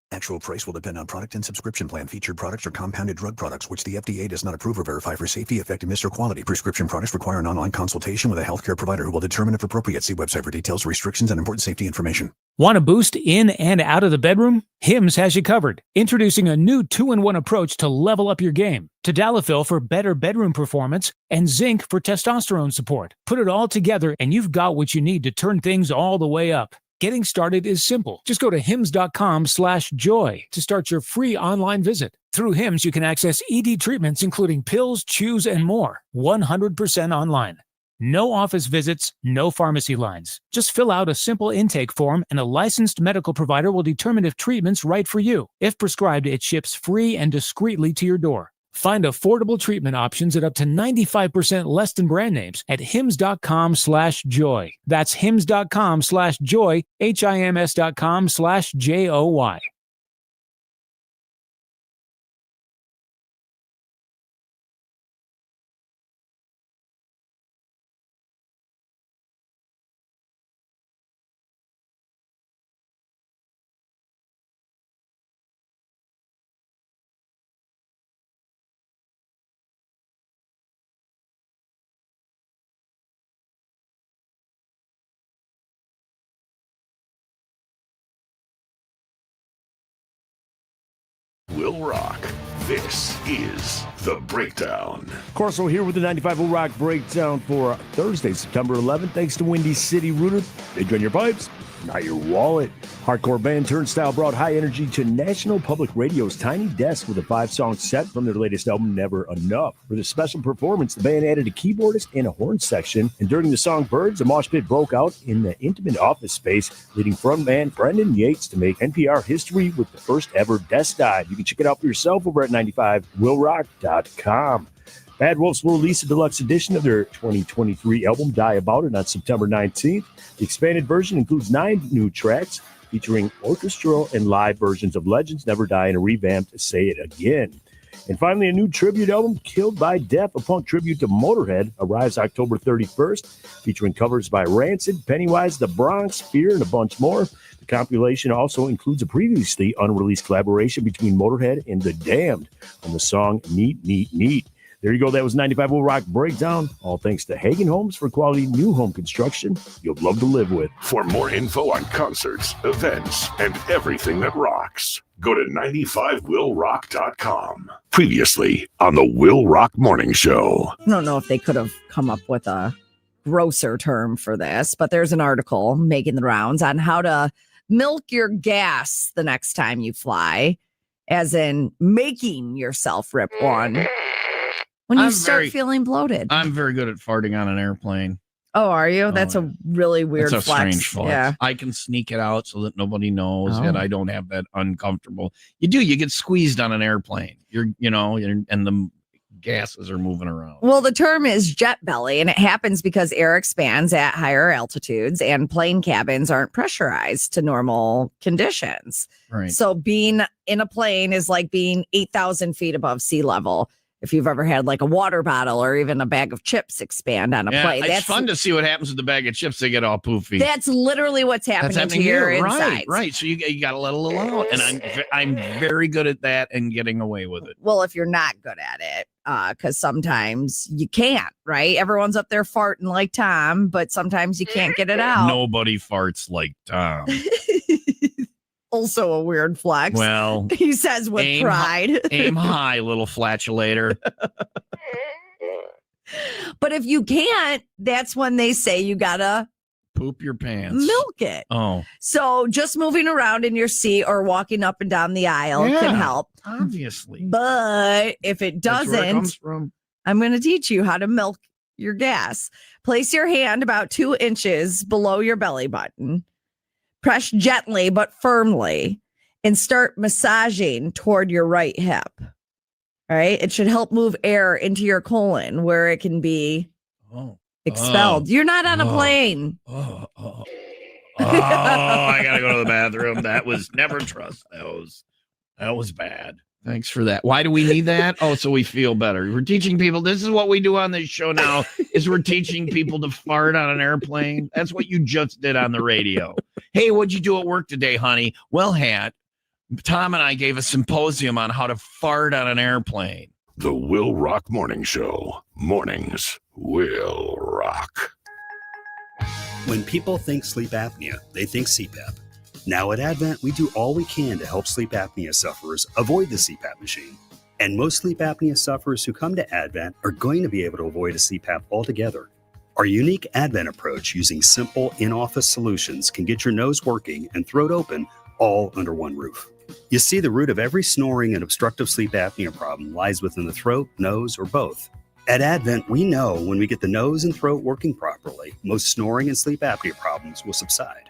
Actual price will depend on product and subscription plan. Featured products are compounded drug products, which the FDA does not approve or verify for safety, effectiveness, or quality. Prescription products require an online consultation with a healthcare provider who will determine if appropriate. See website for details, restrictions, and important safety information. Want a boost in and out of the bedroom? Hims has you covered. Introducing a new 2-in-1 approach to level up your game. Tadalafil for better bedroom performance and zinc for testosterone support. Put it all together and you've got what you need to turn things all the way up. Getting started is simple. Just go to hims.com/joy to start your free online visit. Through Hims, you can access ED treatments, including pills, chews, and more. 100% online. No office visits, no pharmacy lines. Just fill out a simple intake form and a licensed medical provider will determine if treatment's right for you. If prescribed, it ships free and discreetly to your door. Find affordable treatment options at up to 95% less than brand names at hims.com/joy. That's hims.com/joy, HIMS.com/JOY. will rock. This is The Breakdown. Corso here with the 95 Will Rock Breakdown for Thursday, September 11th. Thanks to Windy City Rooter. They drain your pipes, not your wallet. Hardcore band Turnstile brought high energy to National Public Radio's Tiny Desk with a 5-song set from their latest album, Never Enough. For this special performance, the band added a keyboardist and a horn section, and during the song Birds, a mosh pit broke out in the intimate office space, leading frontman Brendan Yates to make NPR history with the first ever desk dive. You can check it out for yourself over at 95willrock.com. Bad Wolves will release a deluxe edition of their 2023 album, Die About It, on September 19th. The expanded version includes 9 new tracks featuring orchestral and live versions of Legends Never Die and a revamped Say It Again. And finally, a new tribute album, Killed by Death, a punk tribute to Motorhead, arrives October 31st, featuring covers by Rancid, Pennywise, The Bronx, Fear, and a bunch more. The compilation also includes a previously unreleased collaboration between Motorhead and The Damned on the song Neat, Neat, Neat. There you go. That was 95 Will Rock Breakdown. All thanks to Hagen Homes for quality new home construction you'll love to live with. For more info on concerts, events, and everything that rocks, go to 95willrock.com. Previously on the Will Rock Morning Show. I don't know if they could have come up with a grosser term for this, but there's an article making the rounds on how to milk your gas the next time you fly, as in making yourself rip one. When you start feeling bloated. I'm very good at farting on an airplane. Oh, are you? That's a really weird That's a flex. strange flex. Yeah. I can sneak it out so that nobody knows, Oh. and I don't have that uncomfortable. You get squeezed on an airplane. And the gases are moving around. Well, the term is jet belly, and it happens because air expands at higher altitudes and plane cabins aren't pressurized to normal conditions. Right. So being in a plane is like being 8,000 feet above sea level. If you've ever had like a water bottle or even a bag of chips expand on a plane. It's fun to see what happens with the bag of chips. They get all poofy. That's literally what's happening to your insides. Right. So you got to let a little out, and I'm very good at that and getting away with it. Well, if you're not good at it, because sometimes you can't, right? Everyone's up there farting like Tom, but sometimes you can't get it out. Nobody farts like Tom. Also a weird flex. Well, he says with pride. Aim high, little flatulator. But if you can't, that's when they say you gotta poop your pants. Milk it. Oh. So just moving around in your seat or walking up and down the aisle can help. Obviously. But if it That's where it doesn't, comes from. I'm going to teach you how to milk your gas. Place your hand about 2 inches below your belly button. Press gently but firmly and start massaging toward your right hip. All right. It should help move air into your colon where it can be expelled. You're not on a plane. Oh, I gotta go to the bathroom. That was never trust. That was bad. Thanks for that. Why do we need that? Oh, so we feel better. We're teaching people. This is what we do on this show now. Is we're teaching people to fart on an airplane. That's what you just did on the radio. Hey, what'd you do at work today, honey? Well, Tom and I gave a symposium on how to fart on an airplane. The Will Rock Morning Show. Mornings will rock. When people think sleep apnea, they think CPAP. Now at Advent, we do all we can to help sleep apnea sufferers avoid the CPAP machine. And most sleep apnea sufferers who come to Advent are going to be able to avoid a CPAP altogether. Our unique Advent approach using simple in-office solutions can get your nose working and throat open all under one roof. You see, the root of every snoring and obstructive sleep apnea problem lies within the throat, nose, or both. At Advent, we know when we get the nose and throat working properly, most snoring and sleep apnea problems will subside.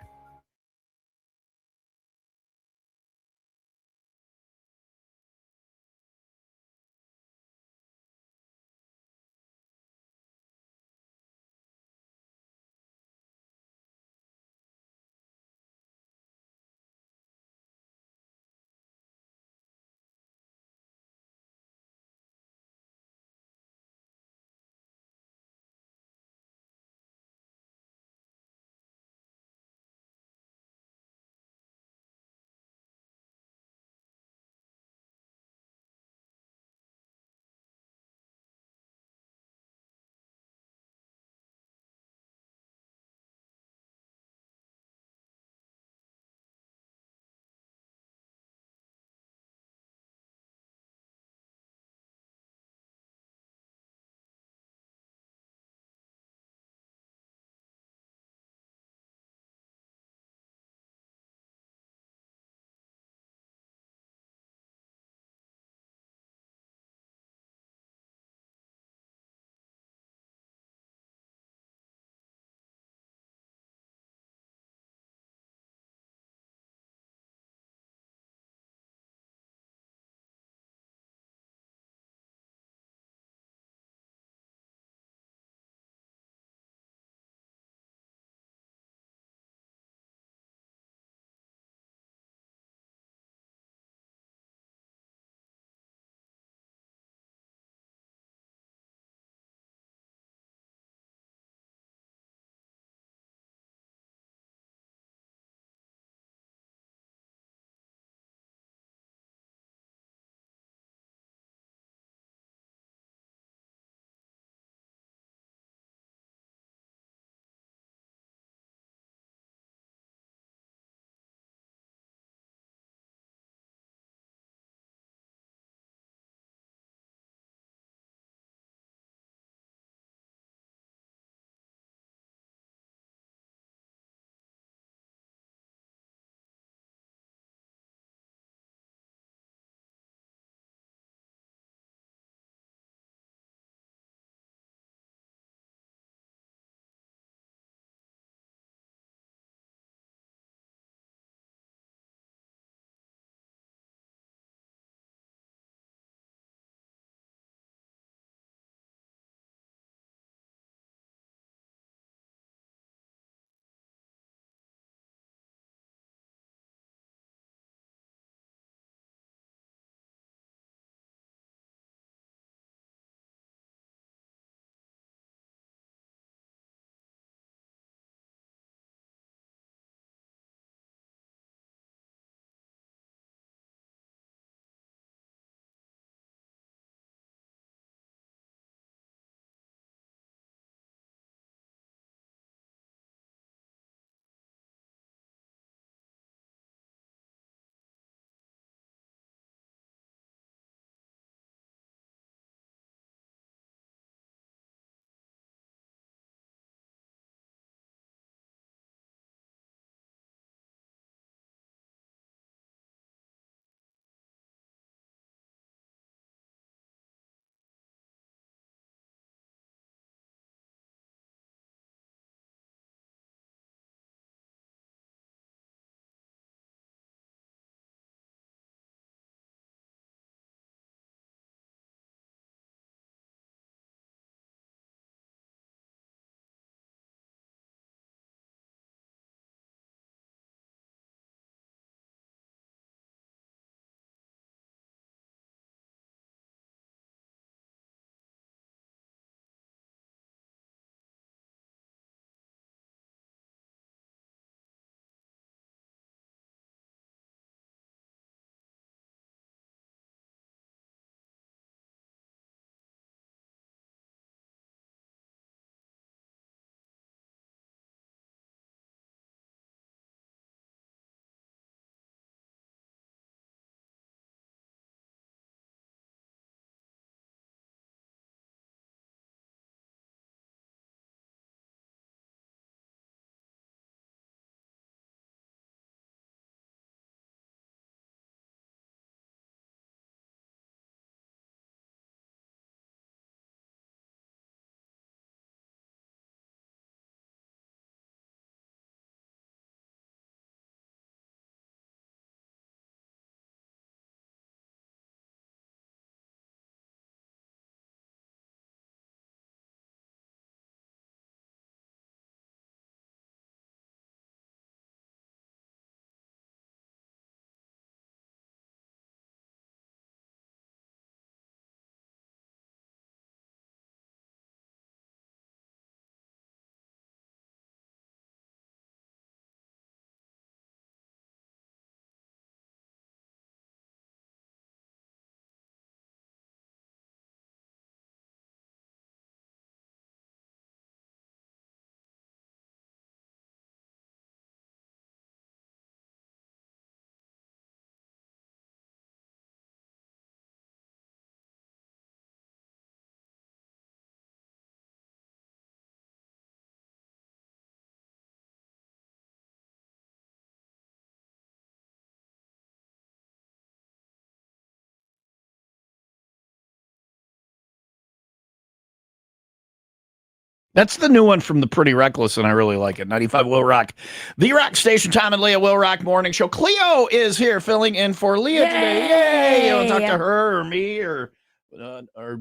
That's the new one from the Pretty Reckless, and I really like it. 95 Will Rock. The Rock Station, Tom and Leah, Will Rock Morning Show. Cleo is here filling in for Leah today. Yay! You want to talk to her or me or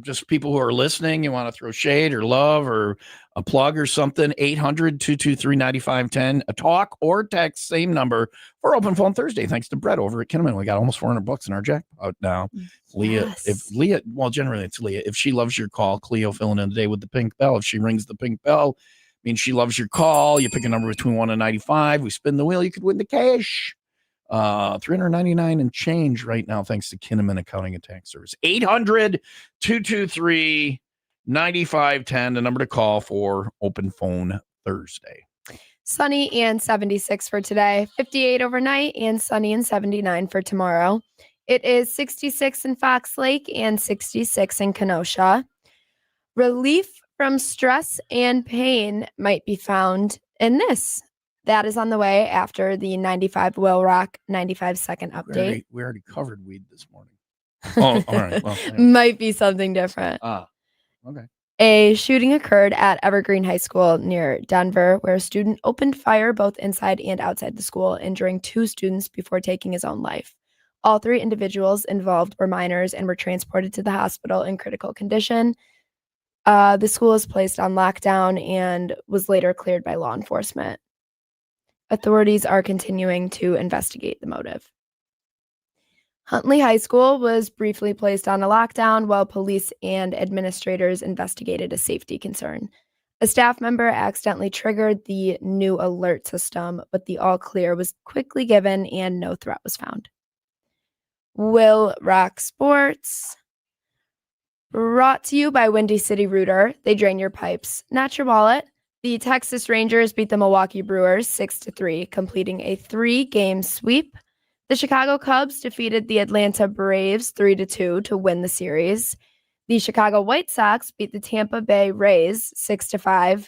just people who are listening? You want to throw shade or love or a plug or something? 800-223-9510. A talk or text, same number for Open Phone Thursday. Thanks to Brett over at Kinnaman. We got almost $400 in our jackpot now. Leah, generally it's Leah. If she loves your call, Cleo filling in today with the pink bell. If she rings the pink bell, means she loves your call. You pick a number between 1 and 95. We spin the wheel. You could win the cash. $399 and change right now, thanks to Kinnaman Accounting and Tax Service. 800-223-9510, the number to call for Open Phone Thursday. Sunny and 76 for today, 58 overnight, and sunny and 79 for tomorrow. It is 66 in Fox Lake and 66 in Kenosha. Relief from stress and pain might be found in this. That is on the way after the 95 Will Rock 95-second update. We already covered weed this morning. Oh, all right. Well, yeah. Might be something different. Okay. A shooting occurred at Evergreen High School near Denver, where a student opened fire both inside and outside the school, injuring 2 students before taking his own life. All 3 individuals involved were minors and were transported to the hospital in critical condition. The school was placed on lockdown and was later cleared by law enforcement. Authorities are continuing to investigate the motive. Huntley High School was briefly placed on a lockdown while police and administrators investigated a safety concern. A staff member accidentally triggered the new alert system, but the all clear was quickly given and no threat was found. Will Rock Sports. Brought to you by Windy City Rooter. They drain your pipes, not your wallet. The Texas Rangers beat the Milwaukee Brewers 6-3, completing a 3-game sweep. The Chicago Cubs defeated the Atlanta Braves 3-2 to win the series. The Chicago White Sox beat the Tampa Bay Rays 6-5.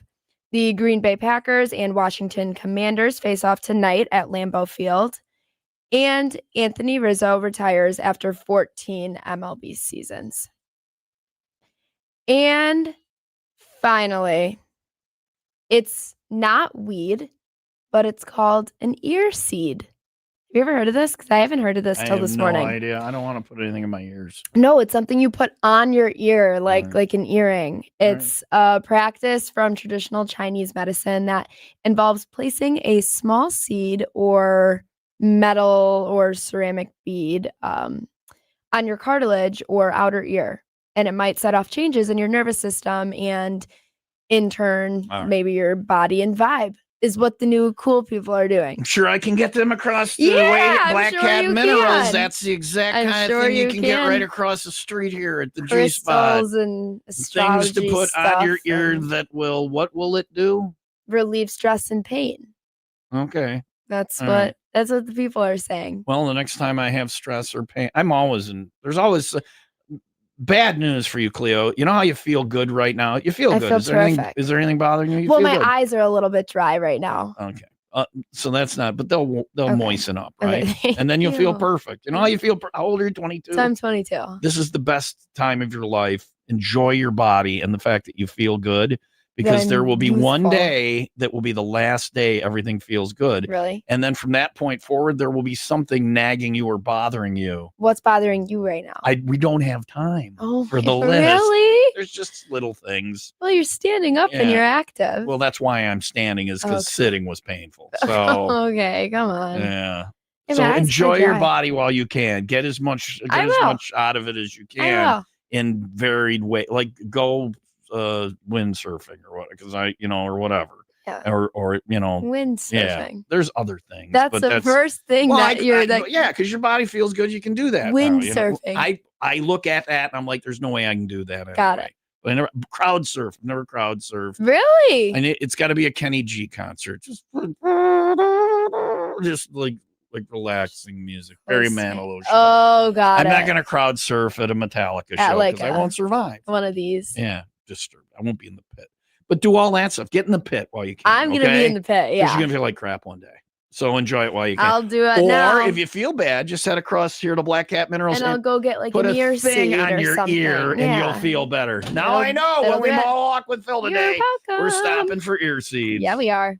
The Green Bay Packers and Washington Commanders face off tonight at Lambeau Field. And Anthony Rizzo retires after 14 MLB seasons. And finally, it's not weed, but it's called an ear seed. Have you ever heard of this? Because I haven't heard of this till this morning. I have no idea. I don't want to put anything in my ears. No, it's something you put on your ear, like an earring. It's a practice from traditional Chinese medicine that involves placing a small seed or metal or ceramic bead on your cartilage or outer ear. And it might set off changes in your nervous system and in turn, maybe your body and vibe is what the new cool people are doing. I'm sure I can get them across the way at Black Cat Minerals. Can. That's the exact kind of thing you can get right across the street here at the G-Spot. And astrology things to put on your ear that will, what will it do? Relieve stress and pain. Okay. That's what the people are saying. Well, the next time I have stress or pain, there's always bad news for you, Cleo. You know how you feel good right now? You feel good. Feel terrific. Is there anything bothering you? Well, my eyes are a little bit dry right now. Okay. So that's not, but they'll moisten up, right? Okay. And then you'll feel perfect. You know how you feel? How old are you? 22? So I'm 22. This is the best time of your life. Enjoy your body and the fact that you feel good, because there will be one day that will be the last day everything feels good. Really? And then from that point forward, there will be something nagging you or bothering you. What's bothering you right now? We don't have time for the list. Really? There's just little things. Well, you're standing up and you're active. Well, that's why I'm standing, is because sitting was painful. So okay, come on. Yeah. So enjoy your body while you can. Get as much out of it as you can in varied way. Like go windsurfing or what, because or whatever. Yeah. Or windsurfing. Yeah, there's other things. That's the first thing because your body feels good, you can do that. Windsurfing. I look at that and I'm like, there's no way I can do that. Got it. But I never crowd surf. Never crowd surf. Really? And it's got to be a Kenny G concert. Just like relaxing music. Barry Manilow. Oh, got I'm not gonna crowd surf at a Metallica show because I won't survive. One of these. Yeah, I won't be in the pit. But do all that stuff. Get in the pit while you can. I'm gonna be in the pit. Yeah, you're gonna feel like crap one day. So enjoy it while you can. I'll do it or now. if you feel bad, just head across here to Black Cat Minerals And I'll go get like put an a ear thing seed on or your something. ear and you'll feel better. Now I know when we walk with Phil today, You're welcome. we're stopping for ear seeds. Yeah, we are.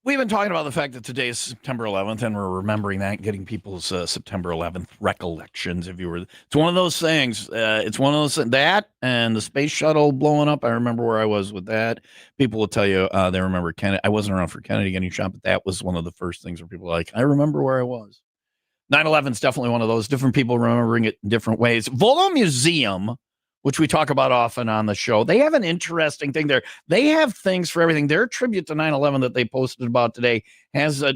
We've been talking about the fact that today is September 11th, and we're remembering that, getting people's September 11th recollections. If you were, it's one of those things. It's one of those that and the space shuttle blowing up. I remember where I was with that. People will tell you they remember Kennedy. I wasn't around for Kennedy getting shot, but that was one of the first things where people are like, I remember where I was. 9/11 is definitely one of those. Different people remembering it in different ways. Volo Museum, which we talk about often on the show, they have an interesting thing there. They have things for everything. Their tribute to 9/11 that they posted about today has a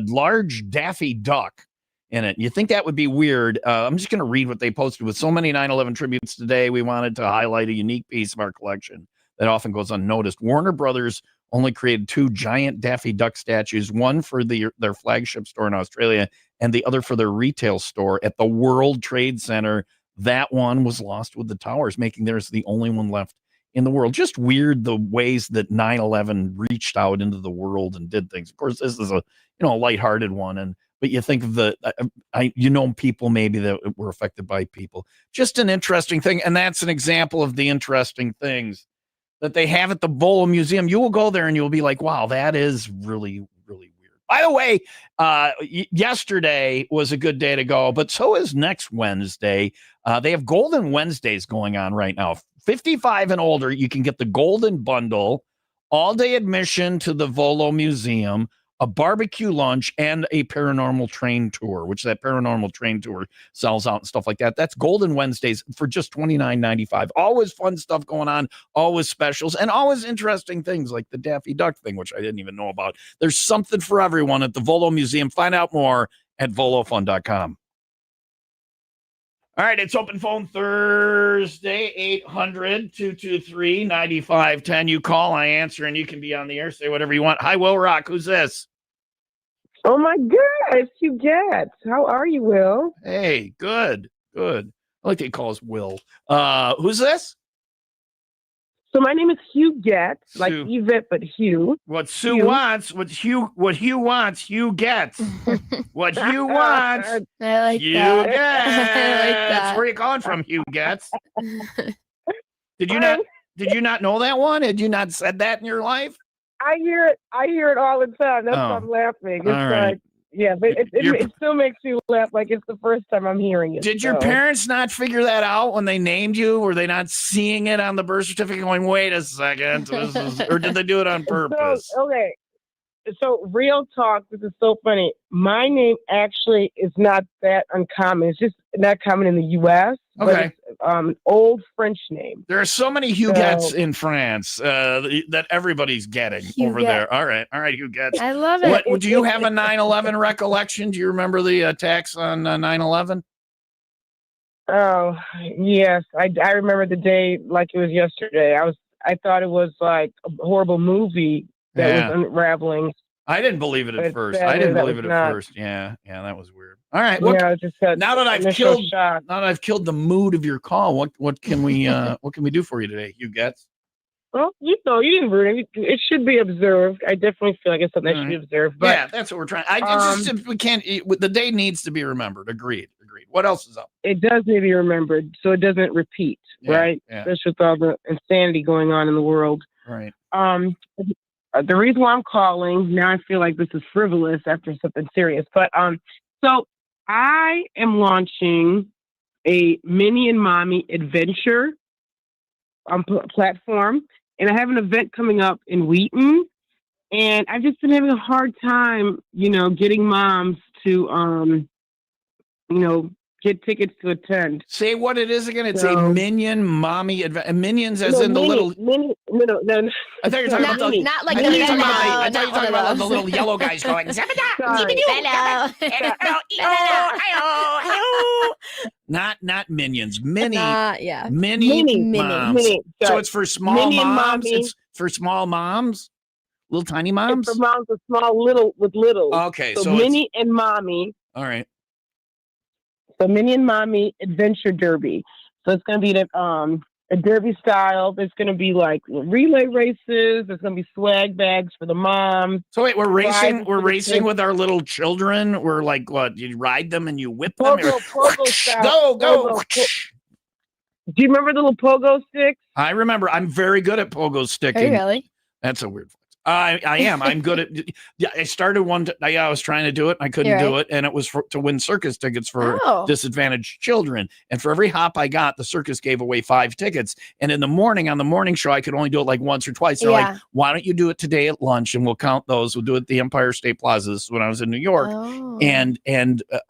large Daffy Duck in it. You think that would be weird. I'm just going to read what they posted. With so many 9/11 tributes today, we wanted to highlight a unique piece of our collection that often goes unnoticed. Warner Brothers only created 2 giant Daffy Duck statues, one for their flagship store in Australia and the other for their retail store at the World Trade Center. That one was lost with the towers, making theirs the only one left in the world. Just weird the ways that 9/11 reached out into the world and did things. Of course, this is a a lighthearted one. But you think of people maybe that were affected by people. Just an interesting thing. And that's an example of the interesting things that they have at the Volo Museum. You will go there and you'll be like, wow, that is really, really weird. By the way, yesterday was a good day to go, but so is next Wednesday. They have Golden Wednesdays going on right now. 55 and older, you can get the Golden Bundle, all-day admission to the Volo Museum, a barbecue lunch, and a paranormal train tour, which that paranormal train tour sells out and stuff like that. That's Golden Wednesdays for just $29.95. Always fun stuff going on, always specials, and always interesting things like the Daffy Duck thing, which I didn't even know about. There's something for everyone at the Volo Museum. Find out more at volofun.com. All right, it's Open Phone Thursday, 800-223-9510. You call, I answer, and you can be on the air. Say whatever you want. Hi, Will Rock. Who's this? Oh, my God. It's Hugh Getz. How are you, Will? Hey, good. I like they call us Will. Who's this? So my name is Hugh Getz, like Sue. Yvette, but Hugh. What Sue wants, what Hugh wants, Hugh gets. What Hugh wants, I like Hugh that. gets. I like that. Where are you calling from, Hugh gets? Did you not know that one? Had you not said that in your life? I hear it all the time. That's why I'm laughing. It's all right. like, yeah, but it still makes me laugh like it's the first time I'm hearing it. Did your parents not figure that out when they named you? Were they not seeing it on the birth certificate going, wait a second, or did they do it on purpose? So real talk, this is so funny. My name actually is not that uncommon. It's just not common in the U.S. Okay. But it's old French name. There are so many Huguettes in France that everybody's getting over there. All right, Huguettes. I love it. Do you have a 9/11 recollection? Do you remember the attacks on 9/11? Oh, yes. I remember the day like it was yesterday. I thought it was like a horrible movie that was unraveling. I didn't believe it at first. Yeah, that was weird. All right. Now that I've killed the mood of your call, what can we do for you today, Hugh Getz? Well, you didn't ruin it. It should be observed. I definitely feel like it's something that should be observed. But yeah, that's what we're trying. We can't. The day needs to be remembered. Agreed. What else is up? It does need to be remembered so it doesn't repeat, right? Yeah. Especially with all the insanity going on in the world. Right. The reason why I'm calling now, I feel like this is frivolous after something serious, but so I am launching a Minnie and Mommy adventure platform, and I have an event coming up in Wheaton, and I've just been having a hard time, getting moms to, get tickets to attend. Say what it is again. It's a Minion Mommy Minions, as in the little. No. I thought you were talking about the. Not like I thought you were talking about the those. little yellow guys going. Not Minions. Mini. Yeah. Mini moms. So Sorry. it's for small Minnie and moms. Mommy. It's for small moms. Little tiny moms. It's for moms with little. Okay, so Minnie and Mommy. All right. The Minnie and Mommy Adventure Derby. So it's going to be a derby style. There's going to be like relay races. There's going to be swag bags for the moms. So wait, we're racing with our little children. We're like, what? You ride them and you whip them. Pogo style. Go. Do you remember the little pogo sticks? I remember. I'm very good at pogo sticking. Are you really? That's a weird. I am. I'm good at. Yeah, I started one. I was trying to do it. I couldn't do it, and it was to win circus tickets for disadvantaged children. And for every hop I got, the circus gave away 5 tickets. And in the morning, on the morning show, I could only do it like once or twice. They're like, "Why don't you do it today at lunch, and we'll count those? We'll do it at the Empire State Plaza." This is when I was in New York, and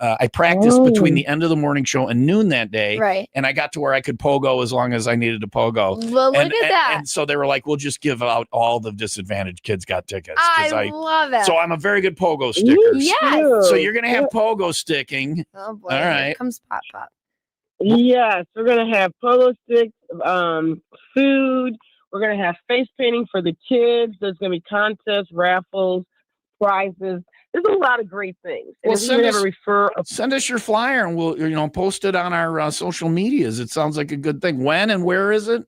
I practiced between the end of the morning show and noon that day. Right. And I got to where I could pogo as long as I needed to pogo. Well, look at that. And so they were like, "We'll just give out all the disadvantaged kids got tickets." I love it. So I'm a very good pogo sticker. Yes. So you're gonna have pogo sticking. Oh boy. All right. Here comes Pop. Yes, we're gonna have pogo sticks, food. We're gonna have face painting for the kids. There's gonna be contests, raffles, prizes. There's a lot of great things. Well, send us your flyer and we'll post it on our social medias. It sounds like a good thing. When and where is it?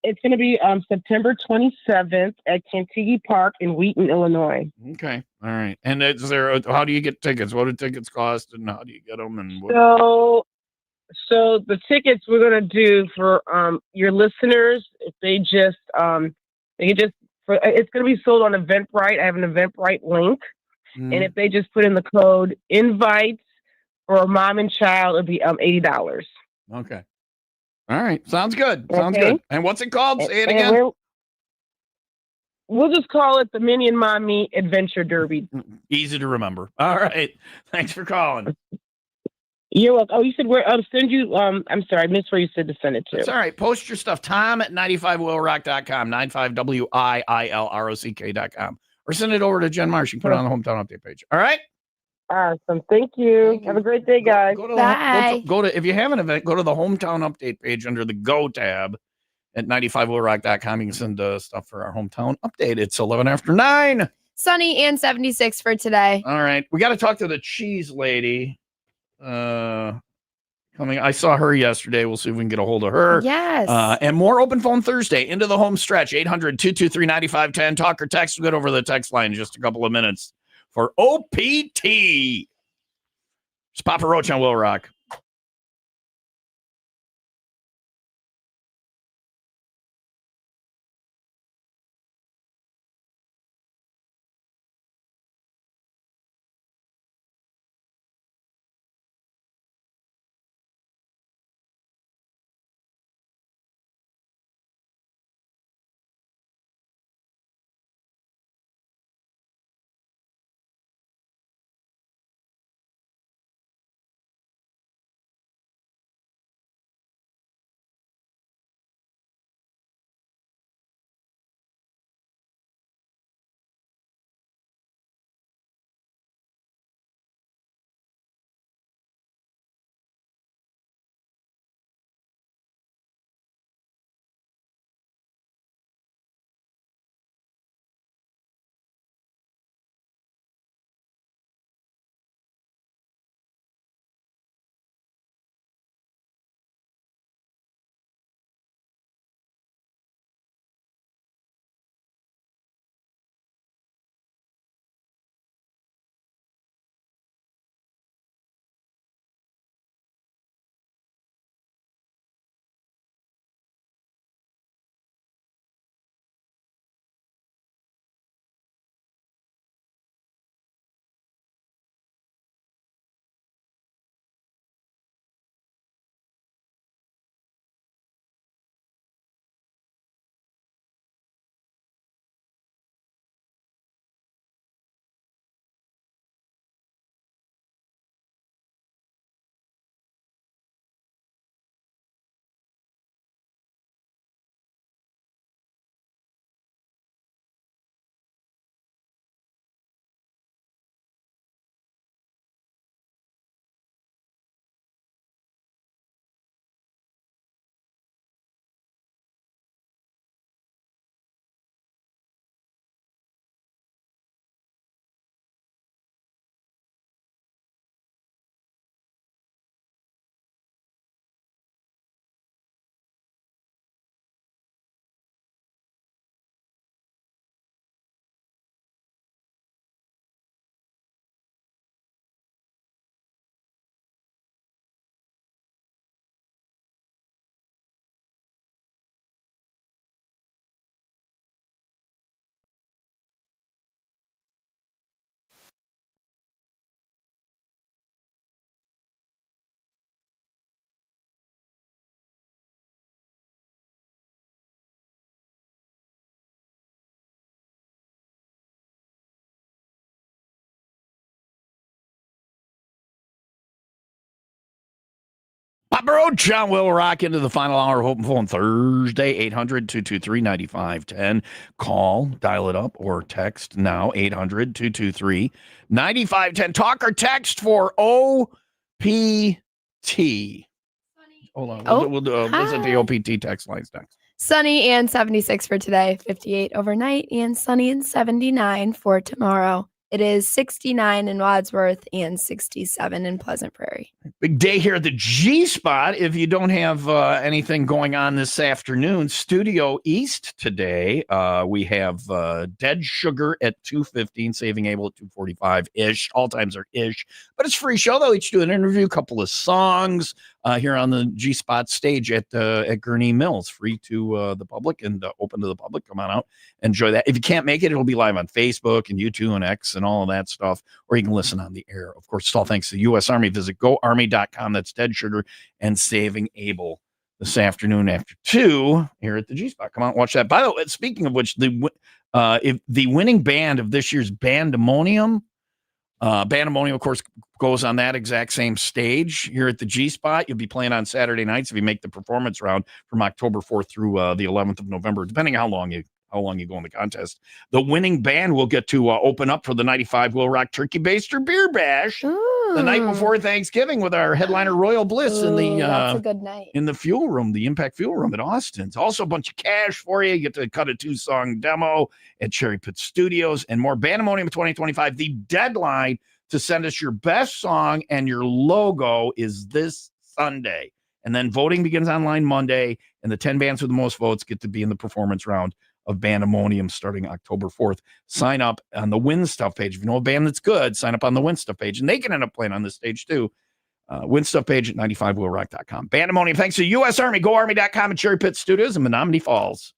It's going to be September 27th at Kentucky Park in Wheaton, Illinois. Okay. All right. And how do you get tickets? What do tickets cost and how do you get them? And what? So the tickets we're going to do for your listeners, if they just, it's going to be sold on Eventbrite. I have an Eventbrite link. And if they just put in the code INVITE for mom and child, it'll be $80. Okay. All right. Sounds good. Sounds good. And what's it called? Say it And again. We'll just call it the Minnie and Mommy Adventure Derby. Easy to remember. All right. Thanks for calling. You're welcome. Oh, you said where? Send you. I'm sorry, I missed where you said to send it to. It's all right. Post your stuff. Tom at 95willrock.com, 95WIILROCK.com, or send it over to Jen Marsh. You can put it on the hometown update page. All right. Awesome. Thank you. Have a great day, guys. Bye. Go to, if you have an event, go to the hometown update page under the Go tab at 95willrock.com. You can send stuff for our hometown update. It's 11 after 9. Sunny and 76 for today. All right. We got to talk to the cheese lady. Coming. I saw her yesterday. We'll see if we can get a hold of her. Yes. And more open phone Thursday into the home stretch. 800-223-9510. Talk or text. We'll get over the text line in just a couple of minutes for OPT. It's Papa Roach on Will Rock. Papa Roach on Will Rock into the final hour of Open Phone Thursday, 800-223-9510. Call, dial it up, or text now, 800-223-9510. Talk or text for OPT. Hold on. We'll do visit the OPT text lines next. Sunny and 76 for today, 58 overnight, and sunny and 79 for tomorrow. It is 69 in Wadsworth and 67 in Pleasant Prairie. Big day here at the G Spot. If you don't have anything going on this afternoon, Studio East today, we have Dead Sugar at 2:15, Saving Able at 2:45-ish. All times are ish, but it's a free show. They'll each do an interview, a couple of songs here on the G Spot stage at Gurnee Mills, free to the public and open to the public. Come on out, enjoy that. If you can't make it, it'll be live on Facebook and YouTube and X and all of that stuff, or you can listen on the air. Of course, it's all thanks to the U.S. Army. Visit GoArmy.com. That's Dead Sugar and Saving Able this afternoon after 2 here at the G Spot. Come on, watch that. By the way, speaking of which, if the winning band of this year's Bandemonium, of course, goes on that exact same stage here at the G Spot. You'll be playing on Saturday nights if you make the performance round from October 4th through the 11th of November, depending on how long you go in the contest. The winning band will get to open up for the 95 WIIL Rock Turkey Baster Beer Bash the night before Thanksgiving with our headliner Royal Bliss in the that's a good night. in the fuel room, the Impact Fuel Room at Austin's. Also a bunch of cash for you. You get to cut a 2-song demo at Cherry Pit Studios and more. Bandemonium 2025. The deadline to send us your best song and your logo is this Sunday. And then voting begins online Monday, and the 10 bands with the most votes get to be in the performance round of Bandemonium starting October 4th. Sign up on the Win Stuff page. If you know a band that's good, sign up on the Win Stuff page, and they can end up playing on this stage too. Win Stuff page at 95wheelrock.com. Bandemonium, thanks to U.S. Army, GoArmy.com, and Cherry Pit Studios in Menominee Falls.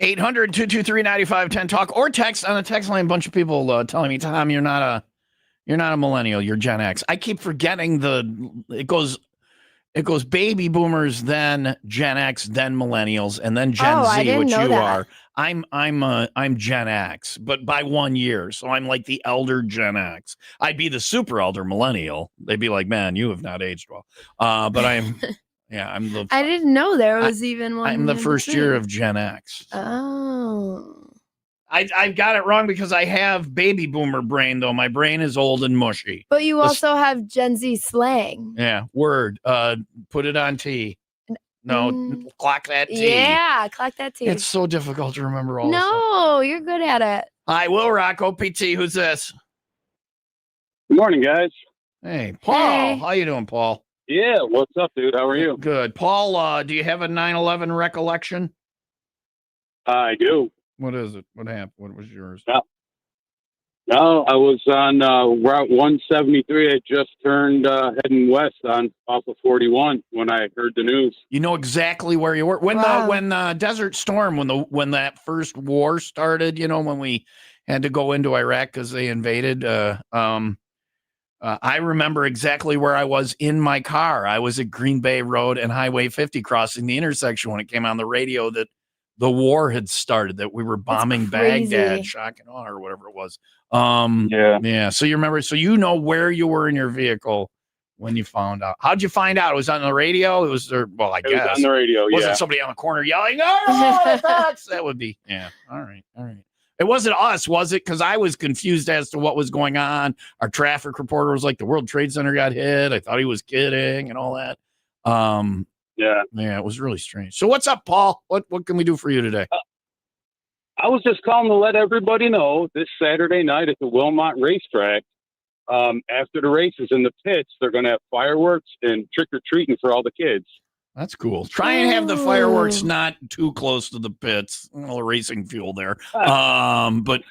800-223-9510 talk or text on the text line. A bunch of people telling me, Tom, you're not a millennial, you're Gen X. I keep forgetting it goes baby boomers, then Gen X, then millennials, and then Gen I Z, didn't which know you that. are. I'm Gen X, but by 1 year. So I'm like the elder Gen X. I'd be the super elder millennial. They'd be like, man, you have not aged well. But I'm I didn't know there was even one. I'm the in first between. year of Gen X. Oh. I got it wrong because I have baby boomer brain, though. My brain is old and mushy. But you also have Gen Z slang. Yeah, word. Put it on T. No, clock that T. Yeah, clock that T. It's so difficult to remember all this stuff. No, you're good at it. Hi, Will Rock, OPT. Who's this? Good morning, guys. Hey, Paul. Hey. How you doing, Paul? Yeah, what's up, dude? How are you? Good. Paul, do you have a 9/11 recollection? I do. What is it? What happened? What was yours? No, I was on Route 173. I just turned heading west off of 41 when I heard the news. You know exactly where you were when the Desert Storm, when that first war started. You know, when we had to go into Iraq because they invaded. I remember exactly where I was in my car. I was at Green Bay Road and Highway 50 crossing the intersection when it came on the radio that the war had started, that we were bombing Baghdad, shock and awe, or whatever it was. Yeah. So you remember, so you know where you were in your vehicle when you found out. How'd you find out? It was on the radio? It was there, well, I guess. It was on the radio, Wasn't somebody on the corner yelling, "Oh, that would be, yeah. All right. It wasn't us, was it? Because I was confused as to what was going on. Our traffic reporter was like, the World Trade Center got hit. I thought he was kidding and all that. Yeah, it was really strange. So what's up, Paul? What can we do for you today? I was just calling to let everybody know this Saturday night at the Wilmot Racetrack, after the races in the pits, they're going to have fireworks and trick-or-treating for all the kids. That's cool. Try and have the fireworks not too close to the pits. A little racing fuel there. But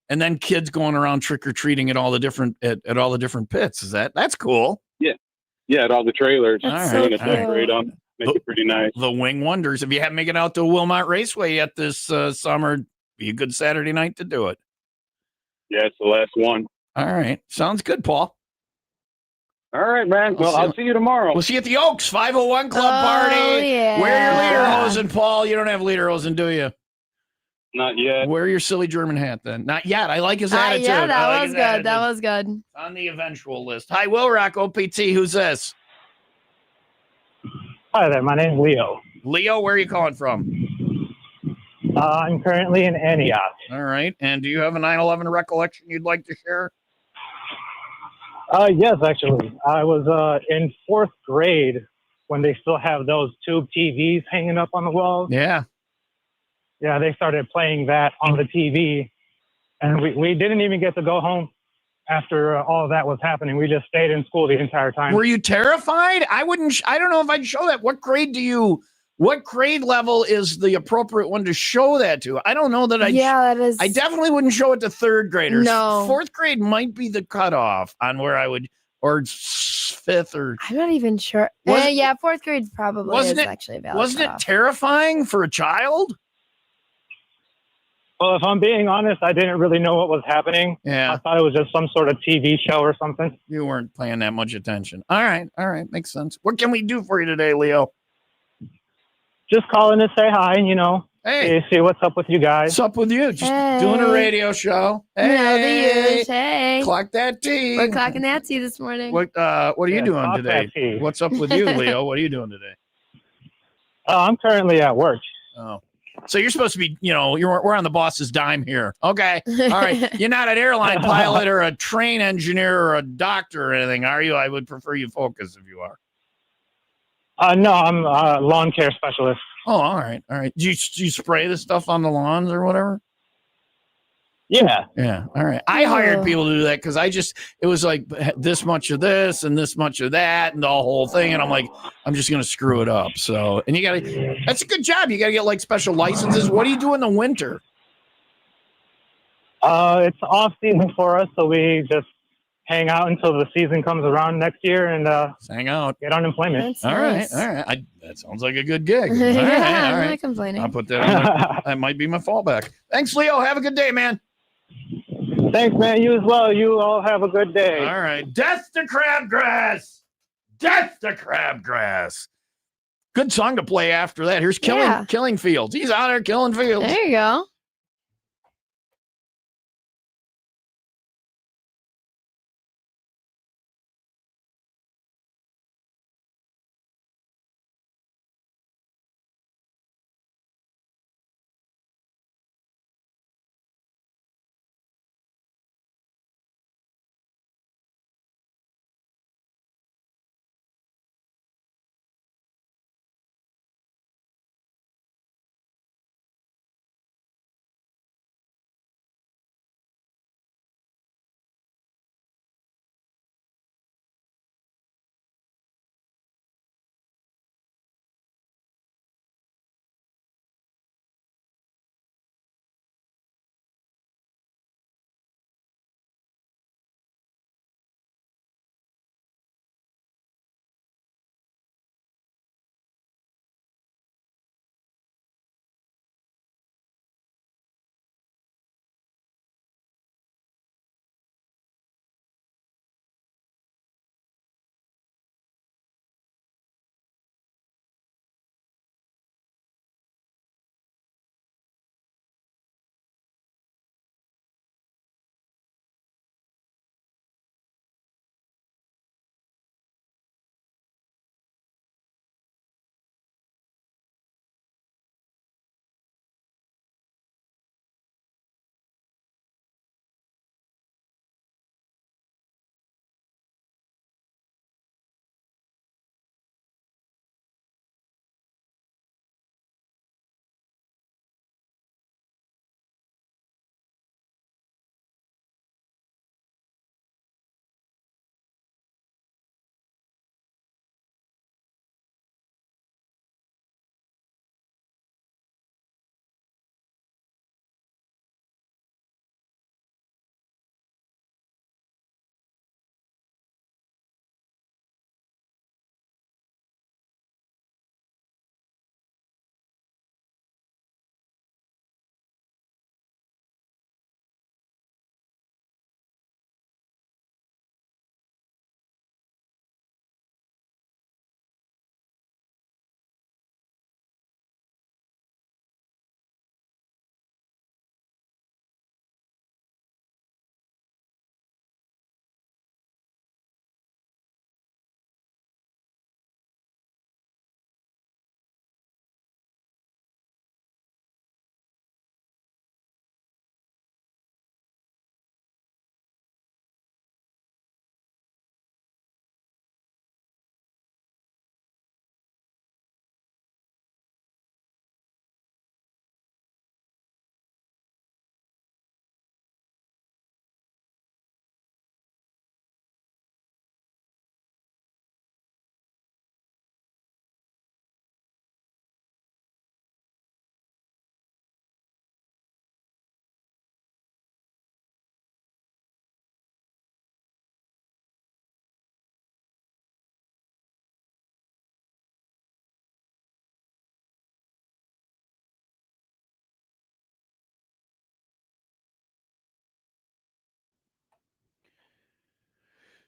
and then kids going around trick-or-treating at all the different at all the different pits. That's cool. Yeah, at all the trailers. That's They're so going to decorate them. Make it pretty nice. The Wing Wonders. If you haven't made it out to Wilmot Raceway yet this summer, be a good Saturday night to do it. Yeah, it's the last one. All right. Sounds good, Paul. All right, man. Well, I'll see you tomorrow. We'll see you at the Oaks 501 Club Party. Yeah. Wear your lederhosen, Paul. You don't have lederhosen, do you? Not yet. Wear your silly German hat then. Not yet. I like his attitude. Yeah, I that like was his good. attitude. That was good. On the eventual list. Hi, Will Rock, OPT. Who's this? Hi there. My name's Leo. Leo, where are you calling from? I'm currently in Antioch. All right. And do you have a 9/11 recollection you'd like to share? Yes, actually. I was in fourth grade when they still have those tube TVs hanging up on the walls. Yeah. Yeah, they started playing that on the TV. And we didn't even get to go home after all of that was happening. We just stayed in school the entire time. Were you terrified? I don't know if I'd show that. What grade level is the appropriate one to show that to? I don't know that that is. I definitely wouldn't show it to third graders. No. Fourth grade might be the cutoff on where I would, or fifth, or. I'm not even sure. Yeah, fourth grade probably is actually a valid Wasn't it cutoff. terrifying for a child? Well, if I'm being honest, I didn't really know what was happening. Yeah. I thought it was just some sort of TV show or something. You weren't paying that much attention. All right. Makes sense. What can we do for you today, Leo? Just calling to say hi and, Hey. see what's up with you guys. What's up with you? Just doing a radio show. Hey. Hey. Clock that T. We're clocking that T this morning. What are you doing clock today? that T. What's up with you, Leo? What are you doing today? I'm currently at work. Oh. So you're supposed to be, we're on the boss's dime here. Okay. All right. You're not an airline pilot or a train engineer or a doctor or anything, are you? I would prefer you focus if you are. No, I'm a lawn care specialist. Oh, all right. Do you spray the stuff on the lawns or whatever? Yeah. Yeah. All right. I hired people to do that because it was like this much of this and this much of that and the whole thing. And I'm like, I'm just going to screw it up. So, and that's a good job. You got to get like special licenses. What do you do in the winter? It's off season for us. So we just hang out until the season comes around next year and hang out, get unemployment. That's All nice. right. That sounds like a good gig. All Yeah, I'm right. not complaining. I'll put that on that might be my fallback. Thanks, Leo. Have a good day, man. Thanks, man. You as well. You all have a good day. All right. Death to crabgrass. Death to crabgrass. Good song to play after that. Here's Killing Fields. He's out there killing fields. There you go.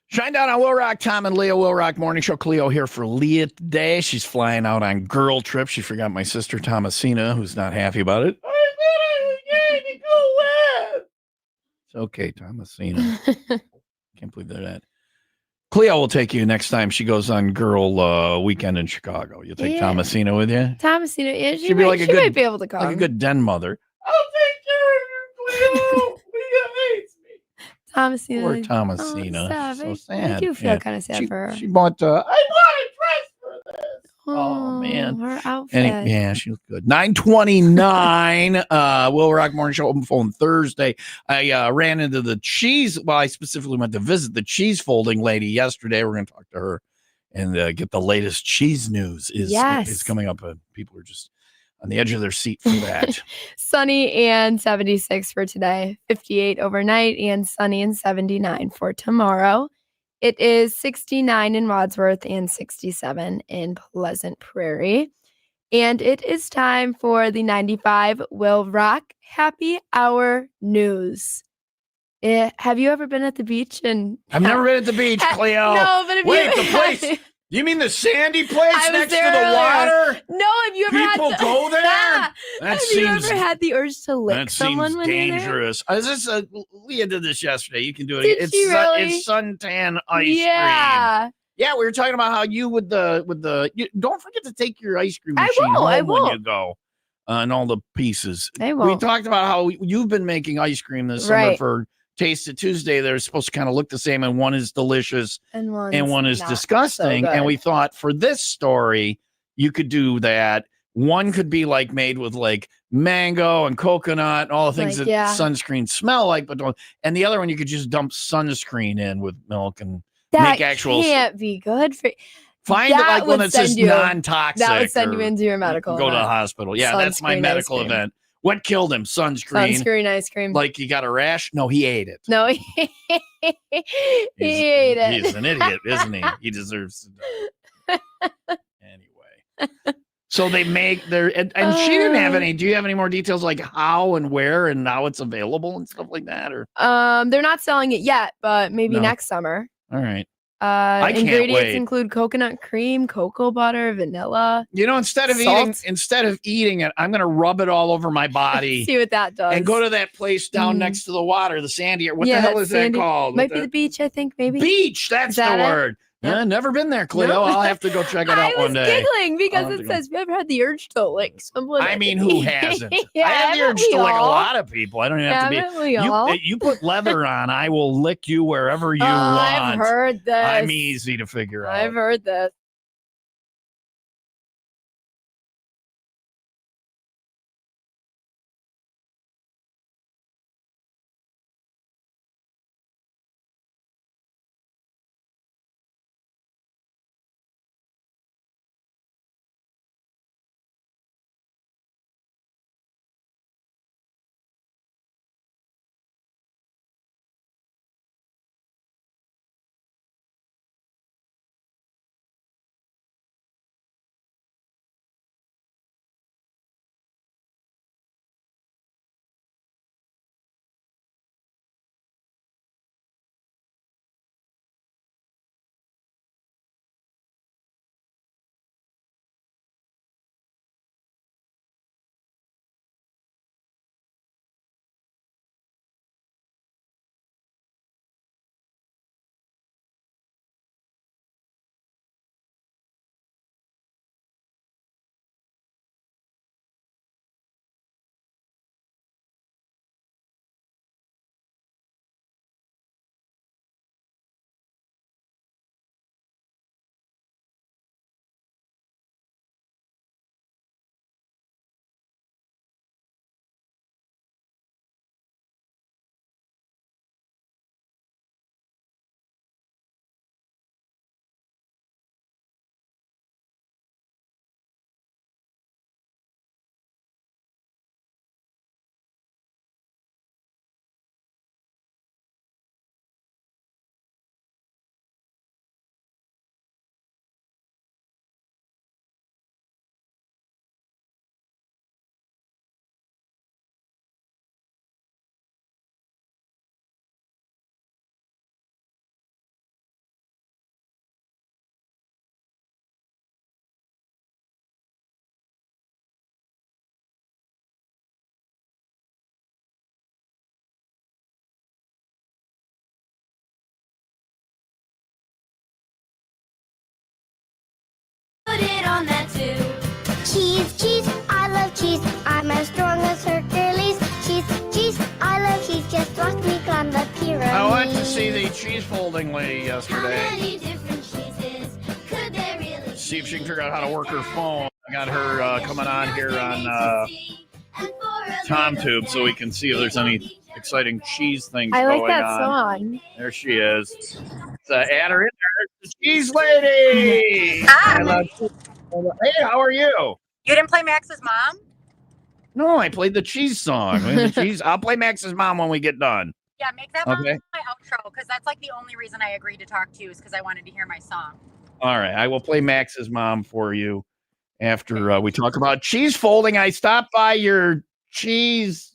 Shine down on Will Rock, Tom and Leah, Will Rock Morning Show. Cleo here for Leah today. She's flying out on girl trip. She forgot my sister Thomasina, who's not happy about it. It's okay, Thomasina. Can't believe that. Cleo will take you next time she goes on girl weekend in Chicago. You take Thomasina with you? Thomasina, yeah, She'd be like she might be able to come. like a good den mother. I'll take care of you, Cleo. Leah hates me. Thomasina. Poor Thomasina. Oh, stop. So I sad. do feel kind of sad for her. She bought. I bought a dress for this. Oh man, her outfit. Yeah, she looked good. 9:29. Will Rock Morning Show open phone Thursday. I ran into the cheese. Well, I specifically went to visit the cheese folding lady yesterday. We're going to talk to her and get the latest cheese news. Is coming up. People are just on the edge of their seat for that. Sunny and 76 for today, 58 overnight, and sunny and 79 for tomorrow. It is 69 in Wadsworth and 67 in Pleasant Prairie. And it is time for the 95 WIIL Rock Happy Hour News. Have you ever been at the beach? I've never been at the beach, Cleo. No, but if Wait, you the place. You mean the sandy place I was next to there the earlier. water? No, have you ever People had go there? That have seems you ever had the urge to lick that someone seems when you're there? dangerous. Is this Leah did this yesterday. You can do it. Did It's she really? It's suntan ice Yeah. cream. Yeah, we were talking about how you with the don't forget to take your ice cream I machine won't, I home when you won't. go. And all the pieces. I We won't. talked about how you've been making ice cream this summer Right. for Taste It Tuesday. They're supposed to kind of look the same, and one is delicious And one is not disgusting. so And good. we thought for this story, you could do that. One could be like made with like mango and coconut and all the things Like, that yeah. sunscreen smell like, but don't. And the other one, you could just dump sunscreen in with milk and That make actual. can't be good for Find it that like one would that says send you- non-toxic. That would send you or into your medical Go to the event. hospital. Yeah, that's my Sunscreen ice medical cream. event. What killed him? Sunscreen. Sunscreen ice cream. Like he got a rash? No, he ate it. No, he ate it. He's an idiot, isn't he? He deserves to die. Anyway. So they make their and she didn't have any. Do you have any more details like how and where and how it's available and stuff like that? Or They're not selling it yet, but maybe No. next summer. all right. I can't Ingredients wait. include coconut cream, cocoa butter, vanilla. You know, instead of Salt. eating it, I'm gonna rub it all over my body See what that does. and go to that place down Mm. next to the water, the sandy. What Yeah, the hell that's is that sandy. called? Might What be the beach, I think. Maybe beach. That's Is that the it? word. Yeah. Never been there, Cleo. No. I'll have to go check it out I was one day. giggling because I'll have it to go. says, "Have you ever had the urge to lick someone?" I at mean, the who beach?" hasn't? Yeah, I have the haven't urge to we lick a all? lot of people. I don't even have to Haven't we all? be. You put leather on, I will lick you wherever you Oh, want. I've heard this. I'm easy to figure out. I've heard this. Put it on that too. Cheese, cheese, I love cheese. I'm as strong as Hercules. Cheese, cheese, I love cheese. Just watch me climb the pyramid. I went to see the cheese folding lady How yesterday. many different cheeses could there really See if she can figure out how to work her phone. I got her coming on here on TomTube so we can see if there's any exciting cheese things I like going that on. song. There she is. Let's add her in there. The cheese lady. Hi. I love- Hey, how are you? You didn't play Max's mom? No, I played the cheese song. The cheese. I'll play Max's mom when we get done. Yeah, make that Okay. my outro because that's like the only reason I agreed to talk to you is because I wanted to hear my song. All right. I will play Max's mom for you after we talk about cheese folding. I stopped by your cheese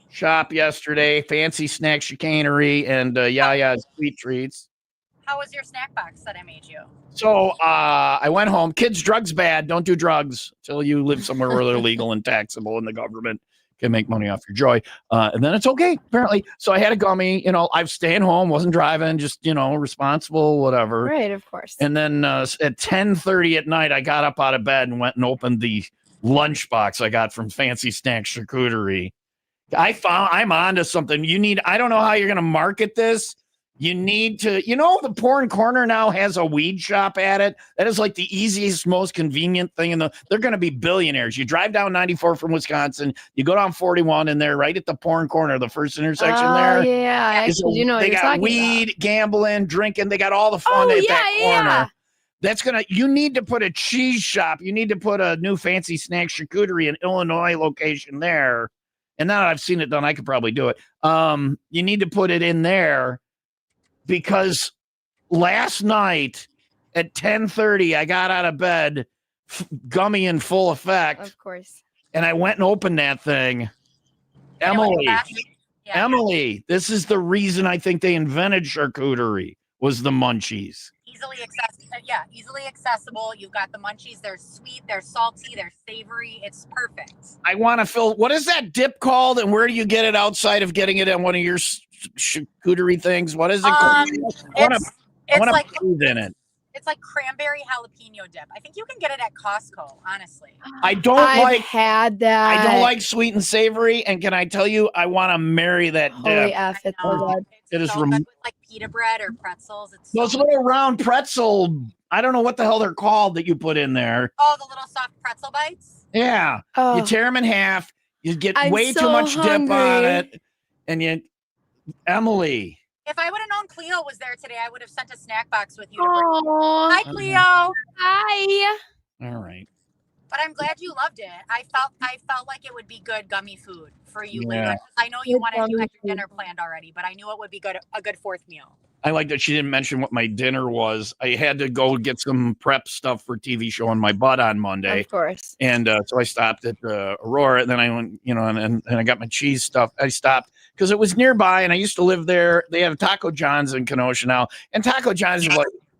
shop yesterday, Fancy Snack Chicanery and Yaya's Sweet Treats. How was your snack box that I made you? So I went home. Kids, drugs bad. Don't do drugs until you live somewhere where they're legal and taxable and the government can make money off your joy. And then it's okay, apparently. So I had a gummy. I'm staying home, wasn't driving, just, responsible, whatever. Right, of course. And then at 10:30 at night, I got up out of bed and went and opened the lunchbox I got from Fancy Snack Charcuterie. I'm onto something. I don't know how you're going to market this. You need to, the porn corner now has a weed shop at it. That is like the easiest, most convenient thing. They're going to be billionaires. You drive down 94 from Wisconsin, you go down 41 and they're right at the porn corner, the first intersection there. Yeah, I actually do know what they you're got talking weed, about. gambling, drinking. They got all the fun at that corner. Yeah. You need to put a cheese shop. You need to put a new Fancy Snack Charcuterie in Illinois location there. And now that I've seen it done, I could probably do it. You need to put it in there. Because last night at 10:30, I got out of bed, gummy in full effect. Of course. And I went and opened that thing. Emily, this is the reason I think they invented charcuterie was the munchies. Easily accessible. You've got the munchies. They're sweet. They're salty. They're savory. It's perfect. I want to fill. What is that dip called? And where do you get it outside of getting it at one of your charcuterie things? What is it called? I want to food in it. It's like cranberry jalapeno dip. I think you can get it at Costco, honestly. I've had that. I don't like sweet and savory. And can I tell you, I want to marry that dip. Holy F, it's so good. It is So good with like pita bread or pretzels. It's those little round pretzel. I don't know what the hell they're called that you put in there. Oh, the little soft pretzel bites? Yeah. Oh. You tear them in half. You get I'm way too so much dip on hungry. it. And Emily. If I would have known Cleo was there today, I would have sent a snack box with you. Aw. Hi, Cleo. Hi. All right. But I'm glad you loved it. I felt like it would be good gummy food for you Yeah. later. I know you Good had your gummy dinner planned already, but I knew it would be a good fourth meal. I like that she didn't mention what my dinner was. I had to go get some prep stuff for TV show on my butt on Monday. Of course. And so I stopped at Aurora, and then I went, and I got my cheese stuff. I stopped because it was nearby, and I used to live there. They have Taco John's in Kenosha now, and Taco John's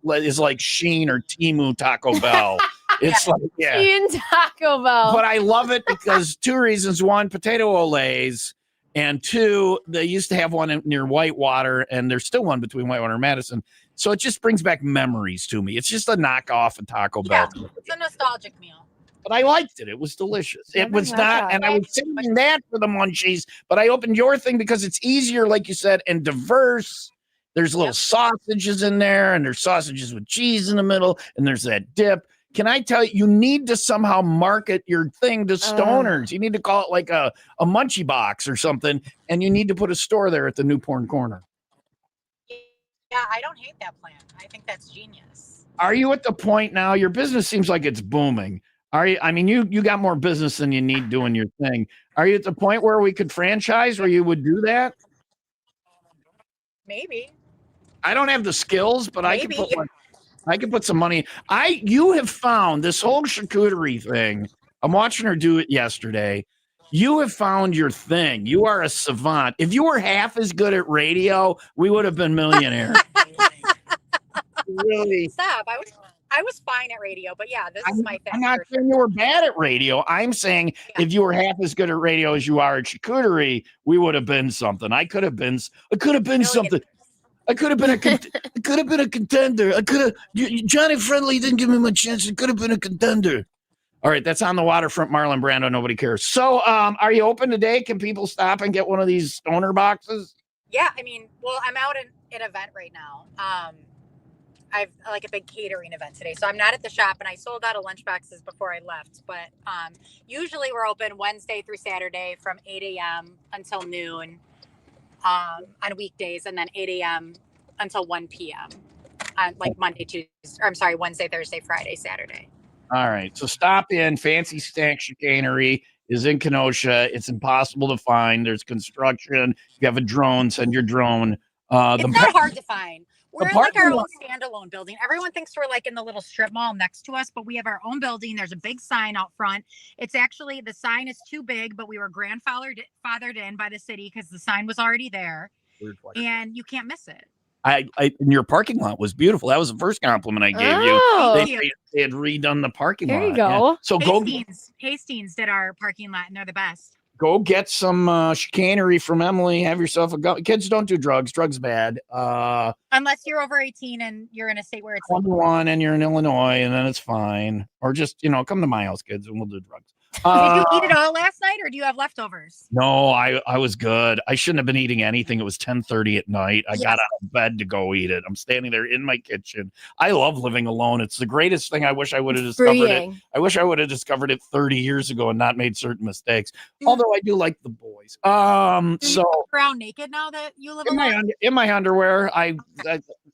is like Sheen or Temu Taco Bell. It's In Taco Bell. But I love it because two reasons: one, potato olays. And two, they used to have one near Whitewater, and there's still one between Whitewater and Madison. So it just brings back memories to me. It's just a knockoff of Taco Bell. It's a nostalgic meal. But I liked it. It was delicious. It was Never had not, that. and I was saving that for the munchies, but I opened your thing because it's easier, like you said, and diverse. There's little sausages in there, and there's sausages with cheese in the middle, and there's that dip. Can I tell you, you need to somehow market your thing to stoners. You need to call it like a munchie box or something, and you need to put a store there at the New Porn Corner. Yeah, I don't hate that plan. I think that's genius. Are you at the point now? Your business seems like it's booming. Are you? I mean, you got more business than you need doing your thing. Are you at the point where we could franchise, where you would do that? Maybe. I don't have the skills, but I can put some money. You have found this whole charcuterie thing. I'm watching her do it yesterday. You have found your thing. You are a savant. If you were half as good at radio, we would have been millionaires. Really? Stop. I was fine at radio, but yeah, this is my thing. I'm not saying you were bad at radio. I'm saying if you were half as good at radio as you are at charcuterie, we would have been something. I could have been something. I could have been a contender. Johnny Friendly didn't give me my chance. It could have been a contender. All right, that's on the waterfront, Marlon Brando. Nobody cares. So, are you open today? Can people stop and get one of these stoner boxes? Yeah, I mean, well, I'm out at an event right now. I've like a big catering event today, so I'm not at the shop, and I sold out of lunch boxes before I left. But usually we're open Wednesday through Saturday from 8 a.m. until noon on weekdays, and then 8 a.m. until 1 p.m. on like Wednesday, Thursday, Friday, Saturday. All right, so stop in Fancy Snack Chicanery is in Kenosha. It's impossible to find. There's construction. You have a drone, send your drone. It's not hard to find. We're in like our parking own lot- standalone building. Everyone thinks we're like in the little strip mall next to us, but we have our own building. There's a big sign out front. It's actually, the sign is too big, but we were grandfathered in by the city because the sign was already there, and you can't miss it. And your parking lot was beautiful. That was the first compliment I gave Oh. you. They had redone the parking There lot. you go. Yeah. So Hastings did our parking lot, and they're the best. go get some chicanery from Emily. Have yourself a go. Kids don't do drugs. Drugs bad. Unless you're over 18 and you're in a state where it's like 21 and you're in Illinois, and then it's fine. Or just come to my house, kids, and we'll do drugs. Did you eat it all last night, or do you have leftovers? No, I was good. I shouldn't have been eating anything. It was 10:30 at night. I got out of bed to go eat it. I'm standing there in my kitchen. I love living alone. It's the greatest thing. I wish I would have discovered it. I wish I would have discovered it 30 years ago and not made certain mistakes. Although I do like the boys. Do you So walk around naked now that you live alone? in my underwear,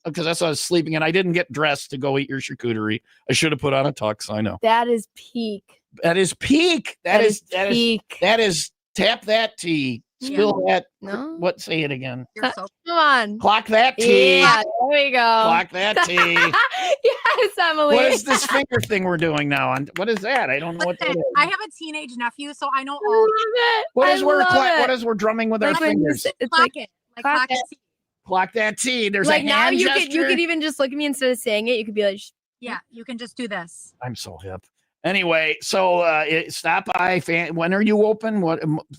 because that's why I was sleeping, and I didn't get dressed to go eat your charcuterie. I should have put on a tux. I know. That is peak. That is peak. That is peak. That is tap that tea. Spill that. No. What? Say it again. Come on. Clock that tea. Yeah, there we go. Clock that tea. Yes, Emily. What is this finger thing we're doing now? What is that? I don't know what that is. I have a teenage nephew, so I know all. What is we're drumming with our fingers? It's Clock like it. Like clock clock it. Clock that tea. There's like a now hand you gesture. could even just look at me instead of saying it. You could be like, Yeah, you can just do this. I'm so hip. Anyway, so stop by. When are you open?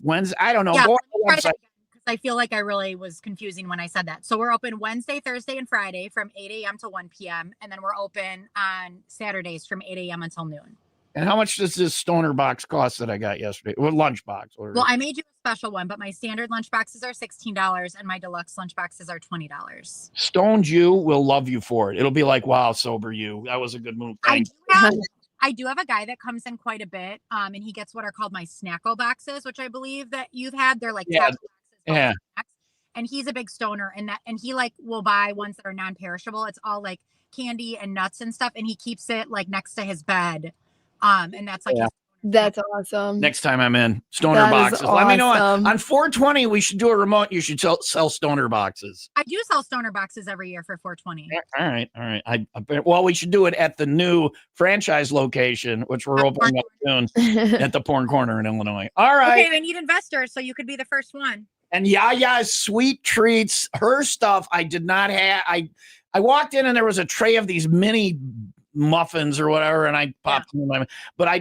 When's? I don't know. Yeah, Go on let me the try that website. again, 'cause I feel like I really was confusing when I said that. So we're open Wednesday, Thursday, and Friday from 8 a.m. to 1 p.m. And then we're open on Saturdays from 8 a.m. until noon. And how much does this stoner box cost that I got yesterday? Well, lunch box. Well, I made you a special one, but my standard lunch boxes are $16 and my deluxe lunch boxes are $20. Stoned you will love you for it. It'll be like, wow, sober you. That was a good move. Thank you. I do have a guy that comes in quite a bit, and he gets what are called my snackle boxes, which I believe that you've had. They're like tackle boxes, Yeah. and he's a big stoner, and he like will buy ones that are non-perishable. It's all like candy and nuts and stuff, and he keeps it like next to his bed, and that's like. Yeah. That's awesome. Next time I'm in stoner That is boxes. Let me know awesome. on 420. We should do a remote. You should sell stoner boxes. I do sell stoner boxes every year for 420. All right. Well, we should do it at the new franchise location, which we're opening up soon at the Porn Corner in Illinois. All right. Okay, they need investors, so you could be the first one. And Yaya's sweet treats, her stuff. I did not have. I walked in and there was a tray of these mini muffins or whatever, and I popped them in my. But I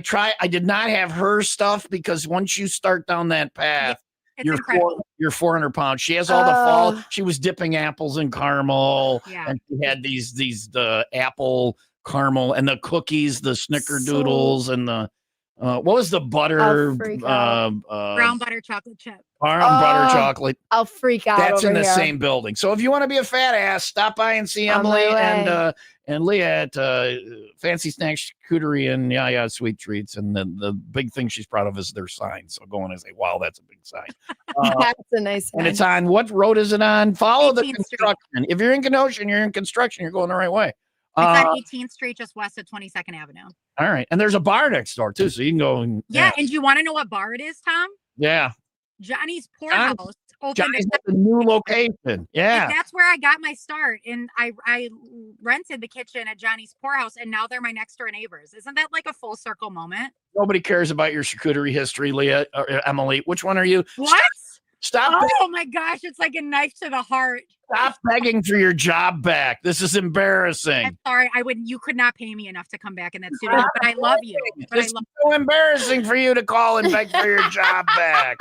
did not have her stuff because once you start down that path, you're 400 pounds. She has all the fall. She was dipping apples in caramel, and she had the apple caramel and the cookies, the snickerdoodles, and the what was the butter? Brown butter chocolate chip. Butter chocolate. I'll freak out. That's over in the here. same building. So if you want to be a fat ass, stop by and see On my Emily way. and Leah at Fancy Snacks Charcuterie and Yaya Sweet Treats. And the big thing she's proud of is their sign. So go in and say, wow, that's a big sign. That's a nice And one. it's on, what road is it on? Follow the 18th Street. construction. If you're in Kenosha and you're in construction, you're going the right way. It's on 18th Street, just west of 22nd Avenue. All right. And there's a bar next door too. So you can go and Yeah, and do you want to know what bar it is, Tom? yeah. Johnny's Poorhouse opened. Johnny's at the new location. Yeah. And that's where I got my start. And I rented the kitchen at Johnny's Poorhouse, and now they're my next door neighbors. Isn't that like a full circle moment? Nobody cares about your charcuterie history, Leah or Emily. Which one are you? What? Stop. Oh my gosh, it's like a knife to the heart. Stop begging for your job back. This is embarrassing. I'm sorry, you could not pay me enough to come back in that studio, but I love you. But It's so embarrassing for you to call and beg for your job back.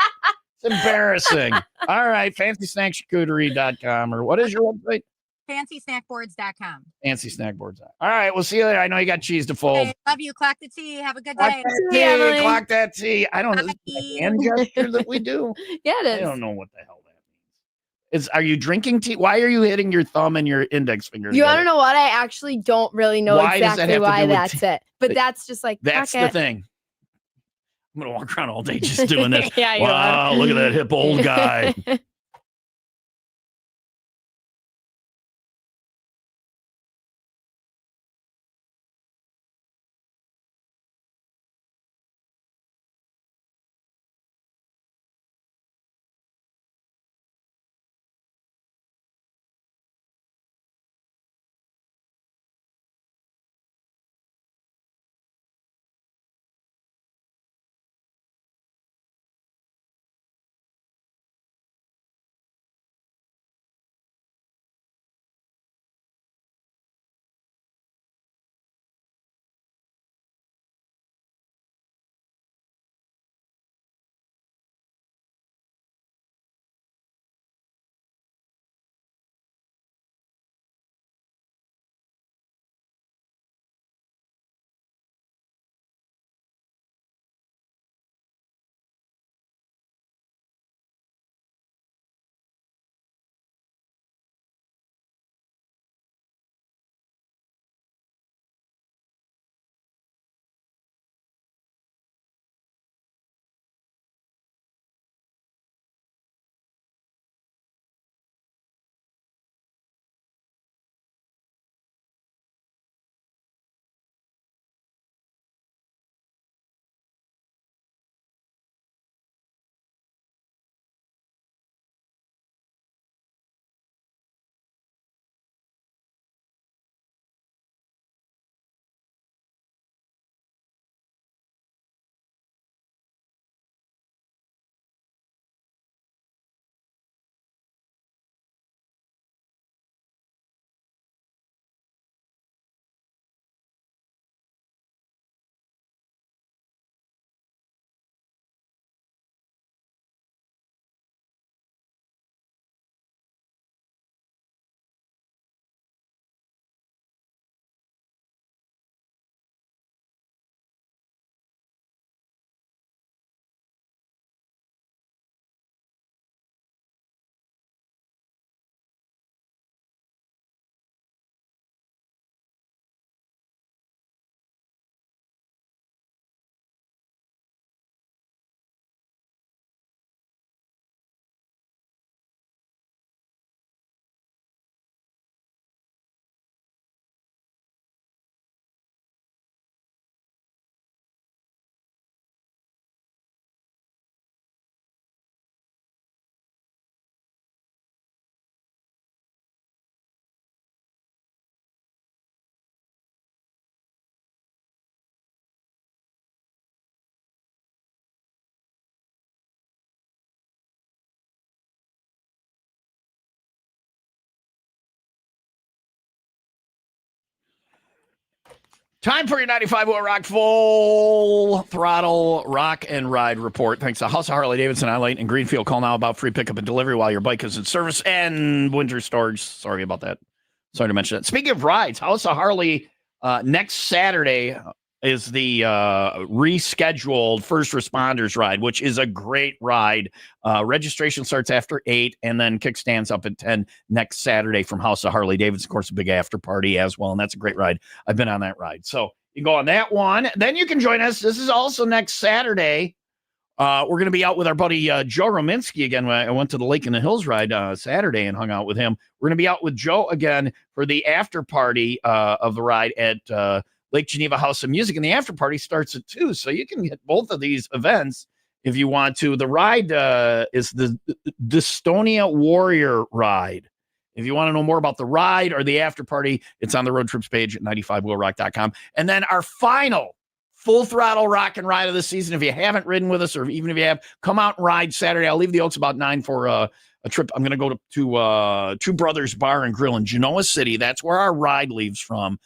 It's embarrassing. All right, FancySnackCharcuterie.com, or what is your website? FancySnackboards.com. Fancy Snack Boards. All right, we'll see you later. I know you got cheese to fold. Okay, love you. Clock the tea. Have a good Clock day. that tea. Clock that tea. I don't know. Is it a hand gesture that we do? Yeah, it is. I don't know what the hell that means. Are you drinking tea? Why are you hitting your thumb and your index finger? You want to know what? I actually don't really know Why does that exactly have to why do with that's tea? it. But that's just like That's fuck the it. thing. I'm gonna walk around all day just doing this. Yeah, you wow, are. look at that hip old guy. Time for your 95 Will Rock full throttle rock and ride report. Thanks to House of Harley Davidson on Layton and Greenfield. Call now about free pickup and delivery while your bike is in service and winter storage. Sorry about that. Sorry to mention that. Speaking of rides, House of Harley next Saturday is the rescheduled First Responders ride, which is a great ride. Registration starts after 8 and then kickstands up at 10 next Saturday from House of Harley Davidson. Of course, a big after party as well, and that's a great ride. I've been on that ride. So you can go on that one. Then you can join us. This is also next Saturday. We're going to be out with our buddy Joe Rominski again. I went to the Lake in the Hills ride Saturday and hung out with him. We're going to be out with Joe again for the after party of the ride at Lake Geneva House of Music, and the after party starts at 2, so you can get both of these events if you want to. The ride is the Dystonia Warrior Ride. If you want to know more about the ride or the after party, it's on the road trips page at 95wheelrock.com. And then our final full throttle rock and ride of the season. If you haven't ridden with us, or even if you have, come out and ride Saturday. I'll leave the Oaks about 9 for a trip. I'm going to go to Two Brothers Bar and Grill in Genoa City. That's where our ride leaves from.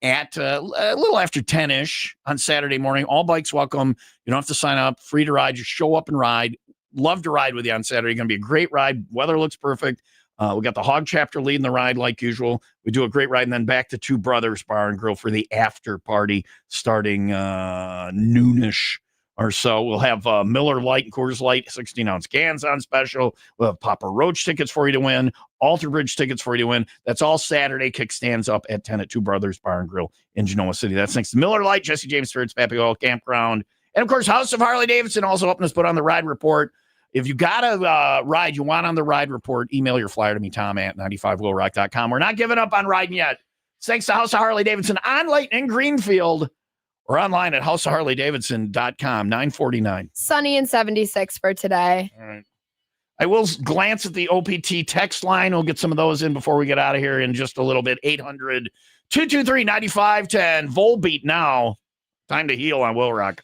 At a little after 10-ish on Saturday morning. All bikes welcome. You don't have to sign up. Free to ride. Just show up and ride. Love to ride with you on Saturday. Going to be a great ride. Weather looks perfect. We got the Hog chapter leading the ride like usual. We do a great ride, and then back to Two Brothers Bar and Grill for the after party starting noonish or so. We'll have Miller Lite and Coors Light 16-ounce cans on special. We'll have Papa Roach tickets for you to win. Alter Bridge tickets for you to win. That's all Saturday. Kickstands up at 10 at Two Brothers Bar and Grill in Genoa City. That's next to Miller Lite, Jesse James Spirits, Pappy Oil Campground, and of course House of Harley Davidson also helping us put on the ride report. If you got a ride you want on the ride report, email your flyer to me, Tom at 95wheelrock.com. We're not giving up on riding yet. Thanks to House of Harley Davidson on Layton and Greenfield, or online at houseofharleydavidson.com. 949. Sunny and 76 for today. All right. I will glance at the OPT text line. We'll get some of those in before we get out of here in just a little bit. 800-223-9510. Volbeat now. Time to heal on Will Rock.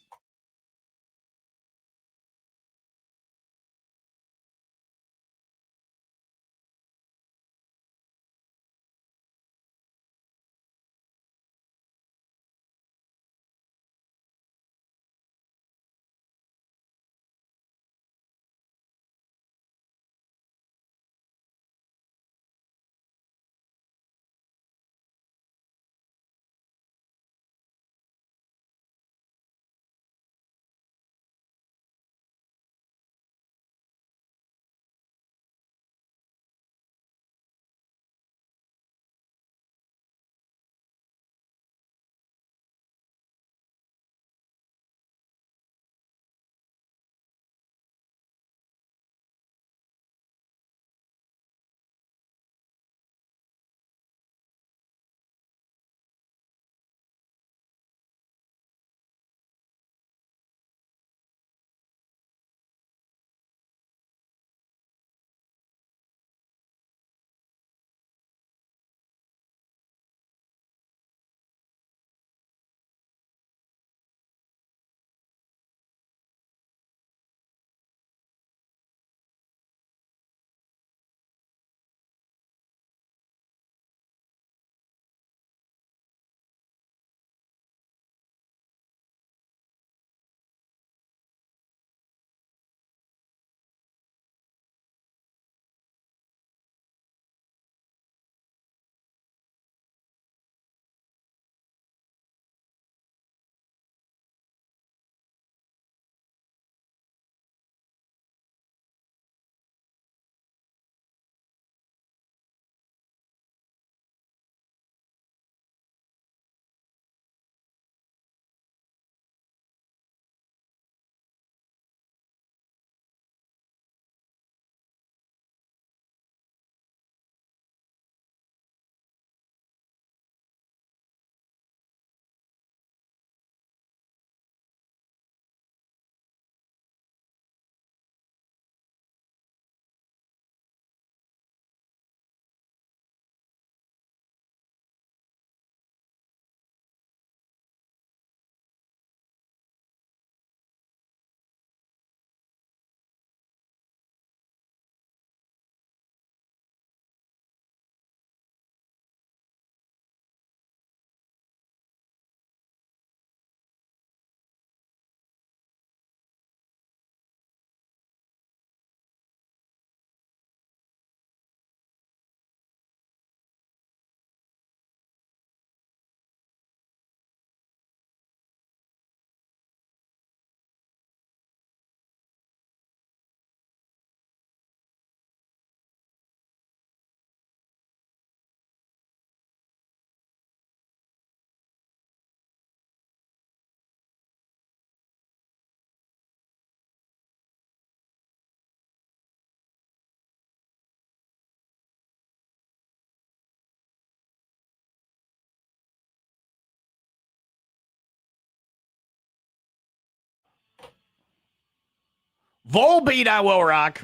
Volbeat, I will rock.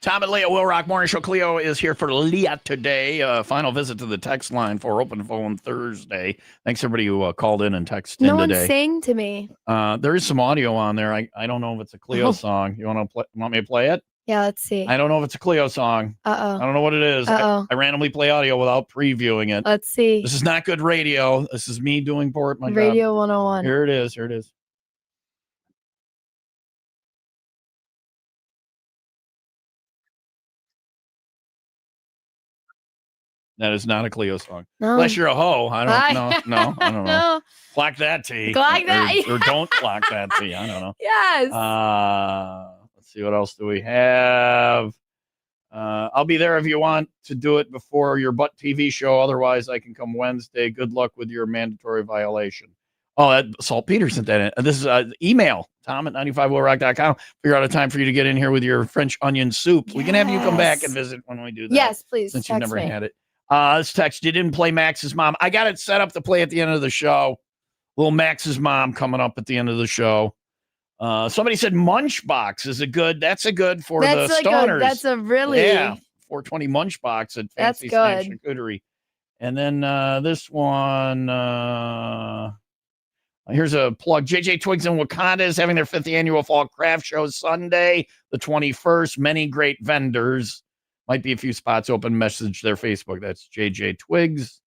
Tom and Leah will rock. Morning Show. Cleo is here for Leah today. Final visit to the text line for Open Phone Thursday. Thanks everybody who called in and texted in No one today. sang to me. There is some audio on there. I don't know if it's a Cleo song. You want me to play it? Yeah, let's see. I don't know if it's a Cleo song. Uh-oh. I don't know what it is. Uh-oh. I randomly play audio without previewing it. Let's see. This is not good radio. This is me doing my job. Radio 101. Here it is. Here it is. That is not a Cleo song. No. Unless you're a hoe. I don't know. No, I don't know. No. Clock that T. Clock that. Or don't clock that T. I don't know. Yes. Let's see. What else do we have? I'll be there if you want to do it before your butt TV show. Otherwise, I can come Wednesday. Good luck with your mandatory violation. Oh, Saltpeter sent that in. This is email, tom@95willrock.com. Figure out a time for you to get in here with your French onion soup. We can have you come back and visit when we do that. Yes, please. Since you've text never me. had it. This text, you didn't play Max's mom. I got it set up to play at the end of the show. Little Max's mom coming up at the end of the show. Somebody said Munchbox is a good. That's a good for the stoners. That's a really 420 Munchbox at That's Fancy Snack good. Charcuterie. And then this one. Here's a plug. JJ Twigs in Wakanda is having their 5th annual Fall Craft Show Sunday, the 21st. Many great vendors. Might be a few spots open. Message their Facebook. That's JJ Twigs.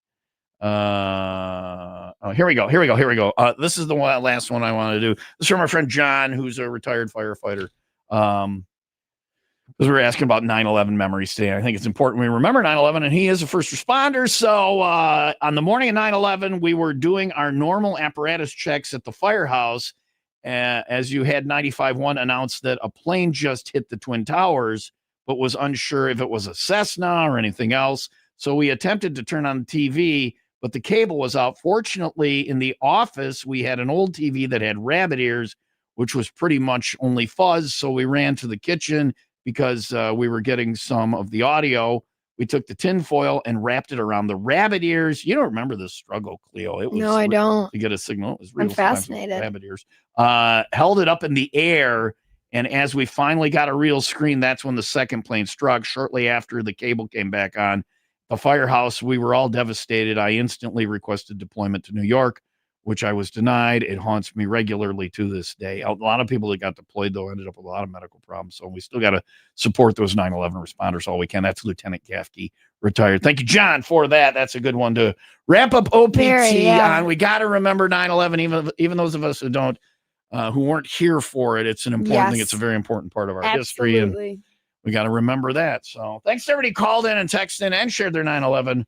Here we go. This is the last one I want to do. This is from our friend John, who's a retired firefighter. Because we were asking about 9/11 memories today. I think it's important we remember 9/11, and he is a first responder. So on the morning of 9/11, we were doing our normal apparatus checks at the firehouse. As you had 95.1 announced that a plane just hit the Twin Towers, but was unsure if it was a Cessna or anything else. So we attempted to turn on the TV, but the cable was out. Fortunately, in the office, we had an old TV that had rabbit ears, which was pretty much only fuzz. So we ran to the kitchen because we were getting some of the audio. We took the tinfoil and wrapped it around the rabbit ears. You don't remember this struggle, Cleo. It was No, I don't. to get a signal. It was I'm real fascinated. rabbit ears. Held it up in the air. And as we finally got a real screen, that's when the second plane struck. Shortly after the cable came back on the firehouse, we were all devastated. I instantly requested deployment to New York, which I was denied. It haunts me regularly to this day. A lot of people that got deployed, though, ended up with a lot of medical problems. So we still got to support those 9/11 responders all we can. That's Lieutenant Gaffkey, retired. Thank you, John, for that. That's a good one to wrap up OPT on. We got to remember 9/11, even those of us who don't. Who weren't here for it. It's an important thing. It's a very important part of our history. And we got to remember that. So thanks to everybody who called in and texted in and shared their 9/11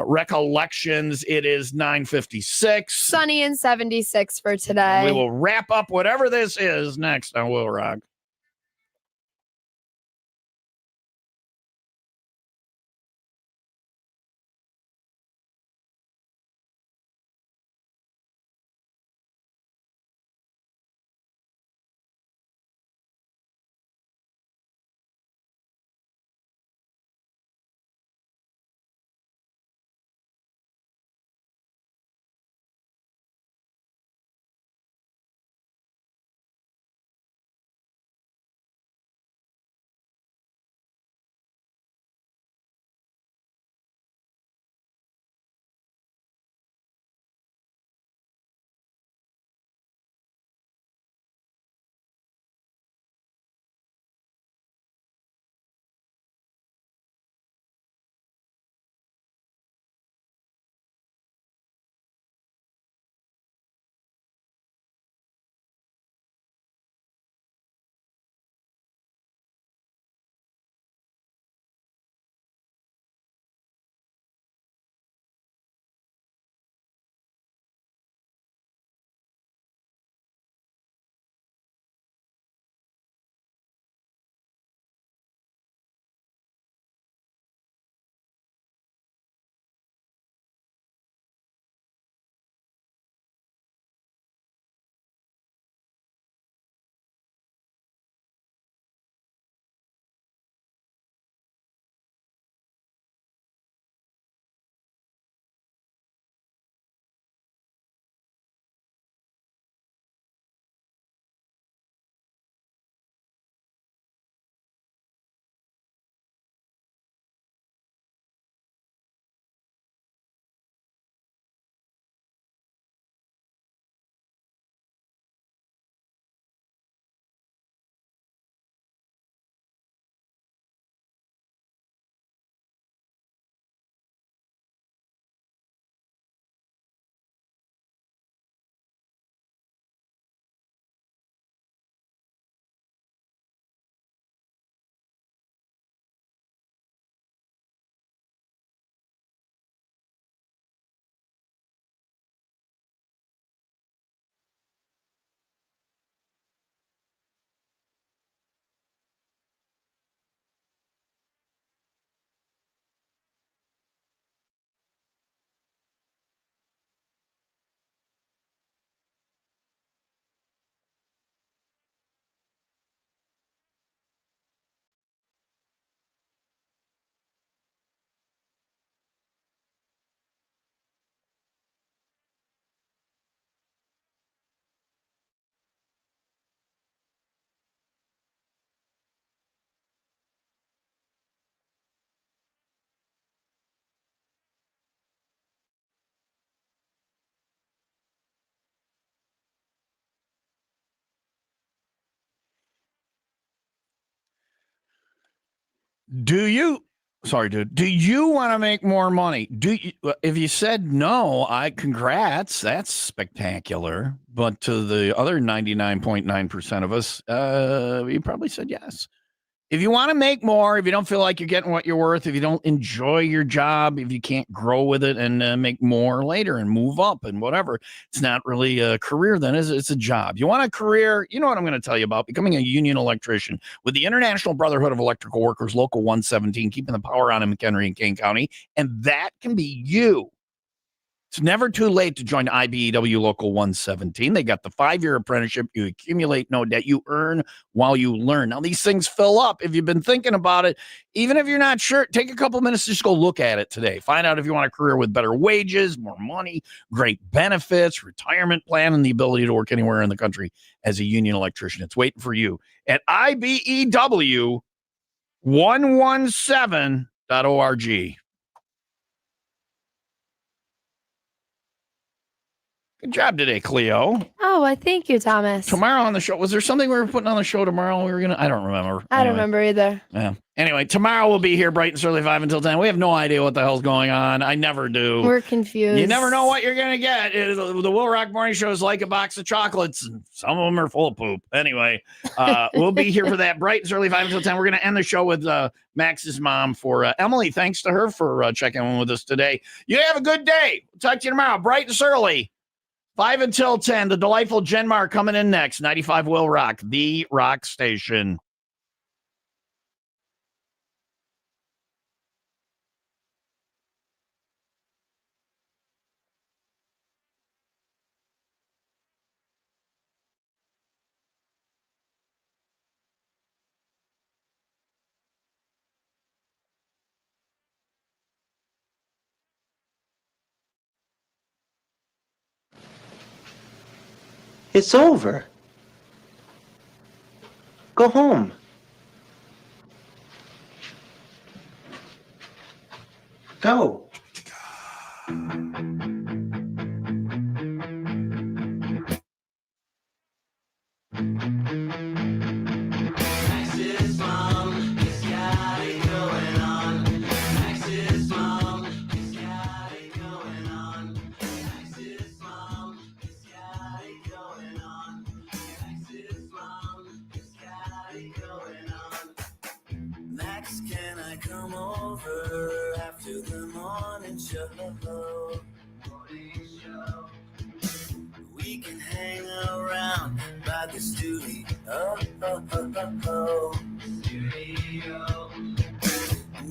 recollections. It is 9:56. Sunny and 76 for today. We will wrap up whatever this is next on Will Rock. Do you want to make more money? If you said no, congrats. That's spectacular. But to the other 99.9% of us, you probably said yes. If you want to make more, if you don't feel like you're getting what you're worth, if you don't enjoy your job, if you can't grow with it and make more later and move up and whatever, it's not really a career then, is it? It's a job. You want a career, you know what I'm going to tell you about, becoming a union electrician with the International Brotherhood of Electrical Workers, Local 117, keeping the power on in McHenry and Kane County, and that can be you. It's never too late to join IBEW Local 117. They got the 5-year apprenticeship. You accumulate no debt. You earn while you learn. Now, these things fill up. If you've been thinking about it, even if you're not sure, take a couple minutes to just go look at it today. Find out if you want a career with better wages, more money, great benefits, retirement plan, and the ability to work anywhere in the country as a union electrician. It's waiting for you at IBEW117.org. Good job today, Cleo. Oh, well, thank you, Thomas. Tomorrow on the show, was there something we were putting on the show tomorrow? I don't remember. I don't remember either. Yeah. Anyway, tomorrow we'll be here bright and early 5 until 10. We have no idea what the hell's going on. I never do. We're confused. You never know what you're going to get. The Will Rock Morning Show is like a box of chocolates, and some of them are full of poop. Anyway, we'll be here for that bright and early 5 until 10. We're going to end the show with Max's mom for Emily. Thanks to her for checking in with us today. You have a good day. We'll talk to you tomorrow, bright and early. 5 until 10, the delightful Jen Mar coming in next. 95 Will Rock, the rock station. It's over. Go home. Go. Max, can I come over after the morning show? We can hang around by the studio.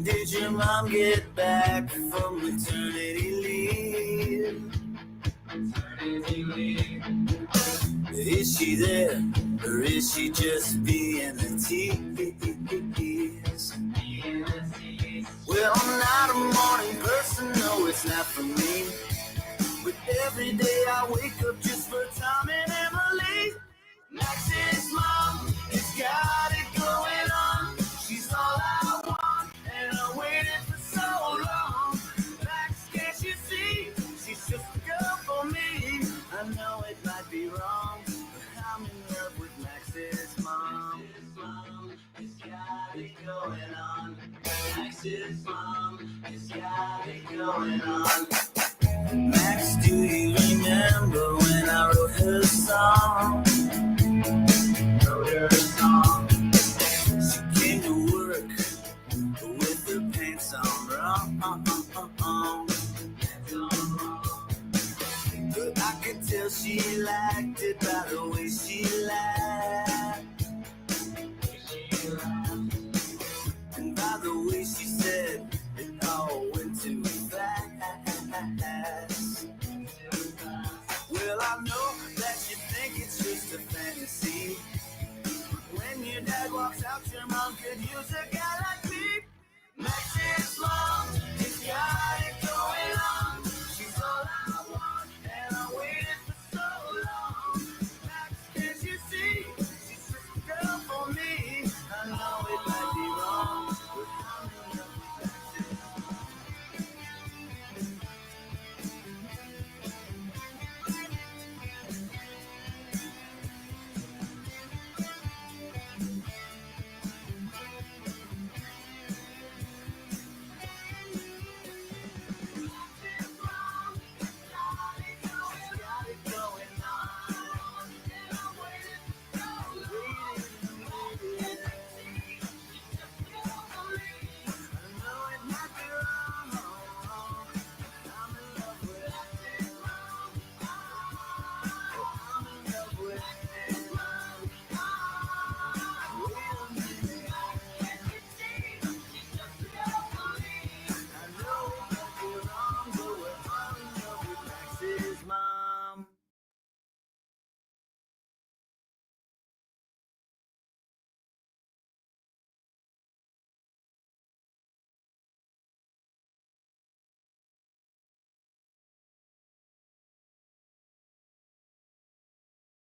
Did your mom get back from maternity leave? Is she there, or is she just being a tease? Well, I'm not a morning person, no, it's not for me. But every day I wake up just for Tom and Emily. Max's mom has got it going on. She's all I want, and I waited for so long. Max, can't you see? She's just a girl for me. I know it might be wrong, but I'm in love with Max's mom. Max's mom has got it going on. Max's mom has got it going on. Max, do you remember when I wrote her song? She came to work with her pants on wrong. But I could tell she liked it by the way she laughed. And by the way she said it all went too fast. Well, I know that you think it's just a fantasy. When your dad walks out, your mom could use a guy like me. Max's mom